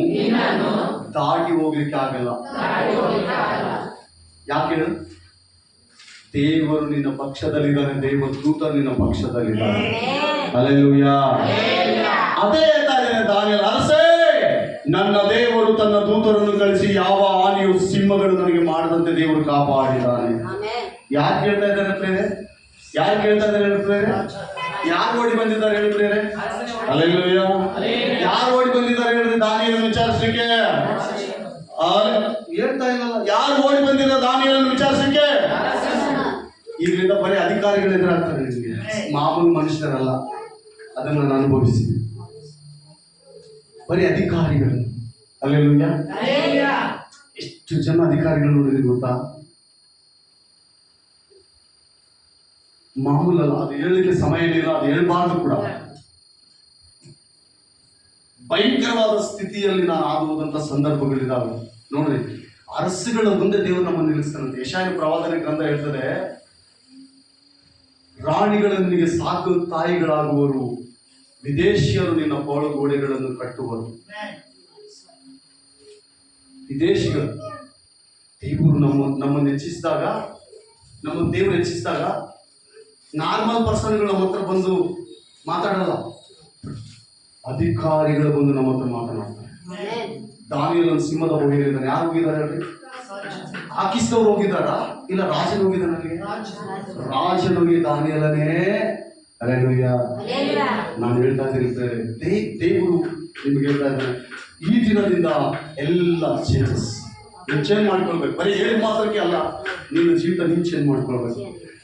ದಾಟಿ ಹೋಗ್ಲಿಕ್ಕೆ ಆಗಲ್ಲ. ಯಾಕೆ ಹೇಳು? ದೇವರು ನಿನ್ನ ಪಕ್ಷದಲ್ಲಿದ್ದಾನೆ, ದೇವದೂತರು ನಿನ್ನ ಪಕ್ಷದಲ್ಲಿದ್ದಾನೆ. ಹಲ್ಲೆಲೂಯಾ. ಅದೇ ಹೇಳ್ತಾ ಇದ್ದೇನೆ ದಾನಿಯೇಲ, ಅರಸೇ ನನ್ನ ದೇವರು ತನ್ನ ದೂತರನ್ನು ಕಳಿಸಿ ಯಾವ ಹಾನಿಯು ಸಿಂಹಗಳು ನನಗೆ ಮಾಡದಂತೆ ದೇವರು ಕಾಪಾಡಿದ್ದಾನೆ. ಯಾರು ಕೇಳ್ತಾ ಇದ್ದಾರೆ ಪ್ರೇರೆ? ಯಾರು ಕೇಳ್ತಾ ಇದ್ದಾರೆ ಪ್ರೇರೆ? ಯಾರು ಓಡಿ ಬಂದಿದ್ದಾರೆ ಹೇಳಿ ಪ್ರೇರೆ? ಹಲ್ಲೆಲೂಯಾ. ಯಾರು ಓಡಿ ಬಂದಿದ್ದಾರೆ ಹೇಳಿದ್ರೆ ದಾನಿಯೇಲನ್ನು ವಿಚಾರಿಸಲಿಕ್ಕೆ? ಹೇಳ್ತಾ ಇಲ್ಲಲ್ಲ. ಯಾರು ಓಡಿ ಬಂದಿದ್ದಾರೆ ದಾನಿಯೇಲನ್ನು ವಿಚಾರಿಸಲಿಕ್ಕೆ? ಈಗಲಿಂದ ಬರೀ ಅಧಿಕಾರಿಗಳು ಎದುರಾಗ್ತಾರೆ ನಿಮಗೆ, ಮಾಮೂಲು ಮನುಷ್ಯರಲ್ಲ. ಅದನ್ನು ನಾನು ಅನುಭವಿಸಿದೆ. ಬರೀ ಅಧಿಕಾರಿಗಳು. ಹಲ್ಲೆಲೂಯಾ. ಎಷ್ಟು ಜನ ಅಧಿಕಾರಿಗಳು ನೋಡಿದ್ರಿ ಗೊತ್ತಾ? ಮಾಮೂಲಲ್ಲ. ಅದು ಹೇಳಲಿಕ್ಕೆ ಸಮಯ ಇಲ್ಲ, ಅದು ಹೇಳ್ಬಾರ್ದು ಕೂಡ. ಭಯಂಕರವಾದ ಸ್ಥಿತಿಯಲ್ಲಿ ನಾನು ಆಗುವುದಂತ ಸಂದರ್ಭಗಳಿದ್ದಾವೆ ನೋಡ್ರಿ. ಅರಸುಗಳ ಮುಂದೆ ದೇವರು ನಮ್ಮನ್ನು ನಿಲ್ಲಿಸ್ತಾನಂತೆ. ಯೆಶಾಯನ ಪ್ರವಾದನೆ ಗ್ರಂಥ ಹೇಳ್ತದೆ, ರಾಣಿಗಳು ನಿನಗೆ ಸಾಕು ತಾಯಿಗಳಾಗುವರು, ವಿದೇಶಿಯರು ನಿನ್ನ ಗೋಡೆಗಳನ್ನು ಕಟ್ಟುವರು. ವಿದೇಶಿಗಳು ದೇವರು ನಮ್ಮನ್ನು ಹೆಚ್ಚಿಸಿದಾಗ, ದೇವರು ಹೆಚ್ಚಿಸಿದಾಗ ನಾರ್ಮಲ್ ಪರ್ಸನ್ಗಳು ನಮ್ಮ ಹತ್ರ ಬಂದು ಮಾತಾಡಲ್ಲ, ಅಧಿಕಾರಿಗಳು ಬಂದು ನಮ್ಮ ಹತ್ರ ಮಾತನಾಡ್ತಾರೆ. ದಾನಿಯೇಲನು ಸಿಂಹದ ಹೋಗಿದ್ದಾನೆ. ಯಾರು ಹೋಗಿದ್ದಾರೆ ಹೇಳ್ರಿ? ಆಕಿಸ್ದವ್ರು ಹೋಗಿದ್ದಾರಾ? ಇಲ್ಲ, ರಾಜನ ಹೋಗಿದ್ದಾನೆ. ರಾಜನಿಗೆ ದಾನಿಯೇಲನೇ. ಹಲ್ಲೆಲೂಯಾ. ನಾನು ಹೇಳ್ತಾ ಇದ್ದೀನಿ, ದೇವರು ನಿಮ್ಗೆ ಹೇಳ್ತಾ ಇದ್ದಾನೆ, ಈ ದಿನದಿಂದ ಎಲ್ಲ ನೀನು ಚೇಂಜ್ ಮಾಡ್ಕೊಳ್ಬೇಕು. ಬರೀ ಹೇಳಿ ಮಾತ್ರಕ್ಕೆ ಅಲ್ಲ, ನಿನ್ನ ಜೀವಿತ ನೀನು ಚೇಂಜ್ ಮಾಡ್ಕೊಳ್ಬೇಕು.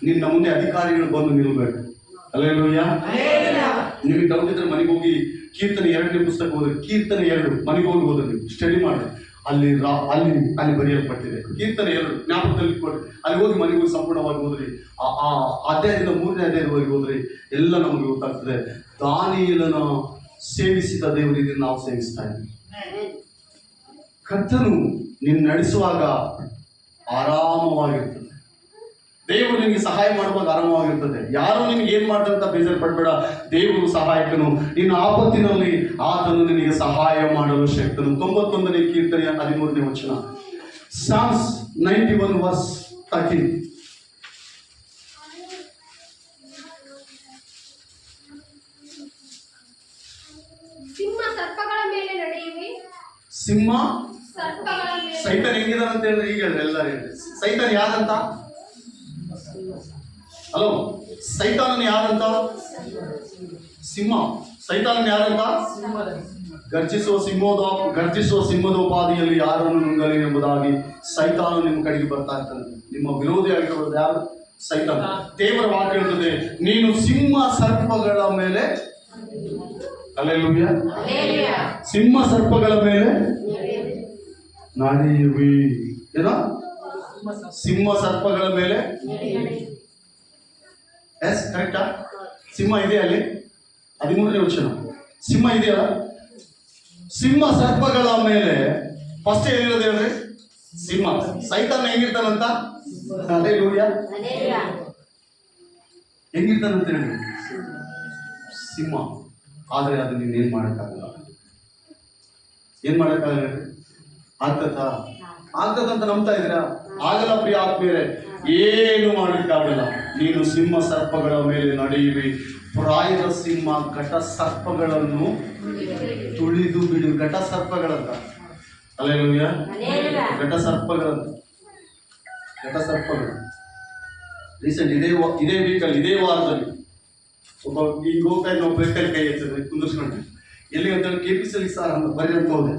ನಿನ್ನ ಮುಂದೆ ಅಧಿಕಾರಿಗಳು ಬಂದು ನಿಲ್ಬೇಕು. ಹಲ್ಲೆಲೂಯಾ. ನಿಮಗೆ ಡೌಟ್ ಇದ್ರೆ ಮನೆಗೆ ಹೋಗಿ ಕೀರ್ತನೆ 2ನೇ ಪುಸ್ತಕ ಓದ್ರಿ. ಕೀರ್ತನೆ 2 ಮನೆಗೆ ಹೋಗಿ ಓದ್ರಿ, ನೀವು ಸ್ಟಡಿ ಮಾಡಿ. ಅಲ್ಲಿ ಬರೆಯಲ್ಪಟ್ಟಿದೆ. ಕೀರ್ತನೆ 2 ಜ್ಞಾಪಕದಲ್ಲಿ ಕೊಡ್ರಿ. ಅಲ್ಲಿ ಹೋಗಿ ಮನೆಗೆ ಹೋಗಿ ಸಂಪೂರ್ಣವಾಗಿ ಓದ್ರಿ. ಆ ಅಧ್ಯಾಯದಿಂದ 3ನೇ ಅಧ್ಯಾಯದವರೆಗೆ ಓದ್ರಿ. ಎಲ್ಲ ನಮಗೆ ಗೊತ್ತಾಗ್ತದೆ. ದಾನಿಯೇಲನ ಸೇವಿಸಿದ ದೇವರಿಗೆ ನಾವು ಸೇವಿಸ್ತಾ ಇದ್ದೀವಿ. ಕರ್ತನು ನೀನು ನಡೆಸುವಾಗ ಆರಾಮವಾಗಿರ್ತದೆ. ದೇವರು ನಿನಗೆ ಸಹಾಯ ಮಾಡುವಾಗ ಆರಾಮವಾಗಿರ್ತದೆ. ಯಾರು ನಿನಗೆ ಏನ್ ಮಾಡ್ದಂತ ಬೇಜಾರು ಪಡಬೇಡ. ದೇವರು ಸಹಾಯಕನು. ನಿನ್ನ ಆಪತ್ತಿನಲ್ಲಿ ಆತನು ನಿನಗೆ ಸಹಾಯ ಮಾಡಲು ಶಕ್ತನು. 91ನೇ ಕೀರ್ತನೆಯ 13ನೇ ವಚನ. Psalms 91 verse 13. ಸಿಂಹ ಸರ್ಪಗಳ ಮೇಲೆ ನಡೆಯುವೆ. ಸಿಂಹ ಸರ್ಪಗಳ ಮೇಲೆ. ಸೈತಾನ್ ಹೆಂಗಿದಾನಂತ ಹೇಳಿದ್ರೆ ಈಗ ಹೇಳ್ರಿ, ಎಲ್ಲರೂ ಹೇಳ್ರಿ. ಸೈತಾನ್ ಯಾರಂತ? ಹಲೋ, ಸೈತಾನನ ಯಾರಂತ? ಸಿಂಹ. ಸೈತಾನನ ಯಾರಂತ? ಗರ್ಜಿಸುವ ಸಿಂಹದೋಪಾದಿಯಲ್ಲಿ ಯಾರನ್ನು ನುಂಗಲಿ ಎಂಬುದಾಗಿ ಸೈತಾನ ನಿಮ್ಮ ಕಡೆಗೆ ಬರ್ತಾ ಇರ್ತಾನೆ. ನಿಮ್ಮ ವಿರೋಧಿ ಆಗಿರೋದು ಯಾರು? ಸೈತಾನ. ದೇವರ ವಾಕ್ಯ ಹೇಳ್ತದೆ, ನೀನು ಸಿಂಹ ಸರ್ಪಗಳ ಮೇಲೆ, ಹಲ್ಲೆಲೂಯಾ, ಸಿಂಹ ಸರ್ಪಗಳ ಮೇಲೆ ನಡೆಯುವಿ. ಏನೋ ಸಿಂಹ ಸರ್ಪಗಳ ಮೇಲೆ. ಎಸ್, ಕರೆಕ್ಟಾ? ಸಿಂಹ ಇದೆ ಅಲ್ಲಿ. 13ನೇ ವಚನ. ಸಿಂಹ ಇದೆಯಲ್ಲ. ಸಿಂಹ ಸರ್ಪಗಳ ಮೇಲೆ ಫಸ್ಟ್ ಏನಿರೋದು ಹೇಳ್ರಿ? ಸಿಂಹ. ಸೈತಾನ ಹೆಂಗಿರ್ತಾನಂತ? ಹಲ್ಲೆಲೂಯಾ. ಹೆಂಗಿರ್ತಾನಂತ ಹೇಳಿ? ಸಿಂಹ. ಆದರೆ ಅದು ನೀನು ಏನ್ ಮಾಡೋಕ್ಕಾಗಲ್ಲ. ಏನ್ ಮಾಡೋಕ್ಕಾಗಲ್ಲ ಹೇಳ್ರಿ? ಆಗ್ತದಂತ ನಂಬ್ತಾ ಇದ್ದೀರಾ? ಆಗಲ್ಲ ಪ್ರಿಯ ಆತ್ಮೀಯರೇ, ಏನು ಮಾಡಲಿಕ್ಕಾಗಲ್ಲ. ನೀನು ಸಿಂಹ ಸರ್ಪಗಳ ಮೇಲೆ ನಡೆಯುವಿ. ಪ್ರಾಯದ ಸಿಂಹ ಘಟ ಸರ್ಪಗಳನ್ನು ತುಳಿದು ಬಿಡು. ಘಟ ಸರ್ಪಗಳಂತ. ಹಲ್ಲೆಲೂಯಾ. ಘಟ ಸರ್ಪಗಳಂತ. ರೀಸೆಂಟ್ ಇದೇ ವೀಕಲ್ಲಿ, ಇದೇ ವಾರದಲ್ಲಿ ಒಬ್ಬ ಈಗ ಹೋಗ್ತಾ ಇದ್ದ ಒಬ್ಬ ವ್ಯಕ್ತಿ ಕೈ ಎತ್ತಿದ್ರೆ ಕುಂದಿರ್ಸ್ಕೊಂಡು ಎಲ್ಲಿ ಅಂತ ಹೇಳಿ KPCL ಸಾರ್ ಅಂತ ಬರೀ ಅಂತ ಹೋದೆ.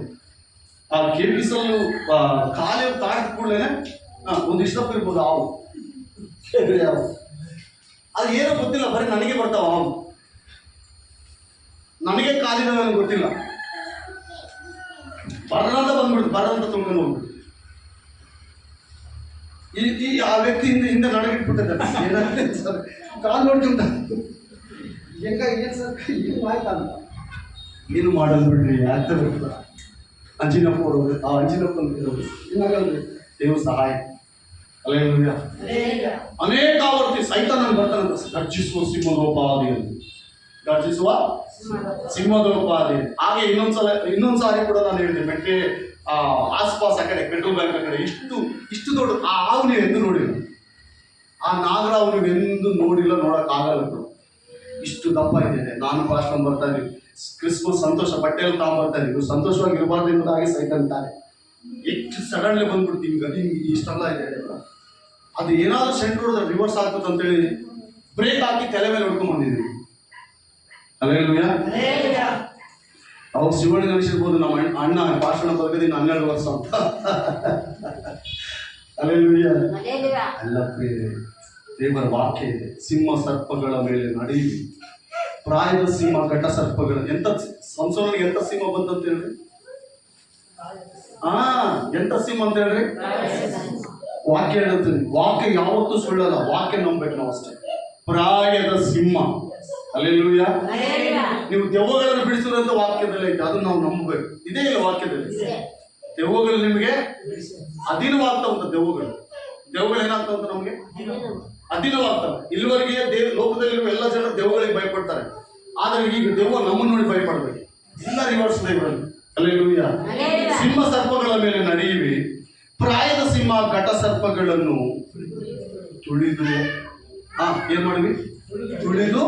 ಆ KPCL ಖಾಲಿ ತಾಡಿದ ಕೂಡಲೇ ಒಂದು ಇಷ್ಟಪ್ಪ ಇರ್ಬೋದು ಹಾವು. ಅದು ಏನೋ ಗೊತ್ತಿಲ್ಲ, ಬರೀ ನನಗೆ ಬರ್ತಾವ ಹಾವು. ನನಗೆ ಕಾಲಿದಾವೆ ನನಗೆ ಗೊತ್ತಿಲ್ಲ. ಬರಂತ ಬಂದ್ಬಿಡ್ತು, ಬರಂತ ತುಂಬ್ಕೊಂಡು ಹೋಗ್ಬಿಡ್ತು. ಆ ವ್ಯಕ್ತಿ ಹಿಂದೆ ನಡಗಿಟ್ಬಿಟ್ಟಿದ್ದಾರೆ. ಏನಾಗ್ತದೆ ಸರ್, ಕಾಲು ನೋಡ್ಕೊಂಡ ಹೆಂಗ ಏನ್ ಸರ್ ಏನು ಆಯ್ತಾ ಅಂತ. ಏನು ಮಾಡಲ್ ಬಿಡ್ರಿ, ಆಗ್ತಾ ಬರ್ತದ. ಅಂಜಿನಪ್ಪ ಹೊಡೋದು, ಆ ಅಂಜಿನಪ್ಪ ಏನಾಗಲ್ರಿ, ದೇವ್ರ ಸಹಾಯ. ಹಲ್ಲೆಲೂಯಾ. ಅನೇಕ ಆವರ್ತಿ ಸೈತಾನ ಬರ್ತಾನಂತ. ಗರ್ಜಿಸುವ ಸಿಂಹದೋಪಾದಿ. ಹಾಗೆ ಇನ್ನೊಂದ್ಸಾರಿ ಕೂಡ ನಾನು ಹೇಳಿದೆ, ಮೆಟ್ಲೆ ಆಸ್ಪಾಸ್ ಆ ಕಡೆ ಪೆಟ್ರೋಲ್ ಬ್ಯಾಂಕ್ ಆ ಕಡೆ ಇಷ್ಟು ದೊಡ್ಡ ಆ ಹಾವು ನೀವು ಎಂದು ನೋಡಿಲ್ಲ. ಆ ನಾಗರಾವು ನೀವು ಎಂದು ನೋಡಿಲ್ಲ, ನೋಡಕ್ಕಾಗಲ್ಲ. ಇಷ್ಟು ದಪ್ಪ ಇದೆ. ನಾನು ಭಾಷಣ ಬರ್ತಾ ಇದ್ದೀವಿ, ಕ್ರಿಸ್ಮಸ್ ಸಂತೋಷ ಬಟ್ಟೆಯಲ್ಲಿ ತಗೊಂಡ್ಬರ್ತಾ ಇದ್ದೀವಿ. ಸಂತೋಷವಾಗಿ ಇರಬಾರ್ದು ಎಂಬುದಾಗಿ ಸೈತಾನ್ ತಾನೆ ಎಷ್ಟು ಸಡನ್ಲಿ ಬಂದ್ಬಿಡ್ತೀವಿ. ಹಿಂಗೆ ಇಷ್ಟೆಲ್ಲ ಇದೆ. ಅದು ಏನಾದ್ರೂ ಸೆಂಟ್ರ್ ಹೊಡೆದ್ರೆ ರಿವರ್ಸ್ ಆಗ್ತದೆ ಅಂತೇಳಿ ಬ್ರೇಕ್ ಹಾಕಿ ತಲೆ ಮೇಲೆ ಹೊಡ್ಕೊಂಡ್ ಬಂದಿದ್ದೀವಿ. ಹಲ್ಲೆಲೂಯಾ. ಅವಾಗ ಶಿವಣ್ಣ ಅನಿಸಿರ್ಬೋದು, ನಮ್ಮ ಅಣ್ಣ ಭಾಷಣ ಬರೆದಿನ 12 ವರ್ಷ ಅಂತ. ಹಲ್ಲೆಲೂಯಾ. ಅಲ್ಲ ಪ್ರಿಯರೇ, ದೇವರ ವಾಕ್ಯ ಇದೆ, ಸಿಂಹ ಸರ್ಪಗಳ ಮೇಲೆ ನಡೆಯುವಿ. ಪ್ರಾಯದ ಸಿಂಹ ಘಟ ಸರ್ಪಗಳ. ಎಂತ ಸಂಸೋನಿಗೆ ಎಂತ ಸಿಂಹ ಬಂತಂತ ಹೇಳ್ರಿ? ಎಂತ ಸಿಂಹ ಅಂತ ಹೇಳ್ರಿ? ವಾಕ್ಯ ಹೇಳ್ತೀನಿ. ವಾಕ್ಯ ಯಾವತ್ತೂ ಸುಳ್ಳಲ್ಲ. ವಾಕ್ಯ ನಂಬ್ಬೇಕು ನಾವು ಅಷ್ಟೇ. ಪ್ರಾಯದ ಸಿಂಹ. ಹಲ್ಲೆಲೂಯಾ. ನೀವು ದೆವ್ವಗಳನ್ನು ಬಿಡಿಸಿರೋಂಥ ವಾಕ್ಯದಲ್ಲಿ ಐತೆ, ಅದನ್ನ ನಾವು ನಂಬಬೇಕು. ಇದೇ ಇಲ್ಲ ವಾಕ್ಯದಲ್ಲಿ. ದೆವ್ವಗಳು ನಿಮಗೆ ಅಧೀನವಾಗ್ತಾ ಉಂಟ. ದೆವ್ವಗಳು ಏನಾಗ್ತಾ ಉಂಟು ನಮಗೆ? ಅಧೀನವಾಗ್ತವೆ. ಇಲ್ಲಿವರೆಗೆ ಲೋಕದಲ್ಲಿರುವ ಎಲ್ಲ ಜನರು ದೆವ್ವಗಳಿಗೆ ಭಯಪಡ್ತಾರೆ, ಆದರೆ ಈಗ ದೆವ್ವ ನಮ್ಮನ್ನು ನೋಡಿ ಭಯಪಡಬೇಕು. ಎಲ್ಲ ರಿವರ್ಸ್ ದೈವರಲ್ಲಿ. ಹಲ್ಲೆಲೂಯಾ. ಸಿಂಹ ಸರ್ಪಗಳ ಮೇಲೆ ನಡೆಯುವಿ, ಪ್ರಾಯದ ಸಿಂಹ ಘಟ ಸರ್ಪಗಳನ್ನು ತುಳಿದು ಏನ್ ಮಾಡಿವಿ? ತುಳಿದು.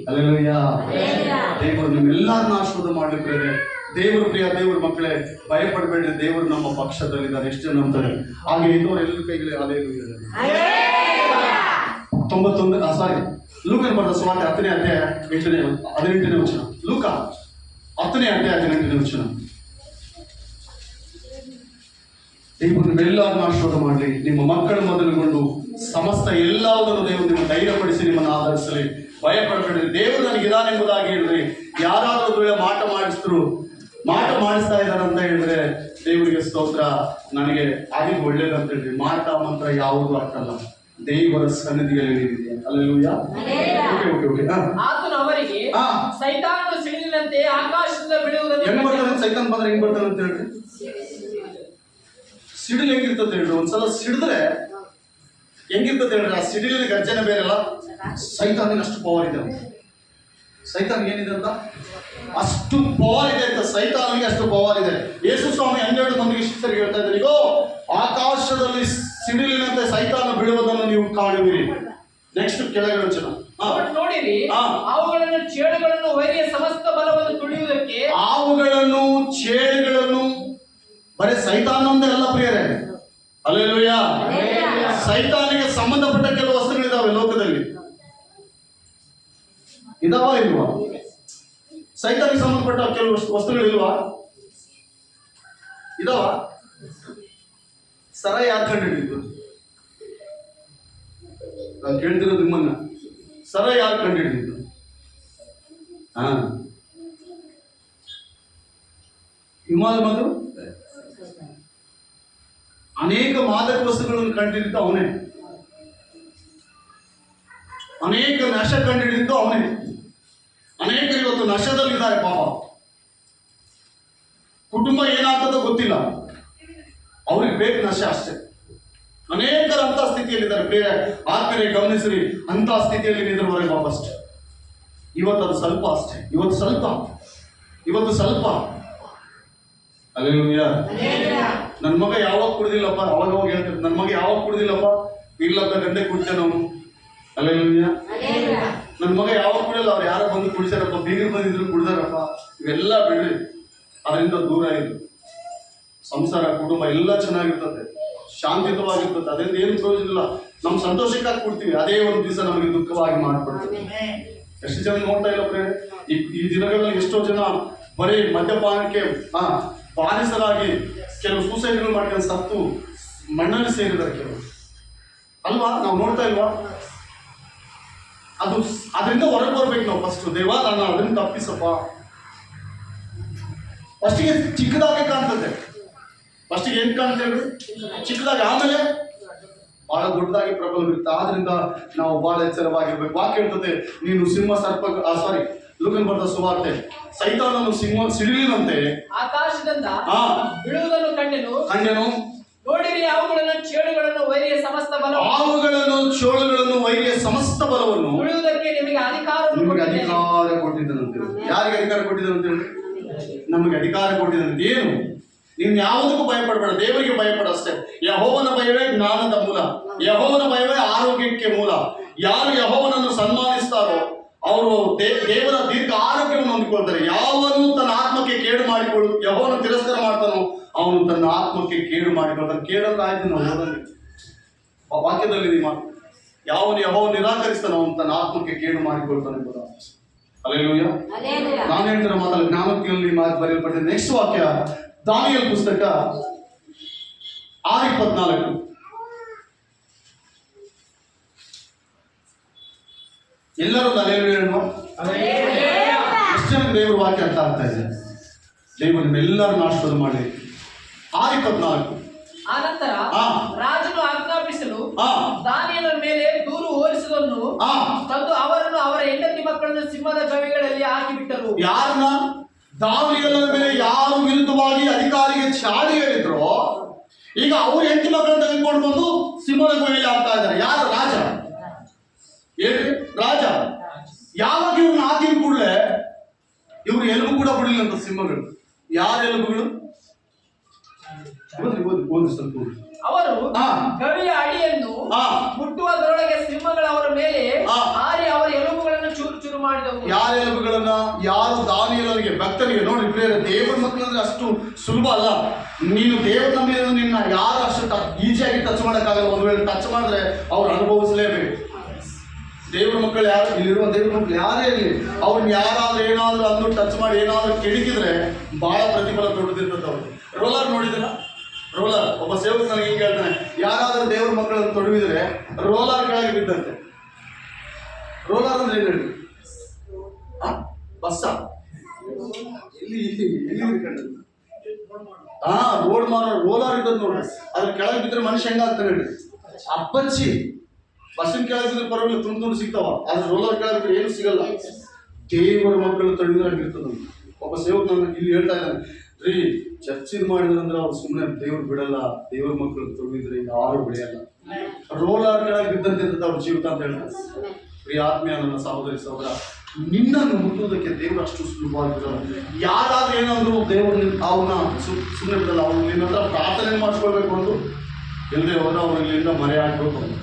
ಹಲ್ಲೆಲೂಯಾ. ದೇವರು ನಿಮ್ಮೆಲ್ಲರನ್ನ ಆಶೀರ್ವಾದ ಮಾಡ್ಲಿಕ್ಕೆ ದೇವರು ಪ್ರಿಯ ದೇವ್ರ ಮಕ್ಕಳೇ, ಭಯಪಡಬೇಡ್ರಿ, ದೇವರು ನಮ್ಮ ಪಕ್ಷದಲ್ಲಿದ್ದಾರೆ. ಎಷ್ಟು ಜನ ಅಂತಾರೆ? ಹಾಗೆ ಇನ್ನೂರು ಎಲ್ಲ ಕೈಗಳೇ ಹಲ್ಲೆಲೂಯಾ. 91 ಲೂಕನ ಬರೆದ ಸುವಾರ್ತೆ 10ನೇ ಅಧ್ಯಾಯ 18ನೇ ವಚನ. ಲೂಕ 10ನೇ ಅಧ್ಯಾಯ 18ನೇ ವಚನ. ದೇವರು ನಿಮ್ಮೆಲ್ಲರನ್ನ ಆಶೀರ್ವಾದ ಮಾಡಲಿ. ನಿಮ್ಮ ಮಕ್ಕಳ ಮೊದಲುಗೊಂಡು ಸಮಸ್ತ ಎಲ್ಲವುದನ್ನು ದೇವರು ನಿಮ್ಮ ಧೈರ್ಯಪಡಿಸಿ ನಿಮ್ಮನ್ನು ಆಧರಿಸಲಿ. ಭಯಪಡಬೇಡ್ರಿ, ದೇವರು ನನಗಿದಾನೆ ಎಂಬುದಾಗಿ ಹೇಳ್ರಿ. ಯಾರಾದರೂ ವೇಳೆ ಮಾಟ ಮಾಡಿಸ್ತಾ ಇದ್ದಾರೆ ಅಂತ ಹೇಳಿದ್ರೆ ದೇವರಿಗೆ ಸ್ತೋತ್ರ, ನನಗೆ ಆಗಿದ್ದು ಒಳ್ಳೇದಂತ ಹೇಳ್ರಿ. ಮಾಟ ಮಂತ್ರ ಯಾವುದು ಅರ್ಥಲ್ಲ, ದೇವರ ಸನ್ನಿಧಿಯಲ್ಲಿ ನೀಡಿದೆ. ಹಲ್ಲೆಲೂಯಾ. ಓಕೆ. ಆತನು ಅವರಿಗೆ ಸೈತಾನನು ಸಿಡಿಲಿನಂತೆ ಆಕಾಶದಿಂದ ಬೀಳುವುದನ್ನು ಹೆಂಗ್ ಬರ್ತಾನೆ? ಸೈತಾನ್ ಬಂದ್ರೆ ಹೆಂಗ್ ಬರ್ತಾನೆ ಅಂತ ಹೇಳ್ರಿ. ಸಿಡಿಲು ಹೆಂಗಿರ್ತದೆ ಹೇಳ್ರಿ? ಒಂದ್ಸಲ ಸಿಡಿದ್ರೆ ಹೆಂಗಿರ್ತದೆ ಹೇಳ್ರಿ? ಆ ಸಿಡಿಲಿನ ಗರ್ಜನೆ ಬೇರೆ ಅಲ್ಲ. ಸೈತಾನಿಗೆ ಅಷ್ಟು ಪವರ್ ಇದೆ. ಸೈತಾನ್ಗೆ ಏನಿದೆ ಅಂತ ಅಷ್ಟು ಪವರ್ ಇದೆ ಅಂತ. ಸೈತಾನಿಗೆ ಅಷ್ಟು ಪವರ್ ಇದೆ. ಯೇಸು ಸ್ವಾಮಿ 12 ಮಂದಿಗೆ ಶಿಷ್ಯರಿಗೆ ಹೇಳ್ತಾ ಇದ್ದಾರೆ, ಇಗೋ ಆಕಾಶದಲ್ಲಿ ಸಿಡಿಲಿನಂತೆ ಸೈತಾನ ಬೀಳುವುದನ್ನು ನೀವು ಕಾಣುವಿರಿ. ನೆಕ್ಸ್ಟ್ ಕೆಳಗಡೆ ವಚನ ನೋಡಿರಿ, ಅವುಗಳನ್ನು ಚೇಳುಗಳನ್ನು ವೈರಿಯ ಸಮಸ್ತ ಬಲವನ್ನು ತುಳಿಯುವುದಕ್ಕೆ. ಅವುಗಳನ್ನು ಚೇಳುಗಳನ್ನು ಬರೀ ಸೈತಾನೊಂದೇ ಅಲ್ಲ ಪ್ರಿಯರೇ. ಹಲ್ಲೆಲೂಯಾ. ಸೈತಾನಿಗೆ ಸಂಬಂಧಪಟ್ಟ ಕೆಲವು ವಸ್ತುಗಳಿದಾವೆ ಲೋಕದಲ್ಲಿ. ಇದಾವ ಇಲ್ವಾ? ಸೈತಾನಿಗೆ ಸಂಬಂಧಪಟ್ಟ ಕೆಲವು ವಸ್ತುಗಳಿಲ್ವಾ? ಇದಾವ? ಸರ ಯಾರು ಕಂಡುಹಿಡಿದು? ನಾನು ಕೇಳ್ತಿರೋದು ನಿಮ್ಮನ್ನ, ಸರ ಯಾರು ಕಂಡುಹಿಡಿದಿದ್ದು? ಹಿಮಾಲಯ ಮತ್ತು ಅನೇಕ ಮಾದಕ ವಸ್ತುಗಳನ್ನು ಕಂಡುಹಿಡಿದ್ದು ಅವನೇ. ಅನೇಕ ನಶ ಕಂಡುಹಿಡಿದ್ದು ಅವನೇ. ಅನೇಕರು ಇವತ್ತು ನಶದಲ್ಲಿದ್ದಾರೆ ಪಾಪ. ಕುಟುಂಬ ಏನಾಗ್ತದೋ ಗೊತ್ತಿಲ್ಲ, ಅವ್ರಿಗೆ ಬೇಕು ನಶ ಅಷ್ಟೇ. ಅನೇಕರು ಅಂತ ಸ್ಥಿತಿಯಲ್ಲಿದ್ದಾರೆ. ಬೇರೆ ಆತ್ಮೀಯ ಗಮನಿಸ್ರಿ, ಅಂತ ಸ್ಥಿತಿಯಲ್ಲಿ ನಿದ್ರವರೆಗೆ ವಾಪಸ್. ಇವತ್ತು ಅದು ಸ್ವಲ್ಪ ಅಷ್ಟೇ. ಇವತ್ತು ಸ್ವಲ್ಪ. ಹಲ್ಲೆಲೂಯಾ. ನನ್ನ ಮಗ ಯಾವಾಗ ಕುಡ್ದಿಲ್ಲಪ್ಪ, ಅವಾಗ ಹೋಗಿ ಹೇಳ್ತಾರೆ, ನನ್ನ ಮಗ ಯಾವಾಗ ಕುಡ್ದಿಲ್ಲಪ್ಪ, ಇಲ್ಲಪ್ಪ ಗಂಟೆ ಕುಡ್ತೇನೆ ಅವನು. ಹಲ್ಲೆಲೂಯಾ. ನನ್ನ ಮಗ ಯಾವಾಗ ಕುಡಿಯಲ್ಲ, ಅವ್ರು ಯಾರೋ ಬಂದು ಕುಡಿಸ್ಯಾರಪ್ಪ, ಬೀಗರು ಬಂದಿದ್ರು ಕುಡ್ದಾರಪ್ಪ. ಇವೆಲ್ಲ ಬಿಡ್ರಿ, ಅದರಿಂದ ದೂರ ಇರು. ಸಂಸಾರ ಕುಟುಂಬ ಎಲ್ಲ ಚೆನ್ನಾಗಿರ್ತದೆ, ಶಾಂತಿಯುತವಾಗಿರ್ತದೆ. ಅದರಿಂದ ಏನು ಪ್ರಯೋಜನ ಇಲ್ಲ. ನಮ್ಮ ಸಂತೋಷಕ್ಕಾಗಿ ಕೊಡ್ತೀವಿ, ಅದೇ ಒಂದು ದಿವಸ ನಮಗೆ ದುಃಖವಾಗಿ ಮಾಡಿಕೊಡ್ತೀವಿ. ಎಷ್ಟು ಜನ ನೋಡ್ತಾ ಇಲ್ಲ ಪ್ರೇರೆ? ಈ ದಿನಗಳಲ್ಲಿ ಎಷ್ಟೋ ಜನ ಬರೀ ಮದ್ಯಪಾನಕ್ಕೆ ಬಾಧಿಸಲಾಗಿ ಕೆಲವು ಸೂಸೈಡ್ಗಳು ಮಾಡ್ಕೊಂಡು ಸತ್ತು ಮಣ್ಣಲ್ಲಿ ಸೇರಿದ್ದಾರೆ ಕೆಲವು, ಅಲ್ವಾ? ನಾವು ನೋಡ್ತಾ ಇಲ್ವಾ? ಅದರಿಂದ ಹೊರಗೆ ಬರ್ಬೇಕು ನಾವು. ಫಸ್ಟ್ ದೇವ, ನಾನು ಅದನ್ನ ತಪ್ಪಿಸಪ್ಪ. ಫಸ್ಟಿಗೆ ಚಿಕ್ಕದಾಗಿ ಕಾಣ್ತದೆ. ಫಸ್ಟಿಗೆ ಏನ್ ಕಾಣ್ತೇವೆ? ಚಿಕ್ಕದಾಗಿ. ಆಮೇಲೆ ಬಹಳ ದೊಡ್ಡದಾಗಿ ಪ್ರಬಲ ಇರುತ್ತೆ. ಆದ್ರಿಂದ ನಾವು ಬಹಳ ಎಚ್ಚರವಾಗಿರ್ಬೇಕು. ವಾಕ್ಯ ಹೇಳ್ತದೆ, ನೀನು ಸಿಂಹ ಸರ್ಪ ಲೂಕನ ಬರೆದ ಸುವಾರ್ತೆ, ಸೈತಾನನು ಸಿಡಿಲಿನಂತೆ ಆಕಾಶದಿಂದ ಬೀಳುವುದನ್ನು ಕಂಡೆನು. ನೋಡಿರಿ, ಅವುಗಳನ್ನು ಚೇಳುಗಳನ್ನು ವೈರಿಯ ಸಮಸ್ತ ಬಲವನ್ನು ತುಳಿಯುವುದಕ್ಕೆ ನಿಮಗೆ ಅಧಿಕಾರ ಕೊಟ್ಟಿದ್ದನಂತೆ. ಯಾರಿಗೆ ಅಧಿಕಾರ ಕೊಟ್ಟಿದ್ದನಂತೆ? ನಮಗೆ ಅಧಿಕಾರ ಕೊಟ್ಟಿದ್ದಂತೆ. ಏನು? ನೀನು ಯಾವುದಕ್ಕೂ ಭಯಪಡಬೇಡ, ದೇವರಿಗೆ ಭಯಪಡ ಅಷ್ಟೇ. ಯೆಹೋವನ ಭಯವೇ ಜ್ಞಾನದ ಮೂಲ, ಯೆಹೋವನ ಭಯವೇ ಆರೋಗ್ಯಕ್ಕೆ ಮೂಲ. ಯಾರು ಯೆಹೋವನನ್ನು ಸನ್ಮಾನಿಸ್ತಾರೋ ಅವರು ದೇವರ ದೀರ್ಘ ಆರೋಗ್ಯವನ್ನು ಹೊಂದಿಕೊಳ್ತಾರೆ. ಯಾವನು ತನ್ನ ಆತ್ಮಕ್ಕೆ ಕೇಡು ಯೆಹೋವನ ತಿರಸ್ಕಾರ ಮಾಡ್ತಾನೋ ಅವನು ತನ್ನ ಆತ್ಮಕ್ಕೆ ಕೇಡು ಮಾಡಿಕೊಳ್ತಾನೆ. ಕೇಳಲ್ಲ ಆಯ್ತು, ನಾವು ಓದಂಗೆ ವಾಕ್ಯದಲ್ಲಿ ಯಾವನು ಯೆಹೋವನ ನಿರಾಕರಿಸ್ತಾನೋ ಅವನು ತನ್ನ ಆತ್ಮಕ್ಕೆ ಕೇಡು ಮಾಡಿಕೊಳ್ತಾನೆ ಎಂಬುದು. ಹಲ್ಲೆಲೂಯಾ. ನಾನು ಹೇಳ್ತಿರೋ ಮಾತಲ್ಲ, ಜ್ಞಾನೋಕ್ತಿಯಲ್ಲಿ ಮಾತು ಬರೆಯಲ್ಪಟ್ಟಿದೆ. ನೆಕ್ಸ್ಟ್ ವಾಕ್ಯ ದಾನಿಯೇಲ್ ಪುಸ್ತಕ 6:24. ಎಲ್ಲರೂ ಹಲ್ಲೆಲೂಯಾ ಹೇಳುವ. ಎಷ್ಟು ಜನಕ್ಕೆ ದೇವರ ವಾಕ್ಯ ಅರ್ಥ ಆಗ್ತಾ ಇದೆ? ದೇವರು ನಿಮ್ಮೆಲ್ಲರನ್ನು ಆಶೀರ್ವಾದ ಮಾಡಿ. 6:24. ಆನಂತರ ರಾಜನು ಆಜ್ಞಾಪಿಸಲು ದಾನಿಯೇಲನ ಮೇಲೆ ದೂರು ಹೋಲಿಸುವುದನ್ನು ತಂದು ಅವರನ್ನು ಅವರ ಹೆಂಡತಿ ಮಕ್ಕಳನ್ನು ಸಿಂಹದ ಗವಿಗಳಲ್ಲಿ ಹಾಕಿಬಿಟ್ಟರು. ಯಾರನ್ನ? ದಾನಿಯೇಲನ ಮೇಲೆ ಯಾರು ವಿರುದ್ಧವಾಗಿ ಅಧಿಕಾರಿಗೆ ಚಾಡಿ ಹೇಳಿದ್ರು, ಈಗ ಅವ್ರ ಹೆಂಡತಿ ಮಕ್ಕಳನ್ನು ತೆಗೆದುಕೊಂಡು ಬಂದು ಸಿಂಹದ ಗವಿಯಲ್ಲಿ ಹಾಕ್ತಾ ಇದ್ದಾರೆ. ಯಾರು? ರಾಜ. ಇಲ್ಲಂತ ಸಿಂಹಗಳು. ಯಾರ ಎಲುಬುಗಳು? ಓದಿ ಸ್ವಲ್ಪ ಓದಿ. ಅವರು ಹಾ. ಗವಿಯ ಅಡಿಯನ್ನು ಹಾ. ಮುಟ್ಟುವುದರೊಳಗೆ ಸಿಂಹಗಳು ಅವರ ಮೇಲೆ ಹಾ. ಹಾರಿ ಅವರ ಎಲುಬುಗಳನ್ನು ಚೂರು ಚೂರು ಮಾಡಿದವು. ಯಾರ ಎಲುಬುಗಳನ್ನ? ಯಾರು ದಾನಿಯೇಲನಿಗೆ, ಭಕ್ತನಿಗೆ. ನೋಡಿ ಪ್ರಿಯರೇ, ದೇವರ ಮಕ್ಕಳಂದ್ರೆ ಅಷ್ಟು ಸುಲಭ ಅಲ್ಲ. ನೀನು ದೇವರ ನಂಬಿದ್ರೆ ನಿನ್ನ ಯಾರು ಅಷ್ಟು ಈಸಿಯಾಗಿ ಟಚ್ ಮಾಡೋಕ್ಕಾಗಲ್ಲ. ಒಂದು ವೇಳೆ ಟಚ್ ಮಾಡಿದ್ರೆ ಅವ್ರು ಅನುಭವಿಸಲೇಬೇಕು. ದೇವ್ರ ಮಕ್ಕಳು ಯಾರು, ಇಲ್ಲಿರುವ ದೇವ್ರ ಮಕ್ಕಳು ಯಾರೇ ಇರಲಿ, ಅವ್ರನ್ನ ಯಾರಾದ್ರೂ ಏನಾದ್ರೂ ಅಂದು ಟಚ್ ಮಾಡಿ ಏನಾದ್ರೂ ಕೆಣಕಿದ್ರೆ ಬಹಳ ಪ್ರತಿಫಲ ದೊಡ್ಡದಿರ್ತದೆ. ಅವ್ರು ರೋಲರ್ ನೋಡಿದ್ರ? ರೋಲರ್, ಒಬ್ಬ ಸೇವಕ ನನಗೆ ಹಿಂಗೆ ಹೇಳ್ತಾನೆ, ಯಾರಾದ್ರೂ ದೇವ್ರ ಮಕ್ಕಳನ್ನು ತೊಡಗಿದ್ರೆ ರೋಲರ್ ಕೆಳಗೆ ಬಿದ್ದಂತೆ. ರೋಲರ್ ಅಂದ್ರೆ ಏನು ಹೇಳಿ? ಬಸ್ಸ ಇಲ್ಲಿ ರೋಡ್ ಮಾರೋ ರೋಲರ್ ಇದ್ದದ್ದು ನೋಡ್ರಿ. ಅದ್ರ ಕೆಳಗೆ ಬಿದ್ದರೆ ಮನುಷ್ಯ ಹೆಂಗಾಗ್ತಾನೆ ಹೇಳಿ? ಅಪ್ಪಚ್ಚಿ. ಬಸ್ಸಿನ ಕೆಳಗೆ ಬಿದ್ದರೆ ಪರವಾಗಿಲ್ಲ, ತುಂಡು ತುಂಡು ಸಿಗ್ತಾವ. ಆದ್ರೆ ರೋಲರ್ ಕೆಳಗೆ ಬಿದ್ದರೆ ಏನು ಸಿಗಲ್ಲ. ದೇವರ ಮಕ್ಕಳು ತೊಡಗಿದ್ರೆ ಇರ್ತದ. ಒಬ್ಬ ಸೇವಕ ನನ್ನ ಇಲ್ಲಿ ಹೇಳ್ತಾ ಇದ್ದಾನೆ, ರೀ ಚರ್ಚಿದ್ ಮಾಡಿದ್ರಂದ್ರೆ ಅವ್ರು ಸುಮ್ಮನೆ ದೇವ್ರು ಬಿಡಲ್ಲ, ದೇವ್ರ ಮಕ್ಕಳು ತೊಡಗಿದ್ರೆ ಯಾರು ಬಿಡಿಯಲ್ಲ. ರೋಲರ್ ಕೆಳಗೆ ಬಿದ್ದಂತೆ ಇರ್ತದೆ ಅವ್ರ ಜೀವಿತ ಅಂತ ಹೇಳ್ತಾರೆ. ಪ್ರಿಯ ಆತ್ಮೀಯ ನನ್ನ ಸಹೋದರಿ ಸಹೋದರ, ನಿನ್ನನ್ನು ಮುಟ್ಟುವುದಕ್ಕೆ ದೇವರು ಅಷ್ಟು ಸುಲಭವಾಗಿರಲ್ಲ. ಯಾರಾದ್ರೂ ಏನಾದ್ರು ದೇವರು ಅವನ್ನ ಸುಮ್ಮನೆ ಬಿಡಲ್ಲ. ಅವ್ರು ನಿನ್ನ ಹತ್ರ ಪ್ರಾರ್ಥನೆ ಮಾಡಿಸ್ಕೊಳ್ಬೇಕು ಒಂದು, ಎಲ್ಲದೆ ಹೋದ್ರೆ ಅವ್ರು ಇಲ್ಲಿಂದ ಮರೆ ಹಾಕ್ಬೇಕು ಅಂತ.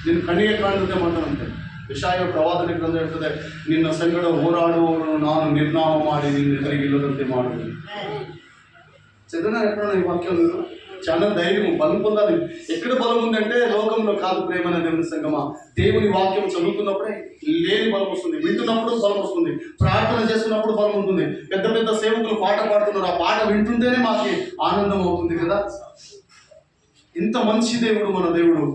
ನಿನ್ನ ಕಣ್ಣಿಗೆ ಕಾಣದಂತೆ ಮಾಡ್ತಾನಂತೆ. ಯೆಶಾಯ ಪ್ರವಾದನೆ ಗ್ರಂಥ ಹೇಳ್ತದೆ, ನಿನ್ನ ಸಂಗಡ ಹೋರಾಡುವವರನ್ನು ನಾನು ನಿರ್ನಾಮ ಮಾಡಿ ನಿನ್ನ ಎದುರಿಗಿಲ್ಲದಂತೆ ಮಾಡುವುದು. చదివిన ఎక్కడ ఈ వాక్యం చాలా ధైర్యం బలం పొందాలి. ఎక్కడ బలం ఉందంటే లోకంలో కాదు ప్రేమ అనే దేవుని సంగమా. దేవుని వాక్యం చదువుతున్నప్పుడే లేని బలం వస్తుంది, వింటున్నప్పుడు బలం వస్తుంది, ప్రార్థన చేస్తున్నప్పుడు బలం ఉంటుంది. పెద్ద పెద్ద సేవకులు పాట పాడుతున్నారు, ఆ పాట వింటుంటేనే మాకు ఆనందం అవుతుంది కదా. ఇంత మంచి దేవుడు మన దేవుడు.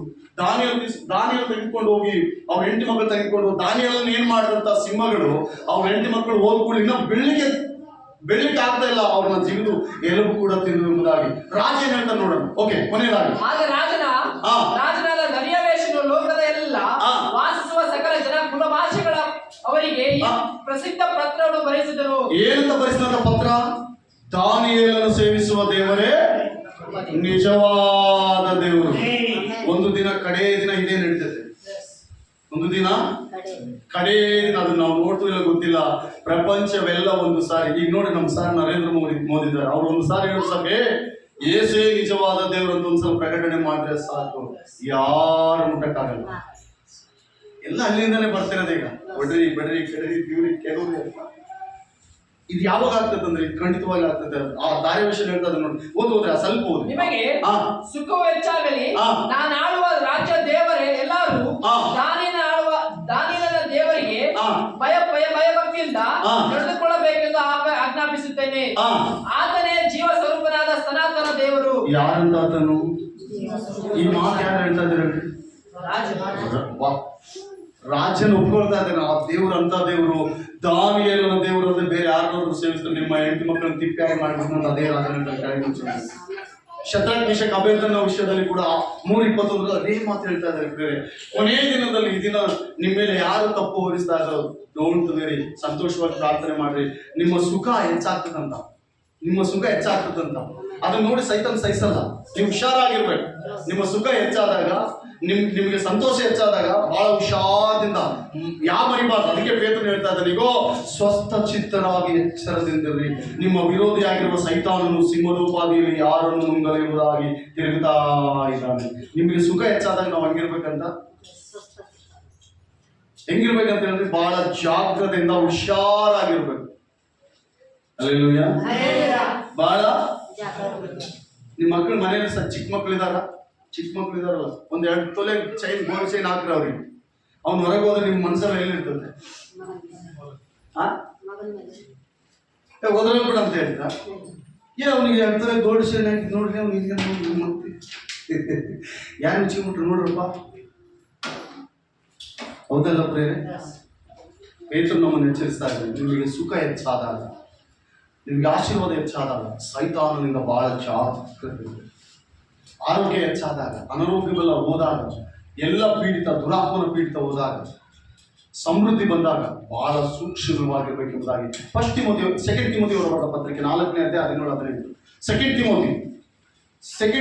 ದಾನಿಯೇಲ ತೆಗೆದುಕೊಂಡು ಹೋಗಿ ಅವ್ರ ಹೆಂಡತಿ ಮಕ್ಕಳು ತೆಗೆದುಕೊಂಡು ದಾನಿಯೇಲನ್ನು ಏನ್ ಮಾಡಿದಂತ ಸಿಂಹಗಳು ಅವ್ರ ಹೆಂಡತಿ ಮಕ್ಕಳು ಹೋಗ್ಕೊಂಡು ಇನ್ನ ಬೆಳ್ಳಿಗೆ ಆಗ್ತಾ ಇಲ್ಲ, ಅವ್ರನ್ನ ಜಿಗಿದು ಎಲುಬು ಕೂಡ ತಿಂದು ಎಂಬುದಾಗಿ ರಾಜ ಏನ್ ಹೇಳ್ತಾರೆ ನೋಡೋಣ. ಓಕೆ, ಕೊನೆಯದಾಗಿ ಆಗ ರಾಜನಾದ ದರ್ಯಾವೇಶನು ಲೋಕದ ಎಲ್ಲ ವಾಸಿಸುವ ಸಕಲ ಜನ ಕುಲ ಭಾಷೆಗಳ ಅವರಿಗೆ ಈ ಪ್ರಸಿದ್ಧ ಪತ್ರವನ್ನು ಬರೆಸಿದರು. ಏನಂತ ಬರೆಸಿದ ಪತ್ರ? ದಾನಿಯೇಲನ್ನು ಸೇವಿಸುವ ದೇವರೇ ನಿಜವಾದ ದೇವರು. ಒಂದು ದಿನ ಕಡೇ ದಿನ ಇದೇ ನಡೀತದೆ. ಒಂದು ದಿನ ಕಡೇ ದಿನ, ಅದು ನಾವು ನೋಡ್ತಿಲ್ಲ ಗೊತ್ತಿಲ್ಲ. ಪ್ರಪಂಚವೆಲ್ಲ ಒಂದು ಸಾರಿ, ಈಗ ನೋಡಿ ನಮ್ಮ ಸಾರ್ ನರೇಂದ್ರ ಮೋದಿ ಇದ್ದಾರೆ, ಅವ್ರು ಒಂದು ಸಾರಿ ಹೇಳೋ ಸಭೆ ಏಸೇ ನಿಜವಾದ ದೇವರು ಅಂತ ಒಂದ್ಸಲ ಪ್ರಕಟಣೆ ಮಾಡಿದ್ರೆ ಸಾಕು, ಯಾರು ಮುಟ್ಟಕ್ಕಾಗಲ್ಲ. ಎಲ್ಲ ಅಲ್ಲಿಂದಾನೆ ಬರ್ತಿರೋದು. ಈಗ ಬಡ್ರಿ ಕೆಡರಿ ದ್ಯೂರಿ ಕೆಲವ್ರಿ ಇದು ಯಾವಾಗ ಆಗ್ತದೆ ಅಂದ್ರೆ ಇದು ಖಂಡಿತವಾಗಿ ಆಗ್ತದೆ. ಆ ದಾರಿವೇಶ ಹೇಳ್ತದೆ ನೋಡಿ, ಓದೋದ್ರೆ ಸ್ವಲ್ಪ ಓದಿ. ನಿಮಗೆ ಸುಖವು ಹೆಚ್ಚಾಗಲಿ, ನಾನು ಆಳುವ ರಾಜ್ಯ ದೇವರೇ ಎಲ್ಲರೂ ದಾನಿಯೇಲನ ದೇವರಿಗೆ ಭಯಭಕ್ತಿಯಿಂದ ನಡೆದುಕೊಳ್ಳಬೇಕೆಂದು ಆಜ್ಞಾಪಿಸುತ್ತೇನೆ. ಆತನೇ ಜೀವ ಸ್ವರೂಪನಾದ ಸನಾತನ ದೇವರು. ಯಾರಂತ ಆತನು? ಈ ಮಾತು ಯಾರು ಹೇಳ್ತಾ ಇದ್ದಾರೆ? ರಾಜನ ಒಪ್ಕೊಳ್ತಾ ಇದ್ದಾನೆ. ಆ ದೇವರು ಅಂತ ದೇವರು, ದಾನಿಯೇಲನ ದೇವರು ಅಂದ್ರೆ ಬೇರೆ ಯಾರನ್ನಾದ್ರೂ ಸೇವಿಸ್ತಾರೆ. ನಿಮ್ಮ ಹೆಂಡತಿ ಮಕ್ಕಳನ್ನು ತಿಪ್ಪಿಯಾಗಿ ಮಾಡಿಬಿಟ್ಟು ಅದೇ ರಾಜನ ಶದ್ರಕ್ ಮೇಷಕ್ ಅಬೇದ್ನೆಗೋ ವಿಷಯದಲ್ಲಿ ಕೂಡ 3:21 ಅದೇ ಮಾತು ಹೇಳ್ತಾ ಇದ್ದಾರೆ. ಬೇರೆ ಕೊನೆಯ ದಿನದಲ್ಲಿ ಈ ದಿನ ನಿಮ್ಮ ಮೇಲೆ ಯಾರು ತಪ್ಪು ಹೊರಿಸ್ತಾ ಇದ್ದಾರೋ ಡೋಂಟ್ ವೆರಿ, ಸಂತೋಷವಾಗಿ ಪ್ರಾರ್ಥನೆ ಮಾಡ್ರಿ. ನಿಮ್ಮ ಸುಖ ಹೆಚ್ಚಾಗ್ತದಂತ, ನಿಮ್ಮ ಸುಖ ಹೆಚ್ಚಾಗ್ತದಂತ. ಅದನ್ನ ನೋಡಿ ಸೈತಾನ ಸಹಿಸಲ್ಲ. ನೀವು ಹುಷಾರಾಗಿರ್ಬೇಕು. ನಿಮ್ಮ ಸುಖ ಹೆಚ್ಚಾದಾಗ, ನಿಮಗೆ ಸಂತೋಷ ಹೆಚ್ಚಾದಾಗ ಬಹಳ ಹುಷಾರದಿಂದ ಯಾವ ಮರಿಬಾರ್ದು. ಅದಕ್ಕೆ ಪೇತ್ರನು ಹೇಳ್ತಾ ಇದ್ದಾನೆ, ಈಗೋ ಸ್ವಸ್ಥ ಚಿತ್ತರಾಗಿ ಎಚ್ಚರದಿಂದಿರ್ರಿ, ನಿಮ್ಮ ವಿರೋಧಿಯಾಗಿರುವ ಸೈತಾನನು ಸಿಂಹದೋಪಾದಿಯಲ್ಲಿ ಯಾರನ್ನು ನುಂಗಲೆಂಬುದಾಗಿ ತಿರುಗುತ್ತಾ ಇದ್ದಾನೆ. ನಿಮಗೆ ಸುಖ ಹೆಚ್ಚಾದಾಗ ನಾವು ಹೆಂಗಿರ್ಬೇಕಂತ ಹೇಳಿದ್ರೆ ಬಹಳ ಜಾಗ್ರತೆಯಿಂದ ಹುಷಾರಾಗಿರ್ಬೇಕು. ಅಲ್ಲೆಲ್ಲೂಯ್ಯ. ಬಹಳ ನಿಮ್ಮ ಮಕ್ಕಳು ಮನೆಯಲ್ಲಿ ಚಿಕ್ಕ ಮಕ್ಕಳು ಇದಾರಲ್ಲ, ಒಂದು 2 ತೊಲೆ ಚೈನ್, ಗೋಲ್ಡ್ ಚೈನ್ ಹಾಕ್ರೆ ಅವ್ರಿಗೆ. ಅವ್ನು ಹೊರಗೆ ಹೋದ್ರೆ ನಿಮ್ಮ ಮನಸ್ಸಲ್ಲಿ ಎಲ್ಲಿರ್ತದೆ? ಹೋದ್ರೆ ಬಿಡ ಅಂತ ಹೇಳ್ತಾ ಅವನಿಗೆ 2 ತೊಲೆ ಗೋಲ್ಡ್ ಚೈನ್ ಹಾಕಿ ನೋಡ್ರಿ, ಅವ್ನಿಗೆ ಯಾರು ಮುಚ್ಚಿಬಿಟ್ರು ನೋಡ್ರಪ್ಪ. ಹೌದಲ್ಲ ಪ್ರೇರೆ? ಪೇತ್ರನು ನಮ್ಮನ್ನು ಎಚ್ಚರಿಸ್ತಾ ಇದ್ದಾರೆ. ನಿಮಗೆ ಸುಖ ಹೆಚ್ಚಾದಾಗ, ನಿಮ್ಗೆ ಆಶೀರ್ವಾದ ಹೆಚ್ಚಾದಾಗ ಸೈತಾನನಿಂದ ಬಹಳ ಜಾಗೃತಿ. ಆರೋಗ್ಯ ಹೆಚ್ಚಾದಾಗ, ಅನಾರೋಗ್ಯವೆಲ್ಲ ಹೋದಾಗ, ಎಲ್ಲ ಪೀಡಿತ ದುರಾತ್ಮನ ಪೀಡಿತ ಹೋದಾಗ, ಸಮೃದ್ಧಿ ಬಂದಾಗ ಬಹಳ ಸೂಕ್ಷ್ಮವಾಗಿರ್ಬೇಕೆಂಬುದಾಗಿ 2 ತಿಮೋಥಿ ಬರೆದ ಪತ್ರಿಕೆ 4ನೇ ಅಧ್ಯಾಯ 17-18. 2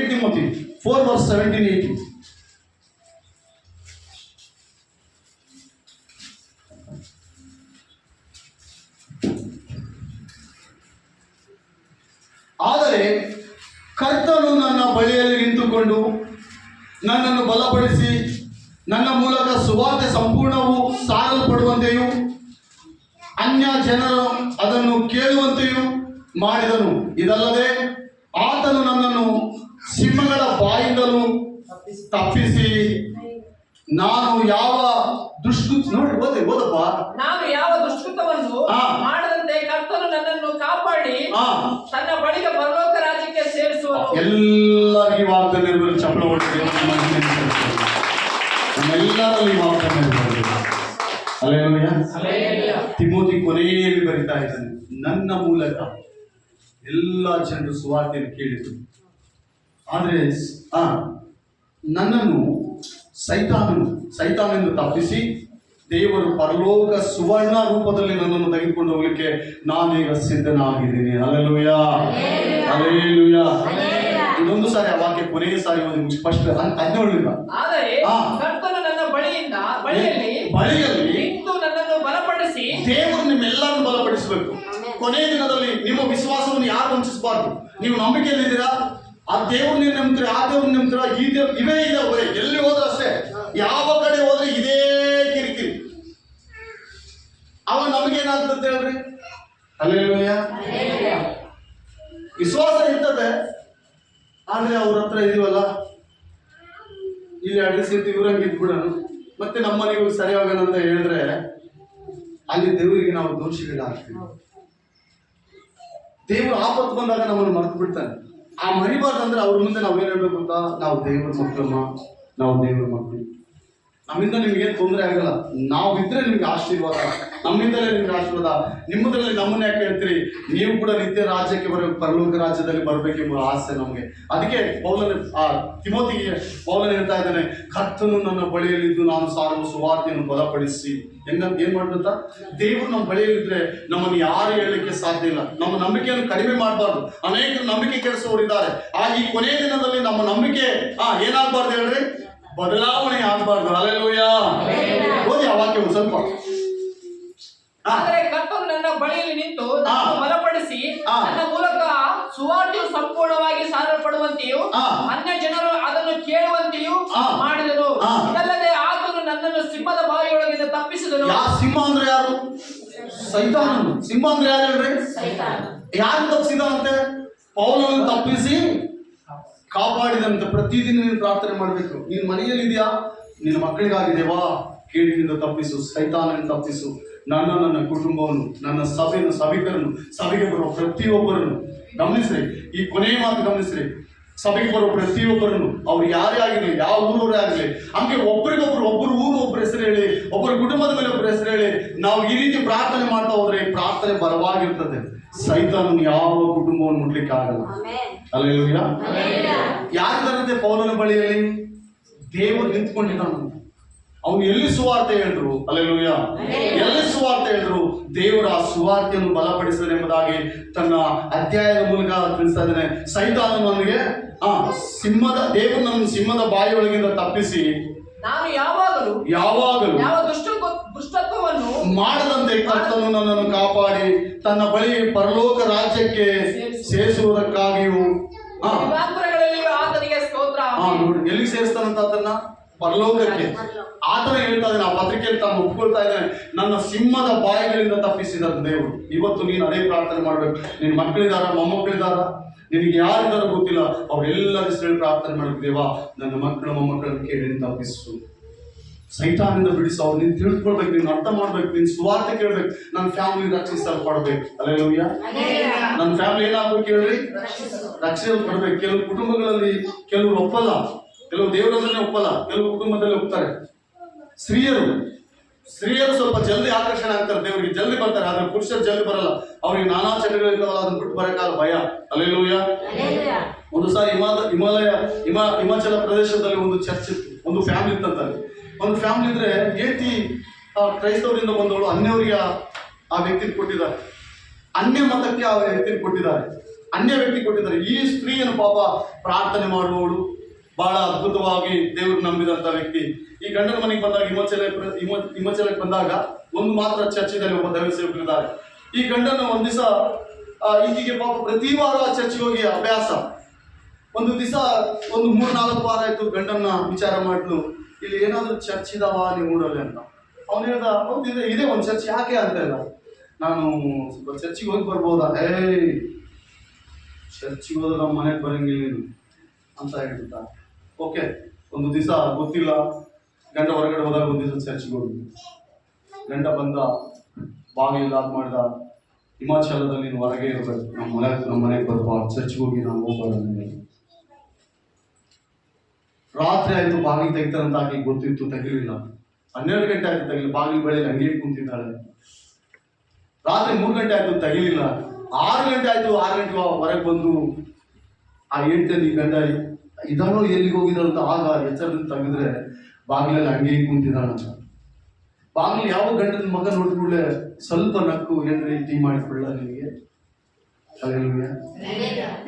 ತಿಮೋಥಿ 4:17-18. ಆದರೆ ಕರ್ತನು ನನ್ನ ಬಳಿಯಲ್ಲಿ ನಿಂತುಕೊಂಡು ನನ್ನನ್ನು ಬಲಪಡಿಸಿ ನನ್ನ ಮೂಲಕ ಸುವಾರ್ತೆ ಸಂಪೂರ್ಣವು ಸಾರಲ್ಪಡುವಂತೆಯೂ ಅನ್ಯ ಜನರು ಅದನ್ನು ಕೇಳುವಂತೆಯೂ ಮಾಡಿದನು. ಇದಲ್ಲದೆ ಆತನು ನನ್ನನ್ನು ಸಿಂಹಗಳ ಬಾಯಿಂದಲೂ ತಪ್ಪಿಸಿ ನಾನು ಯಾವ ಓದಪ್ಪ ನಾನು ಯಾವ ದುಷ್ಕೃತವನ್ನು ಮಾಡದಂತೆ ಕರ್ತನು ನನ್ನನ್ನು ಕಾಪಾಡಿ ತನ್ನ ಬಳಿಗೆ ಪರಲೋಕ ರಾಜ್ಯಕ್ಕೆ ಸೇರಿಸುವನು. ಎಲ್ಲರಿಗೂ ವಾಗ್ದಾನ ಇರಬೇಕು. ಚಪ್ಪಳ ಹೊಡೆದು ನಮ್ಮೆಲ್ಲರಲ್ಲಿ ವಾಗ್ದಾನ ಇರಬೇಕು. ಹಲ್ಲೆಲೂಯಾ. ತಿಮೋತಿ ಕೊನೆಯಲ್ಲಿ ಬರಿತಾ ಇದ್ದಾನೆ, ನನ್ನ ಮೂಲಕ ಎಲ್ಲ ಜನರು ಸುವಾರ್ತೆಯನ್ನು ಕೇಳಿದರು. ಆದರೆ ನನ್ನನ್ನು ಸೈತಾನನಿಂದ ತಪ್ಪಿಸಿ ದೇವರು ಪರಲೋಕ ಸುವರ್ಣ ರೂಪದಲ್ಲಿ ನನ್ನನ್ನು ತೆಗೆದುಕೊಂಡು ಹೋಗಲಿಕ್ಕೆ ನಾನೀಗ ಸಿದ್ಧನಾಗಿದ್ದೀನಿ. Hallelujah, hallelujah. ಇನ್ನೊಂದು ಸಾರಿ ಆ ವಾಕ್ಯ ಕೊನೆಯ ಸಾರಿ ಓದಿ ಸ್ಪಷ್ಟ 17. ಆದರೆ ಕರ್ತನು ನನ್ನ ಬಳಿಯಲ್ಲಿ ನಿಂತು ನನ್ನನ್ನು ಬಲಪಡಿಸಿ. ದೇವರು ನಿಮ್ಮೆಲ್ಲರನ್ನು ಬಲಪಡಿಸಬೇಕು. ಕೊನೆಯ ದಿನದಲ್ಲಿ ನಿಮ್ಮ ವಿಶ್ವಾಸವನ್ನು ಯಾರು ವಂಚಿಸಬಾರ್ದು. ನೀವು ನಂಬಿಕೆಯಲ್ಲಿದ್ದೀರಾ, ಆ ದೇವ್ರನ್ನ ನಂಬ್ತೀರ, ಆ ದೇವ್ರನ್ನ ನಂಬ್ತೀರ, ಈ ದೇವ್ರು ಇವೇ ಇದೆ. ಎಲ್ಲಿ ಹೋದ್ರೆ ಅಷ್ಟೇ, ಯಾವ ಕಡೆ ಹೋದ್ರೆ ಇದೇ ಕಿರಿಕಿರಿ. ಅವ ನಮಗೇನಾಗ್ತದೆ ಹೇಳ್ರಿ? ಹಲ್ಲೆಲೂಯಾ. ವಿಶ್ವಾಸ ಇರ್ತದೆ, ಆದ್ರೆ ಅವ್ರ ಹತ್ರ ಇದೀವಲ್ಲ, ಇಲ್ಲಿ ಅಡಿಸಿರ್ತಿ ಇವ್ರಂಗೆ ಇದ್ಬಿಡೋಣ, ಮತ್ತೆ ನಮ್ಮ ಮನೆಗೆ ಸರಿ ಹೋಗೋಣ ಅಂತ ಹೇಳಿದ್ರೆ ಅಲ್ಲಿ ದೇವರಿಗೆ ನಾವು ದೋಷಿಗಳಾಗ್ತೀವಿ. ದೇವರು ಆಪತ್ತು ಬಂದಾಗ ನಮ್ಮನ್ನು ಮರೆತು ಬಿಡ್ತಾನೆ. ಆ ಮರಿಬಾರ್ದಂದ್ರೆ ಅವ್ರ ಮುಂದೆ ನಾವೇನು ಹೇಳ್ಬೇಕು ಅಂತ, ನಾವು ದೇವರ ಮಕ್ಕಳಮ್ಮ, ನಾವು ದೇವರ ಮಕ್ಕಳು, ನಮ್ಮಿಂದ ನಿಮ್ಗೇನು ತೊಂದರೆ ಆಗಲ್ಲ, ನಾವು ಇದ್ರೆ ನಿಮ್ಗೆ ಆಶೀರ್ವಾದ, ನಮ್ಮಿಂದಲೇ ನಿಮ್ಗೆ ಆಶೀರ್ವಾದ. ನಿಮ್ಮದ್ರಲ್ಲಿ ನಮ್ಮನ್ನ ಯಾಕೆ ಹೇಳ್ತೀರಿ? ನೀವು ಕೂಡ ನಿತ್ಯ ರಾಜ್ಯಕ್ಕೆ ಬರಬೇಕು, ಪರಲೋಕ ರಾಜ್ಯದಲ್ಲಿ ಬರಬೇಕೆಂಬ ಆಸೆ ನಮಗೆ. ಅದಕ್ಕೆ ತಿಮೋತಿಗೆ ಪೌಲನು ಹೇಳ್ತಾ ಇದ್ದಾನೆ, ಕರ್ತನು ನನ್ನ ಬಳಿಯಲ್ಲಿದ್ದು ನಾನು ಸಾರುವ ಸುವಾರ್ತೆಯನ್ನು ಬಲಪಡಿಸಿ. ಏನ್ ಮಾಡ್ಬೇಕ? ದೇವರು ನಮ್ಮ ಬಳಿಯಲ್ಲಿದ್ರೆ ನಮ್ಮನ್ನು ಯಾರು ಹೇಳಲಿಕ್ಕೆ ಸಾಧ್ಯ ಇಲ್ಲ. ನಮ್ಮ ನಂಬಿಕೆಯನ್ನು ಕಡಿಮೆ ಮಾಡಬಾರ್ದು. ಅನೇಕರು ನಂಬಿಕೆ ಕೆಡಿಸೋರಿದ್ದಾರೆ. ಈ ಕೊನೆಯ ದಿನದಲ್ಲಿ ನಮ್ಮ ನಂಬಿಕೆ ಏನಾಗಬಾರ್ದು ಹೇಳ್ರಿ? ಬದಲಾವಣೆ ಆಗಬಾರ್ದು. ಹಲ್ಲೆಲೂಯಾ. ಓದಿ ಆ ವಾಕ್ಯ ಸ್ವಲ್ಪ. ಆದರೆ ಕರ್ತನು ನನ್ನ ಬಳಿಯಲ್ಲಿ ನಿಂತು ನನ್ನನ್ನು ಬಲಪಡಿಸಿ ನನ್ನ ಮೂಲಕ ಸುವಾರ್ತೆಯು ಸಂಪೂರ್ಣವಾಗಿ ಸಾರಲ್ಪಡುವಂತೆಯೂ ಅನ್ಯ ಜನರು ಅದನ್ನು ಕೇಳುವಂತೆಯೂ ಮಾಡಿದನು. ಇದಲ್ಲದೆ ಆತನು ನನ್ನನ್ನು ಸಿಂಹದ ಬಾಯಿಯೊಳಗಿಂದ ತಪ್ಪಿಸಿದನು. ಸಿಂಹ ಅಂದ್ರೆ ಯಾರು? ಸೈತಾನನು. ಸಿಂಹ ಅಂದ್ರೆ ಯಾರು ಹೇಳ್ರಿ? ಯಾರು ತಪ್ಪಿಸಿದಂತೆ? ಪೌಲನನ್ನು ತಪ್ಪಿಸಿ ಕಾಪಾಡಿದಂತೆ. ಪ್ರತಿದಿನ ನೀನು ಪ್ರಾರ್ಥನೆ ಮಾಡಬೇಕು. ನೀನು ಮನೆಯಲ್ಲಿ ಇದೆಯಾ, ನಿನ್ನ ಮಕ್ಕಳಿಗಾಗಿದೆವಾ, ಕೇಳಿನಿಂದ ತಪ್ಪಿಸು, ಸೈತಾನನ್ನು ತಪ್ಪಿಸು. ನನ್ನ ಕುಟುಂಬವನ್ನು, ನನ್ನ ಸಭೆಯನ್ನು, ಸಭೆಗೆ ಬರುವ ಪ್ರತಿಯೊಬ್ಬರನ್ನು ಗಮನಿಸ್ರಿ. ಈ ಕೊನೆಯ ಮಾತು ಗಮನಿಸ್ರಿ. ಸಭೆಗೆ ಬರುವ ಪ್ರತಿಯೊಬ್ಬರನ್ನು, ಅವ್ರು ಯಾರೇ ಆಗಿರಲಿ, ಯಾವ ಊರವರೇ ಆಗಲಿ, ಹಂಗೆ ಒಬ್ಬರಿಗೊಬ್ರು, ಒಬ್ಬರು ಊರು ಒಬ್ಬರು ಹೆಸರು ಹೇಳಿ, ಒಬ್ಬರ ಕುಟುಂಬದ ಮೇಲೆ ಒಬ್ಬರು ಹೆಸರು ಹೇಳಿ ನಾವು ಈ ರೀತಿ ಪ್ರಾರ್ಥನೆ ಮಾಡ್ತಾ ಹೋದ್ರೆ ಪ್ರಾರ್ಥನೆ ಬಲವಾಗಿರ್ತದೆ. ಸೈತಾನನು ಯಾವ ಕುಟುಂಬವನ್ನು ಮುಟ್ಲಿಕ್ಕೆ ಆಗಲ್ಲ. ಹಲ್ಲೆಲೂಯಾ. ಯಾರಿದ್ದಾರಂತೆ ಪೌಲನ ಬಳಿಯಲ್ಲಿ? ದೇವರು ನಿಂತ್ಕೊಂಡಿದ್ದಾನ. ಅವನು ಎಲ್ಲಿ ಸುವಾರ್ತೆ ಹೇಳಿದ್ರು? ಹಲ್ಲೆಲೂಯಾ. ಎಲ್ಲಿ ಸುವಾರ್ತೆ ಹೇಳಿದ್ರು? ದೇವರ ಆ ಸುವಾರ್ತೆಯನ್ನು ಬಲಪಡಿಸಲೆಂಬುದಾಗಿ ತನ್ನ ಅಧ್ಯಾಯದ ಮೂಲಕ ತಿಳಿಸ್ತಾ ಇದ್ದಾನೆ. ಸೈತಾನನು ನನಗೆ ದೇವರು ನನ್ನ ಸಿಂಹದ ಬಾಯಿಯೊಳಗಿಂದ ತಪ್ಪಿಸಿ ನಾನು ಯಾವಾಗಲೂ ಯಾವ ದುಷ್ಟತ್ವವನ್ನು ಮಾಡದಂತೆ ಕರ್ತನು ನನ್ನನ್ನು ಕಾಪಾಡಿ ತನ್ನ ಬಳಿ ಪರಲೋಕ ರಾಜ್ಯಕ್ಕೆ ಸೇರಿಸುವುದಕ್ಕಾಗಿಯೂ ಆತನಿಗೆ ಸ್ತೋತ್ರ. ನೋಡಿ ಎಲ್ಲಿ ಸೇರಿಸ್ತಾನಂತ? ಅದನ್ನ ಪರಲೋಕಕ್ಕೆ. ಆತನ ಹೇಳ್ತಾ ಇದ್ದಾನೆ, ಆ ಪತ್ರಿಕೆಯಲ್ಲಿ ತಾನು ಒಪ್ಕೊಳ್ತಾ ಇದ್ದಾನೆ, ನನ್ನ ಸಿಂಹದ ಬಾಯಿಗಳಿಂದ ತಪ್ಪಿಸಿದ ದೇವರು. ಇವತ್ತು ನೀನು ಅದೇ ಪ್ರಾರ್ಥನೆ ಮಾಡ್ಬೇಕು. ನಿನ್ನ ಮಕ್ಕಳಿದಾರ, ಮೊಮ್ಮಕ್ಕಳಿದಾರ, ನಿನಗೆ ಯಾರಿದಾರ ಗೊತ್ತಿಲ್ಲ, ಅವರೆಲ್ಲರ ಹೆಸರಲ್ಲಿ ಪ್ರಾರ್ಥನೆ ಮಾಡ್ಬೇಕು. ದೇವಾ, ನನ್ನ ಮಕ್ಕಳು ಮೊಮ್ಮಕ್ಕಳನ್ನು ಕೇಳಿ ತಪ್ಪಿಸು, ಸೈತಾನಿಂದ ಬಿಡಿಸು. ಅವ್ರು ನೀನು ತಿಳ್ಕೊಳ್ಬೇಕು, ನೀನು ಅರ್ಥ ಮಾಡ್ಬೇಕು, ನೀನು ಸುವಾರ್ತೆ ಕೇಳ್ಬೇಕು. ನನ್ನ ಫ್ಯಾಮಿಲಿ ರಕ್ಷಿಸಲ್ಪಡ್ಬೇಕು. ಹಲ್ಲೆಲೂಯಾ. ನನ್ನ ಫ್ಯಾಮಿಲಿ ಏನಾಗ್ಬೇಕು ಹೇಳ್ರಿ? ರಕ್ಷಿಸಲ್ಪಡ್ಬೇಕು. ಕೆಲವು ಕುಟುಂಬಗಳಲ್ಲಿ ಕೆಲವರು ಒಪ್ಪಲ್ಲ, ಕೆಲವು ದೇವರಲ್ಲೇ ಒಪ್ಪಲ್ಲ, ಕೆಲವು ಕುಟುಂಬದಲ್ಲಿ ಒಪ್ತಾರೆ. ಸ್ತ್ರೀಯರು ಸ್ವಲ್ಪ ಜಲ್ದಿ ಆಕರ್ಷಣೆ ಆಗ್ತಾರೆ, ದೇವರಿಗೆ ಜಲ್ದಿ ಬರ್ತಾರೆ. ಆದ್ರೆ ಪುರುಷರು ಜಲ್ದಿ ಬರಲ್ಲ. ಅವ್ರಿಗೆ ನಾನಾ ಚಟಗಳಿರ್ತಾವಲ್ಲ, ಅದನ್ನ ಬಿಟ್ಟು ಬರಕಾಲ ಭಯ. ಹಲ್ಲೆಲೂಯಾ. ಒಂದು ಸಾರಿ ಹಿಮಾಚಲ ಪ್ರದೇಶದಲ್ಲಿ ಒಂದು ಚರ್ಚ್ ಇತ್ತು, ಒಂದು ಫ್ಯಾಮಿಲಿ ಇತ್ತಂತಾರೆ. ಒಂದು ಫ್ಯಾಮಿಲಿ ಇದ್ರೆ ಏತಿ ಕ್ರೈಸ್ತವರಿಂದ ಬಂದವಳು ಅನ್ಯವರಿಗೆ ಆ ವ್ಯಕ್ತಿ ಕೊಟ್ಟಿದ್ದಾರೆ, ಅನ್ಯ ಮತಕ್ಕೆ ಆ ವ್ಯಕ್ತಿ ಕೊಟ್ಟಿದ್ದಾರೆ, ಅನ್ಯ ವ್ಯಕ್ತಿ ಕೊಟ್ಟಿದ್ದಾರೆ. ಈ ಸ್ತ್ರೀಯನ್ನು ಪಾಪ ಪ್ರಾರ್ಥನೆ ಮಾಡುವವಳು, ಬಹಳ ಅದ್ಭುತವಾಗಿ ದೇವರು ನಂಬಿದಂತ ವ್ಯಕ್ತಿ. ಈ ಗಂಡನ ಮನೆಗೆ ಬಂದಾಗ ಹಿಮಾಚಲಕ್ಕೆ ಬಂದಾಗ ಒಂದು ಮಾತ್ರ ಚರ್ಚಿದಲ್ಲಿ ಒಬ್ಬ ದೈವ ಸೇವಕರಿದ್ದಾರೆ. ಈ ಗಂಡನ ಒಂದ್ ದಿವಸ ಈಗೀಗೆ ಪಾಪ ಪ್ರತಿ ವಾರ ಚರ್ಚ್ಗೆ ಹೋಗಿ ಅಭ್ಯಾಸ. ಒಂದು ದಿವಸ ಒಂದು 3-4 ವಾರ ಆಯ್ತು, ಗಂಡನ್ನ ವಿಚಾರ ಮಾಡ್ಲು, ಇಲ್ಲಿ ಏನಾದ್ರು ಚರ್ಚ್ ಇದಾವ ನೀವು ಊರಲ್ಲಿ ಅಂತ. ಅವನು ಹೇಳ್ದ, ಹೌದಿದೆ, ಇದೆ ಒಂದು ಚರ್ಚ್, ಯಾಕೆ ಅಂತ ಇಲ್ಲ. ನಾನು ಸ್ವಲ್ಪ ಚರ್ಚಿಗೆ ಹೋಗಿ ಬರ್ಬೋದಾ? ಚರ್ಚಿಗೆ ಹೋದ್ರೆ ನಮ್ಮ ಮನೆಗೆ ಬರಂಗಿಲ್ಲ ನೀನು ಅಂತ ಹೇಳ್ತಿದ್ದ. ಓಕೆ, ಒಂದು ದಿವಸ ಗೊತ್ತಿಲ್ಲ, ಗಂಡ ಹೊರಗಡೆ ಹೋದಾಗ ಒಂದು ದಿವಸ ಚರ್ಚಿಗೆ ಹೋಗಿ, ಗಂಡ ಬಂದ, ಬಾಗಿಲು ಲಾಕ್ ಮಾಡ್ದ. ಹಿಮಾಚಲದಲ್ಲಿ ನೀನು ಹೊರಗೆ ಇರಬೇಕು, ನಮ್ಮ ಮನೆಗೆ ಬರ್ಬಾರ್ದು, ಚರ್ಚ್ಗೆ ಹೋಗಿ ನಾನು ಹೋಗ್ಬಾರ್ದು. ರಾತ್ರಿ ಆಯ್ತು, ಬಾಗಿಲು ತೆಗಿತಾರಂತ ಆಕೆ ಗೊತ್ತಿತ್ತು, ತೆಗಿಲಿಲ್ಲ. 12 ಗಂಟೆ ಆಯ್ತು, ತೆಗಿಲಿಲ್ಲ. ಬಾಗಿಲು ಬಳಿ ಹಂಗೆ ಕುಂತಿದ್ದಾಳೆ. ರಾತ್ರಿ 3 ಗಂಟೆ ಆಯ್ತು, ತೆಗಿಲಿಲ್ಲ. 6 ಗಂಟೆ ಆಯ್ತು, 6 ಗಂಟೆ ಹೊರಗೆ ಬಂದು ಆ ಹೇಳ್ತೇನೆ ಈ ಗಂಡ ಇದಾನೋ ಎಲ್ಲಿಗೆ ಹೋಗಿದ್ದಾಳಂತ. ಆಗ ಎಚ್ಚರದಿಂದ ತೆಗೆದ್ರೆ ಬಾಗಿಲಲ್ಲಿ ಹಂಗೆ ಕುಂತಿದ್ದಾಳಂತ. ಬಾಗಿಲು ಯಾವ ಗಂಡನ ಮಗ ನೋಡಿದ್ಕೊಳ್ಳೆ ಸ್ವಲ್ಪ ನಕ್ಕು, ಏನ್ರಿ ಟೀ ಮಾಡಿಕೊಳ್ಳ ನಿನಗೆ,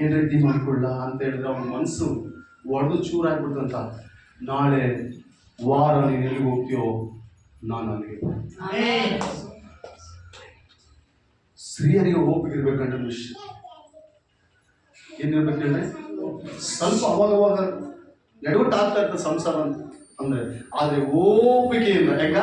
ಏನ್ರಿ ಟೀ ಮಾಡಿಕೊಳ್ಳ ಅಂತ ಹೇಳಿದ್ರೆ ಅವನ ಮನಸ್ಸು ಒಡೆದು ಚೂರಾಗ್ಬಿಡ್ತಂತ. ನಾಳೆ ವಾರ ನೀನು ಎಲ್ಲಿಗೆ ಹೋಗ್ತೀಯೋ ನಾನು ಅಲ್ಲಿಗೆ. ಸ್ತ್ರೀಯರಿಗೆ ಹೋಗ್ಬೇಕಿರ್ಬೇಕಂತ ವಿಷಯ ಏನಿರ್ಬೇಕು ಹೇಳಿದ್ರೆ, ಸ್ವಲ್ಪ ಅವಾಗವಾಗ ಎಡವಟ್ಟು ಆಗ್ತಾ ಇರ್ತದೆ ಸಂಸಾರ ಅಂದ್ರೆ, ಆದ್ರೆ ಓಪಿಕೆಯಿಂದ, ಹೆಂಗ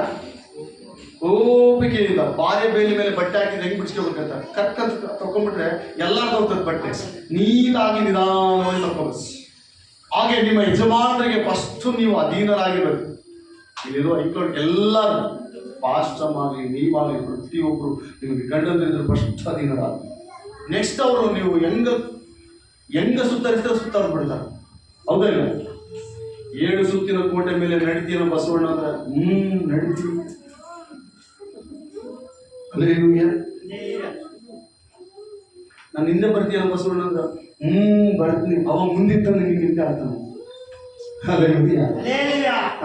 ಓಪಿಕೆಯಿಂದ ಬಾರೆ ಬೇಲಿ ಮೇಲೆ ಬಟ್ಟೆ ಹಾಕಿದ್ರೆ ಹೆಂಗ್ ಬಿಡಿಸ್ಕೋಬೇಕಂತ ಕರ್ಕಂತ ತಕೊಂಡ್ಬಿಟ್ರೆ ಎಲ್ಲಾರ್ದು ಹೋಗ್ತದೆ ಬಟ್ಟೆ. ನೀಟಾಗಿ ನಿಧಾನವಾಗಿ ತಕೋಬೇಕು. ಹಾಗೆ ನಿಮ್ಮ ಯಜಮಾನರಿಗೆ ಫಸ್ಟ್ ನೀವು ಅಧೀನರಾಗಿರ್ಬೇಕು. ಇಲ್ಲಿರುವ ಐಕ್ಲೋಟ್ ಎಲ್ಲರೂ, ಪಾಸ್ಟಮ್ ಆಗಲಿ ನೀವಾಗಲಿ ಪ್ರತಿಯೊಬ್ಬರು ನಿಮಗೆ ಗಂಡಂದಿರಿದ್ರೆ ಫಸ್ಟ್ ಅಧೀನರಾಗಲಿ. ನೆಕ್ಸ್ಟ್ ಅವರು ನೀವು ಹೆಂಗ ಸುತ್ತರಿಸಿದ್ರೆ ಬಿಡ್ತಾರೆ. ಹೌದಾ ಇಲ್ಲ? 7 ಸುತ್ತಿನ ಕೋಟೆ ಮೇಲೆ ನಡಿತೀನ ಬಸವಣ್ಣ ಅಂದ್ರೆ ನಡಿತೀವಿ. ನಾನು ಹಿಂದೆ ಬರ್ತೀನ ಬಸವಣ್ಣ ಅಂದ್ರೆ ಬರ್ತೀನಿ. ಅವ ಮುಂದಿತ್ತ ನಿಮಗೆ ಹಿಂದೆ ಆಗ್ತಾನೆ.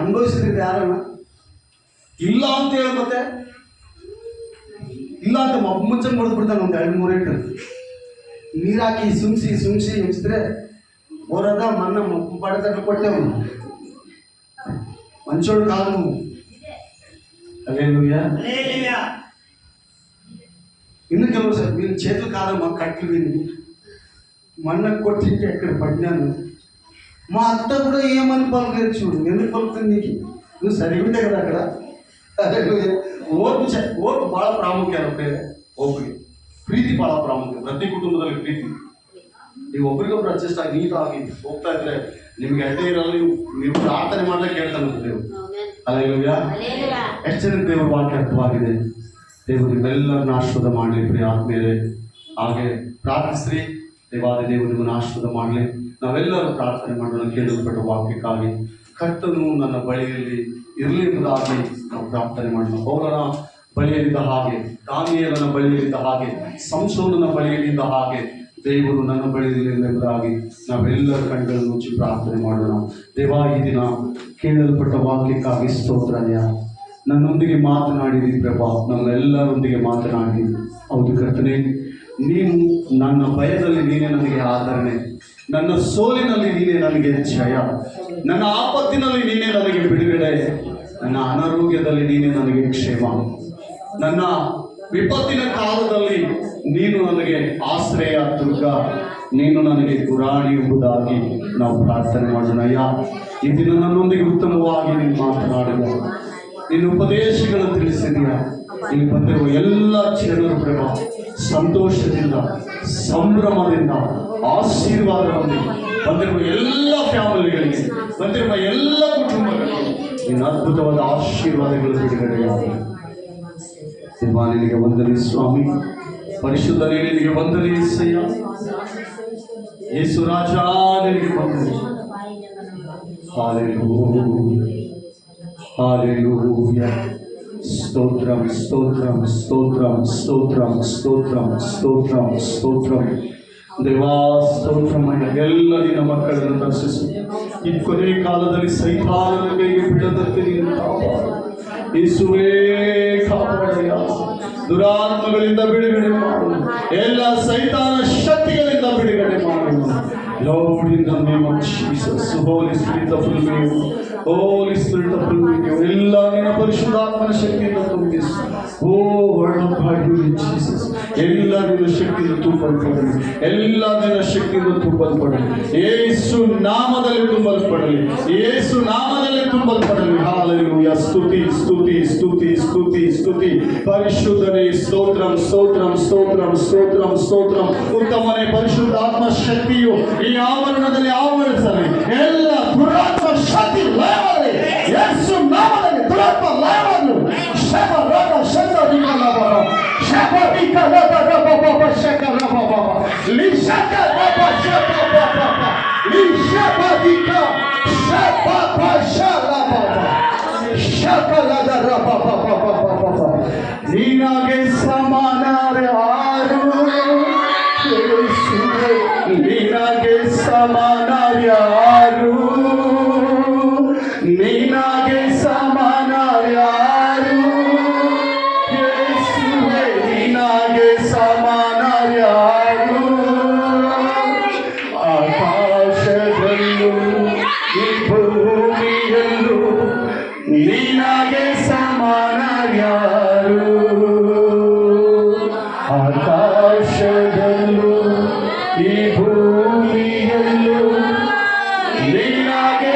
ಅನುಭವಿಸಿದ್ರೆ ಯಾರನ್ನ ಇಲ್ಲ ಅಂತ ಹೇಳ, ಮತ್ತೆ ಇಲ್ಲ ಅಂತ ಮುಂಚೆ ಹೊಡೆದು ಬಿಡ್ತಾನೆ. ಒಂದು 2-3 ಎಂಟು ನೀರು ಹಾಕಿ ಸುಮ್ಸಿ ಮುಚ್ಚಿದ್ರೆ ಹೊರದ ಮನ್ನ ಪಡೆದ ಕೊಟ್ಟೆವು ಮಂಚೋಳು ಕಾಲು. ಅಲ್ಲೇಲೂಯ. ಇನ್ನು ಕೆಲವು ಸರ್ ನೀನು చేతులు కాదమ్మా కట్లు విని మన్నకు కొట్టింటే ఎక్కడ పడినాను. మా అత్త కూడా ఏమని పలకలేదు చూడు. ఎందుకు పలుకుతుంది నీకు? నువ్వు సరిగా ఉంటే కదా అక్కడ. ಓಟು ಬಹಳ ಪ್ರಾಮುಖ್ಯ. ಒಬ್ಬರಿಗೆ ಪ್ರೀತಿ ಬಹಳ ಪ್ರಾಮುಖ್ಯ. ಪ್ರತಿ ಕುಟುಂಬದಲ್ಲಿ ಪ್ರೀತಿ. ನೀವು ಒಬ್ರಿಗೊಬ್ರು ಅಡ್ಜಸ್ಟ್ ಆಗಿ ನೀಟಾಗಿ ಹೋಗ್ತಾ ಇದ್ರೆ ನಿಮ್ಗೆ ಅಡ್ಡೆ ಇರಲ್ಲ. ನೀವು ಪ್ರಾರ್ಥನೆ ಮಾಡ್ಲಿಕ್ಕೆ ಹೇಳ್ತಾನೆ ದೇವರು. ಅಲ್ಲೆಲ್ಲೂಯ. ಎಷ್ಟು ಜನ ದೇವರು ವಾಕ್ಯ ಅರ್ಥವಾಗಿದೆ. ದೇವರು ನಿಮ್ಮೆಲ್ಲರನ್ನ ಆಶೀರ್ವಾದ ಮಾಡಲಿ ಪ್ರಿಯ ಆತ್ಮೀಯರೇ. ಹಾಗೆ ಪ್ರಾರ್ಥಿಸ್ರಿ, ದೇವಾದ ದೇವರು ನಿಮ್ಮನ್ನು ಆಶೀರ್ವಾದ ಮಾಡಲಿ. ನಾವೆಲ್ಲರೂ ಪ್ರಾರ್ಥನೆ ಮಾಡೋಣ. ಕೇಳಲ್ಪಟ್ಟ ವಾಕ್ಯಕ್ಕಾಗಿ ಕರ್ತನು ನನ್ನ ಬಳಿಯಲ್ಲಿ ಇರಲಿ ಎಂಬುದಾಗಿ ನಾವು ಪ್ರಾರ್ಥನೆ ಮಾಡೋಣ. ಪೌಲನ ಬಳಿಯಲ್ಲಿದ್ದ ಹಾಗೆ, ದಾನಿಯೇಲನ ಬಳಿಯಲ್ಲಿದ್ದ ಹಾಗೆ, ಸಂಸೋನನ ಬಳಿಯಲ್ಲಿದ್ದ ಹಾಗೆ ದೇವರು ನನ್ನ ಬಳಿಯಲ್ಲಿ ಎಂಬುದಾಗಿ ನಾವೆಲ್ಲರ ಕಣ್ಗಳನ್ನು ಮುಚ್ಚಿ ಪ್ರಾರ್ಥನೆ ಮಾಡೋಣ. ದೇವಾ, ಈ ದಿನ ಕೇಳಲ್ಪಟ್ಟ ವಾಕ್ಯಕ್ಕಾಗಿ ಸ್ತೋತ್ರಯ್ಯ. ನನ್ನೊಂದಿಗೆ ಮಾತನಾಡಿದಿ ಪ್ರಭಾ, ನಮ್ಮೆಲ್ಲರೊಂದಿಗೆ ಮಾತನಾಡಿದಿ. ಹೌದು ಕರ್ತನೆ, ನೀನು ನನ್ನ ಭಯದಲ್ಲಿ ನೀನೇ ನನಗೆ ಆದರಣೆ, ನನ್ನ ಸೋಲಿನಲ್ಲಿ ನೀನೇ ನನಗೆ ಜಯ, ನನ್ನ ಆಪತ್ತಿನಲ್ಲಿ ನೀನೇ ನನಗೆ ಬಿಡುಗಡೆ, ನನ್ನ ಅನಾರೋಗ್ಯದಲ್ಲಿ ನೀನೇ ನನಗೆ ಕ್ಷೇಮ, ನನ್ನ ವಿಪತ್ತಿನ ಕಾಲದಲ್ಲಿ ನೀನು ನನಗೆ ಆಶ್ರಯ ದುರ್ಗ, ನೀನು ನನಗೆ ಗುರಾಣಿ ಎಂಬುದಾಗಿ ನಾವು ಪ್ರಾರ್ಥನೆ ಮಾಡೋಣ. ಈ ದಿನ ನನ್ನೊಂದಿಗೆ ಉತ್ತಮವಾಗಿ ನೀನು ಮಾತನಾಡಿದ, ನಿನ್ನ ಉಪದೇಶಗಳನ್ನು ತಿಳಿಸಿದೆಯಾ. ಇಲ್ಲಿ ಬಂದಿರುವ ಎಲ್ಲ ಜನರು ಪ್ರೇಮ ಸಂತೋಷದಿಂದ, ಸಂಭ್ರಮದಿಂದ, ಆಶೀರ್ವಾದವನ್ನು ಬಂದಿರುವ ಎಲ್ಲ ಫ್ಯಾಮಿಲಿಗಳಿಗೆ, ಬಂದಿರುವ ಎಲ್ಲ ಕುಟುಂಬಗಳಿಗೆ ನಿನ್ನ ಅದ್ಭುತವಾದ ಆಶೀರ್ವಾದಗಳು ಬಿಡುಗಡೆಯಾಗಲಿ. ನಿನಗೆ ವಂದನೆ ಸ್ವಾಮಿ, ಪರಿಶುದ್ಧನೇ ನಿನಗೆ ವಂದನೆ ಏಸಯ್ಯ, ಯೇಸು ರಾಜ ನಿನಗೆ ವಂದನೆ. Hallelujah, hallelujah. ಸ್ತೋತ್ರಂ ಸ್ತೋತ್ರಂ ಸ್ತೋತ್ರಂ ಸ್ತೋತ್ರಂ ಸ್ತೋತ್ರಂ ಸ್ತೋತ್ರಂ ಸ್ತೋತ್ರಂ. ದೇವಾ ಸ್ತೋತ್ರಮಯ್ಯ. ಎಲ್ಲ ನಿನ್ನ ಮಕ್ಕಳನ್ನು ದರ್ಶಿಸು. ಈ ಕೊನೆ ಕಾಲದಲ್ಲಿ ಸೈತಾನನ ಕೈಗೆ ಬಿಡದಂತೆ ನೀನು ಕಾಪಾಡು. ಯೇಸುವೇ ಕಾಪಾಡಯ್ಯ. ದುರಾತ್ಮಗಳಿಂದ ಬಿಡುಗಡೆ ಮಾಡು. ಎಲ್ಲ ಸೈತಾನ ಶಕ್ತಿಗಳಿಂದ ಬಿಡುಗಡೆ ಮಾಡು. Lord, in the name of Jesus, Holy Spirit of the Lord, Holy Spirit of the Lord, ಎಲ್ಲ ನಿನ್ನ ಪರಿಶುದ್ಧಾತ್ಮನ ಶಕ್ತಿಯಿಂದ ತುಂಬಿಸು. Oh, word of God, Jesus, ಎಲ್ಲರಿನ ಶಕ್ತಿಯಿಂದ ತುಂಬಲ್ಪಡಲಿ, ಎಲ್ಲದರ ಶಕ್ತಿಯಿಂದ ತುಂಬಲ್ಪಡಲಿ, ಯೇಸು ನಾಮದಲ್ಲಿ ತುಂಬಲ್ಪಡಲಿ, ಯೇಸು ನಾಮದಲ್ಲಿ ತುಂಬಲ್ಪಡಲಿ. ಹಾಲೆಲೂಯಾ. ಸ್ತುತಿ ಸ್ತುತಿ ಸ್ತುತಿ ಸ್ತುತಿ ಸ್ತುತಿ. ಪರಿಶುದ್ಧನೇ ಸ್ತೋತ್ರಂ ಸ್ತೋತ್ರಂ ಸ್ತೋತ್ರಂ ಸ್ತೋತ್ರಂ ಸ್ತೋತ್ರಂ. ಉತ್ತಮನೇ ಪರಿಶುದ್ಧಾತ್ಮ ಶಕ್ತಿಯು ಈ ಆವರಣದಲ್ಲಿ ಆವರಿಸಲಿ. ಎಲ್ಲ ದುರಾತ್ಮ ಶಕ್ತಿ ಲಯವಾಗಲಿ, ಯೇಸು ನಾಮದಲ್ಲಿ ದುರಾತ್ಮ ಲಯವಾಗಲಿ. ಶಬ ರಗ ಶಂದ ವಿಕಲ ಬರ ಶಬ ವಿಕಲ ರಬ ಬಬ ಶಕರ ಬಬ ಲಿಶಕ ರಬ ಶಬ ಬಬ ಲಿಶಬ ವಿಕ ಶಬ ಬ ಶಲ ಬಬ ಶಕಲ ರಬ ಬಬ ಬಬ. ನಿನಗೆ ಸಮಾನರಾರು ಯೇಸುವೇ, ನಿನಗೆ ಸಮಾನರಾರು, ನಿನಗೆ ಸಮಾನರಾರು ಯೇಸುವೇ, ನಿನಗೆ ಸಮಾನರಾರು. ಆಕಾಶದಲ್ಲೂ ಈ ಭೂಮಿಯಲ್ಲೂ ನಿನಗೆ ಸಮಾನರಾರು. ಆಕಾಶದಲ್ಲೂ ಈ ಭೂಮಿಯಲ್ಲೂ ನಿನಗೆ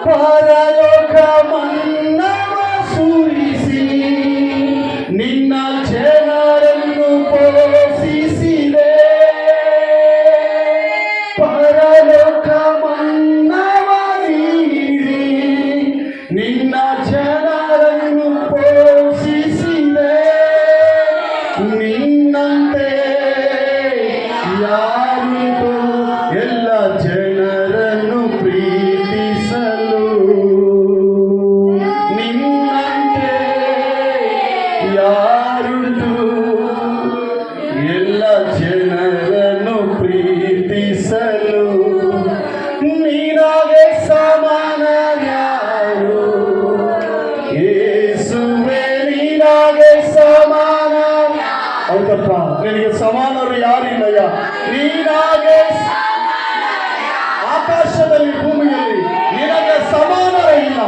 ಪರಲೋಕ ಮನ್ನವ ಸುರಿಸಿ ನಿನ್ನ ಜನರನ್ನು ಪೋಷಿಸಿದೆ. ಪರಲೋಕ ಮನ್ನವ ನೀಡಿ ನಿನ್ನ ಜನರನ್ನು ಪೋಷಿಸಿದೆ. ನಿನ್ನಂತೆ ಯಾರಿಗೂ ಎಲ್ಲ ಜನರನ್ನು ಪ್ರೀತಿಸಲು. ನಿನ್ನಂತೆ ಯಾರಿಗೂ ಎಲ್ಲ ಜನರನ್ನು ಪ್ರೀತಿಸಲು. ನಿನಗೆ ಸಮಾನ ಯಾರು ಯೇಸುವೇ, ನಿನಗೆ ಸಮಾನ. ಹೌದಪ್ಪ, ನಿನಗೆ ಸಮಾನರು ಯಾರಿಲ್ಲಯ್ಯ. ನೀನಾಗೆ ಆಕಾಶದಲ್ಲಿ ಭೂಮಿಯಲ್ಲಿ ನಿನಗೆ ಸಮಾನರೇ ಇಲ್ಲ.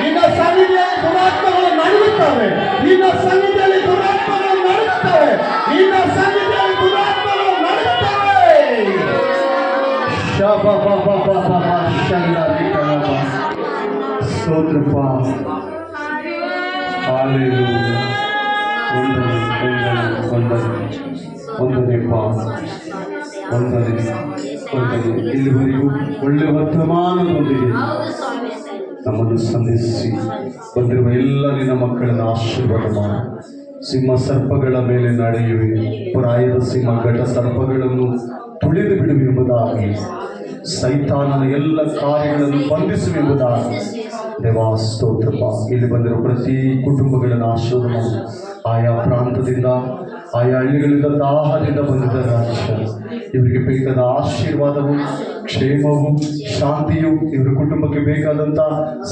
ನಿನ್ನ ಸನ್ನಿಧಿಯಲ್ಲಿ ದುರಾತ್ಮಗಳು ನಡುಗುತ್ತವೆ, ನಿನ್ನ ಸನ್ನಿಧಿಯಲ್ಲಿ ದುರಾತ್ಮಗಳು ನಡುಗುತ್ತವೆ, ನಿನ್ನ ಸನ್ನಿಧಿಯಲ್ಲಿ ದುರಾತ್ಮಗಳು ನಡುಗುತ್ತವೆ. ಶಬ ಬಬ ಬಬ ಶಂದ ವಿಕಲವ. ಸ್ತೋತ್ರಪ್ಪ. ಹಾಲೆಲೂಯಾ. ಒಂದನೇ ಇಲ್ಲಿವರೆಗೂ ಒಳ್ಳೆ ವರ್ತಮಾನದೊಂದಿಗೆ ನಮ್ಮನ್ನು ಸಂಧಿಸಿ ಬಂದಿರುವ ಎಲ್ಲ ನಿನ್ನ ಮಕ್ಕಳನ್ನು ಆಶೀರ್ವಾದ ಮಾಡಿ. ಸಿಂಹ ಸರ್ಪಗಳ ಮೇಲೆ ನಡೆಯುವೆ, ಪ್ರಾಯದ ಸಿಂಹ ಘಟ ಸರ್ಪಗಳನ್ನು ತುಳಿದು ಬಿಡುವೆಂಬುದಾಗಿ, ಸೈತಾನನ ಎಲ್ಲ ಕಾರ್ಯಗಳನ್ನು ಬಂಧಿಸುವೆಂಬುದಾಗಿ ದೇವಾ ಸ್ತೋತ್ರಪ್ಪ. ಇಲ್ಲಿ ಬಂದಿರೋ ಪ್ರತಿ ಕುಟುಂಬಗಳನ್ನು ಆಶೀರ್ವಾದ ಮಾಡಿ. ಆಯಾ ಪ್ರಾಂತದಿಂದ, ಆಯಾ ಹಳ್ಳಿಗಳಿಂದ, ದಾಹದಿಂದ ಬಂದಿದ್ದ ರಾಜ್ಯ ಇವರಿಗೆ ಬೇಕಾದ ಆಶೀರ್ವಾದವು, ಕ್ಷೇಮವು, ಶಾಂತಿಯು, ಇವರ ಕುಟುಂಬಕ್ಕೆ ಬೇಕಾದಂಥ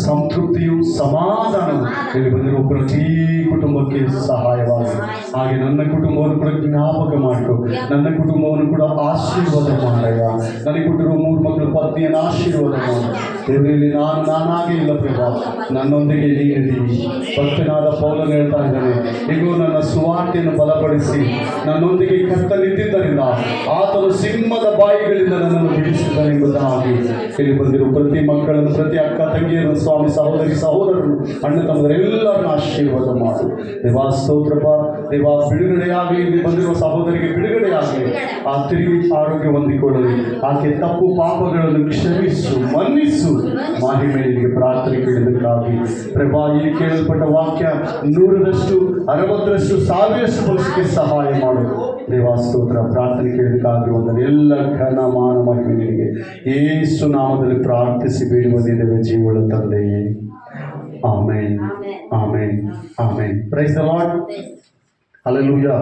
ಸಂತೃಪ್ತಿಯು, ಸಮಾಧಾನವು ಇಲ್ಲಿ ಬಂದಿರುವ ಪ್ರತಿ ಕುಟುಂಬಕ್ಕೆ ಸಹಾಯವಾಗಿ. ಹಾಗೆ ನನ್ನ ಕುಟುಂಬವನ್ನು ಕೂಡ ಜ್ಞಾಪಕ ಮಾಡಿಕೊ, ನನ್ನ ಕುಟುಂಬವನ್ನು ಕೂಡ ಆಶೀರ್ವಾದ ಮಾಡಯ್ಯ. ನನಗೆ ಕೊಟ್ಟಿರುವ 3 ಮಕ್ಕಳು ಪತ್ನಿಯನ್ನು ಆಶೀರ್ವಾದ ಮಾಡು. ದೇವರಲ್ಲಿ ನಾನಾಗೇ ಇಲ್ಲ ಪ್ರಭಾ, ನನ್ನೊಂದಿಗೆ ನೀನಿದ್ದೀವಿ. ಭಕ್ತನಾದ ಪೌಲನು ಹೇಳ್ತಾ ಇದ್ದಾನೆ, ಈಗ ನನ್ನ ಸುವಾರ್ತೆಯನ್ನು ಬಲಪಡಿಸಿ ನನ್ನೊಂದಿಗೆ ಕರ್ತನಿದ್ದಿದ್ದರಿಂದ ಆತನು ಸಿಂಹದ ಬಾಯಿಗಳಿಂದ ನನ್ನನ್ನು ಬಿಡಿಸಿದನೆಂಬುದಾಗಿ ಇಲ್ಲಿ ಬಂದಿರುವ ಪ್ರತಿ ಮಕ್ಕಳನ್ನು, ಪ್ರತಿ ಅಕ್ಕ ತಂಗಿಯರನ್ನು, ಸ್ವಾಮಿ ಸಹೋದರಿ ಸಹೋದರರು, ಅಣ್ಣ ತಮ್ಮದರೆಲ್ಲರನ್ನು ಆಶೀರ್ವಾದ ಮಾಡು. ದೇವಾ ಸ್ತೋತ್ರಪ್ಪ. ದೇವಾ ಬಿಡುಗಡೆಯಾಗಲಿ, ಇಲ್ಲಿ ಬಂದಿರುವ ಸಹೋದರಿಗೆ ಬಿಡುಗಡೆಯಾಗಲಿ. ಆ ತಿರುಗಿ ಆರೋಗ್ಯ ಹೊಂದಿಕೊಳ್ಳಲಿ. ಆಕೆ ತಪ್ಪು ಪಾಪಗಳನ್ನು ಕ್ಷಮಿಸು, ಮನ್ನಿಸು. ಮಹಿಮೆಯರಿಗೆ ಪ್ರಾರ್ಥನೆ ಕೇಳಿದಕ್ಕಾಗಿ ಪ್ರಭಾ, ಈ ಕೇಳಲ್ಪಟ್ಟ ವಾಕ್ಯ 100ರಷ್ಟು, 60ರಷ್ಟು, 1000ರಷ್ಟು ಬಳಸಕ್ಕೆ ಸಹಾಯ ಮಾಡು. ದೇವಾ ಸ್ತೋತ್ರ. ಪ್ರಾರ್ಥನೆ ಕೇಳಿದಕ್ಕಾಗಿ ಒಂದರ ಎಲ್ಲ ಘನ ಮಾನ ಮಹಿಮೆ ನಿನಗೆ ಯೇಸು ನಾಮದಲ್ಲಿ ಪ್ರಾರ್ಥಿಸಿ ಬೇಡುವುದಿದೆ ಜೀವನ ತಂದೆಯೇ. Amen, amen, amen. Praise the lord. Hallelujah.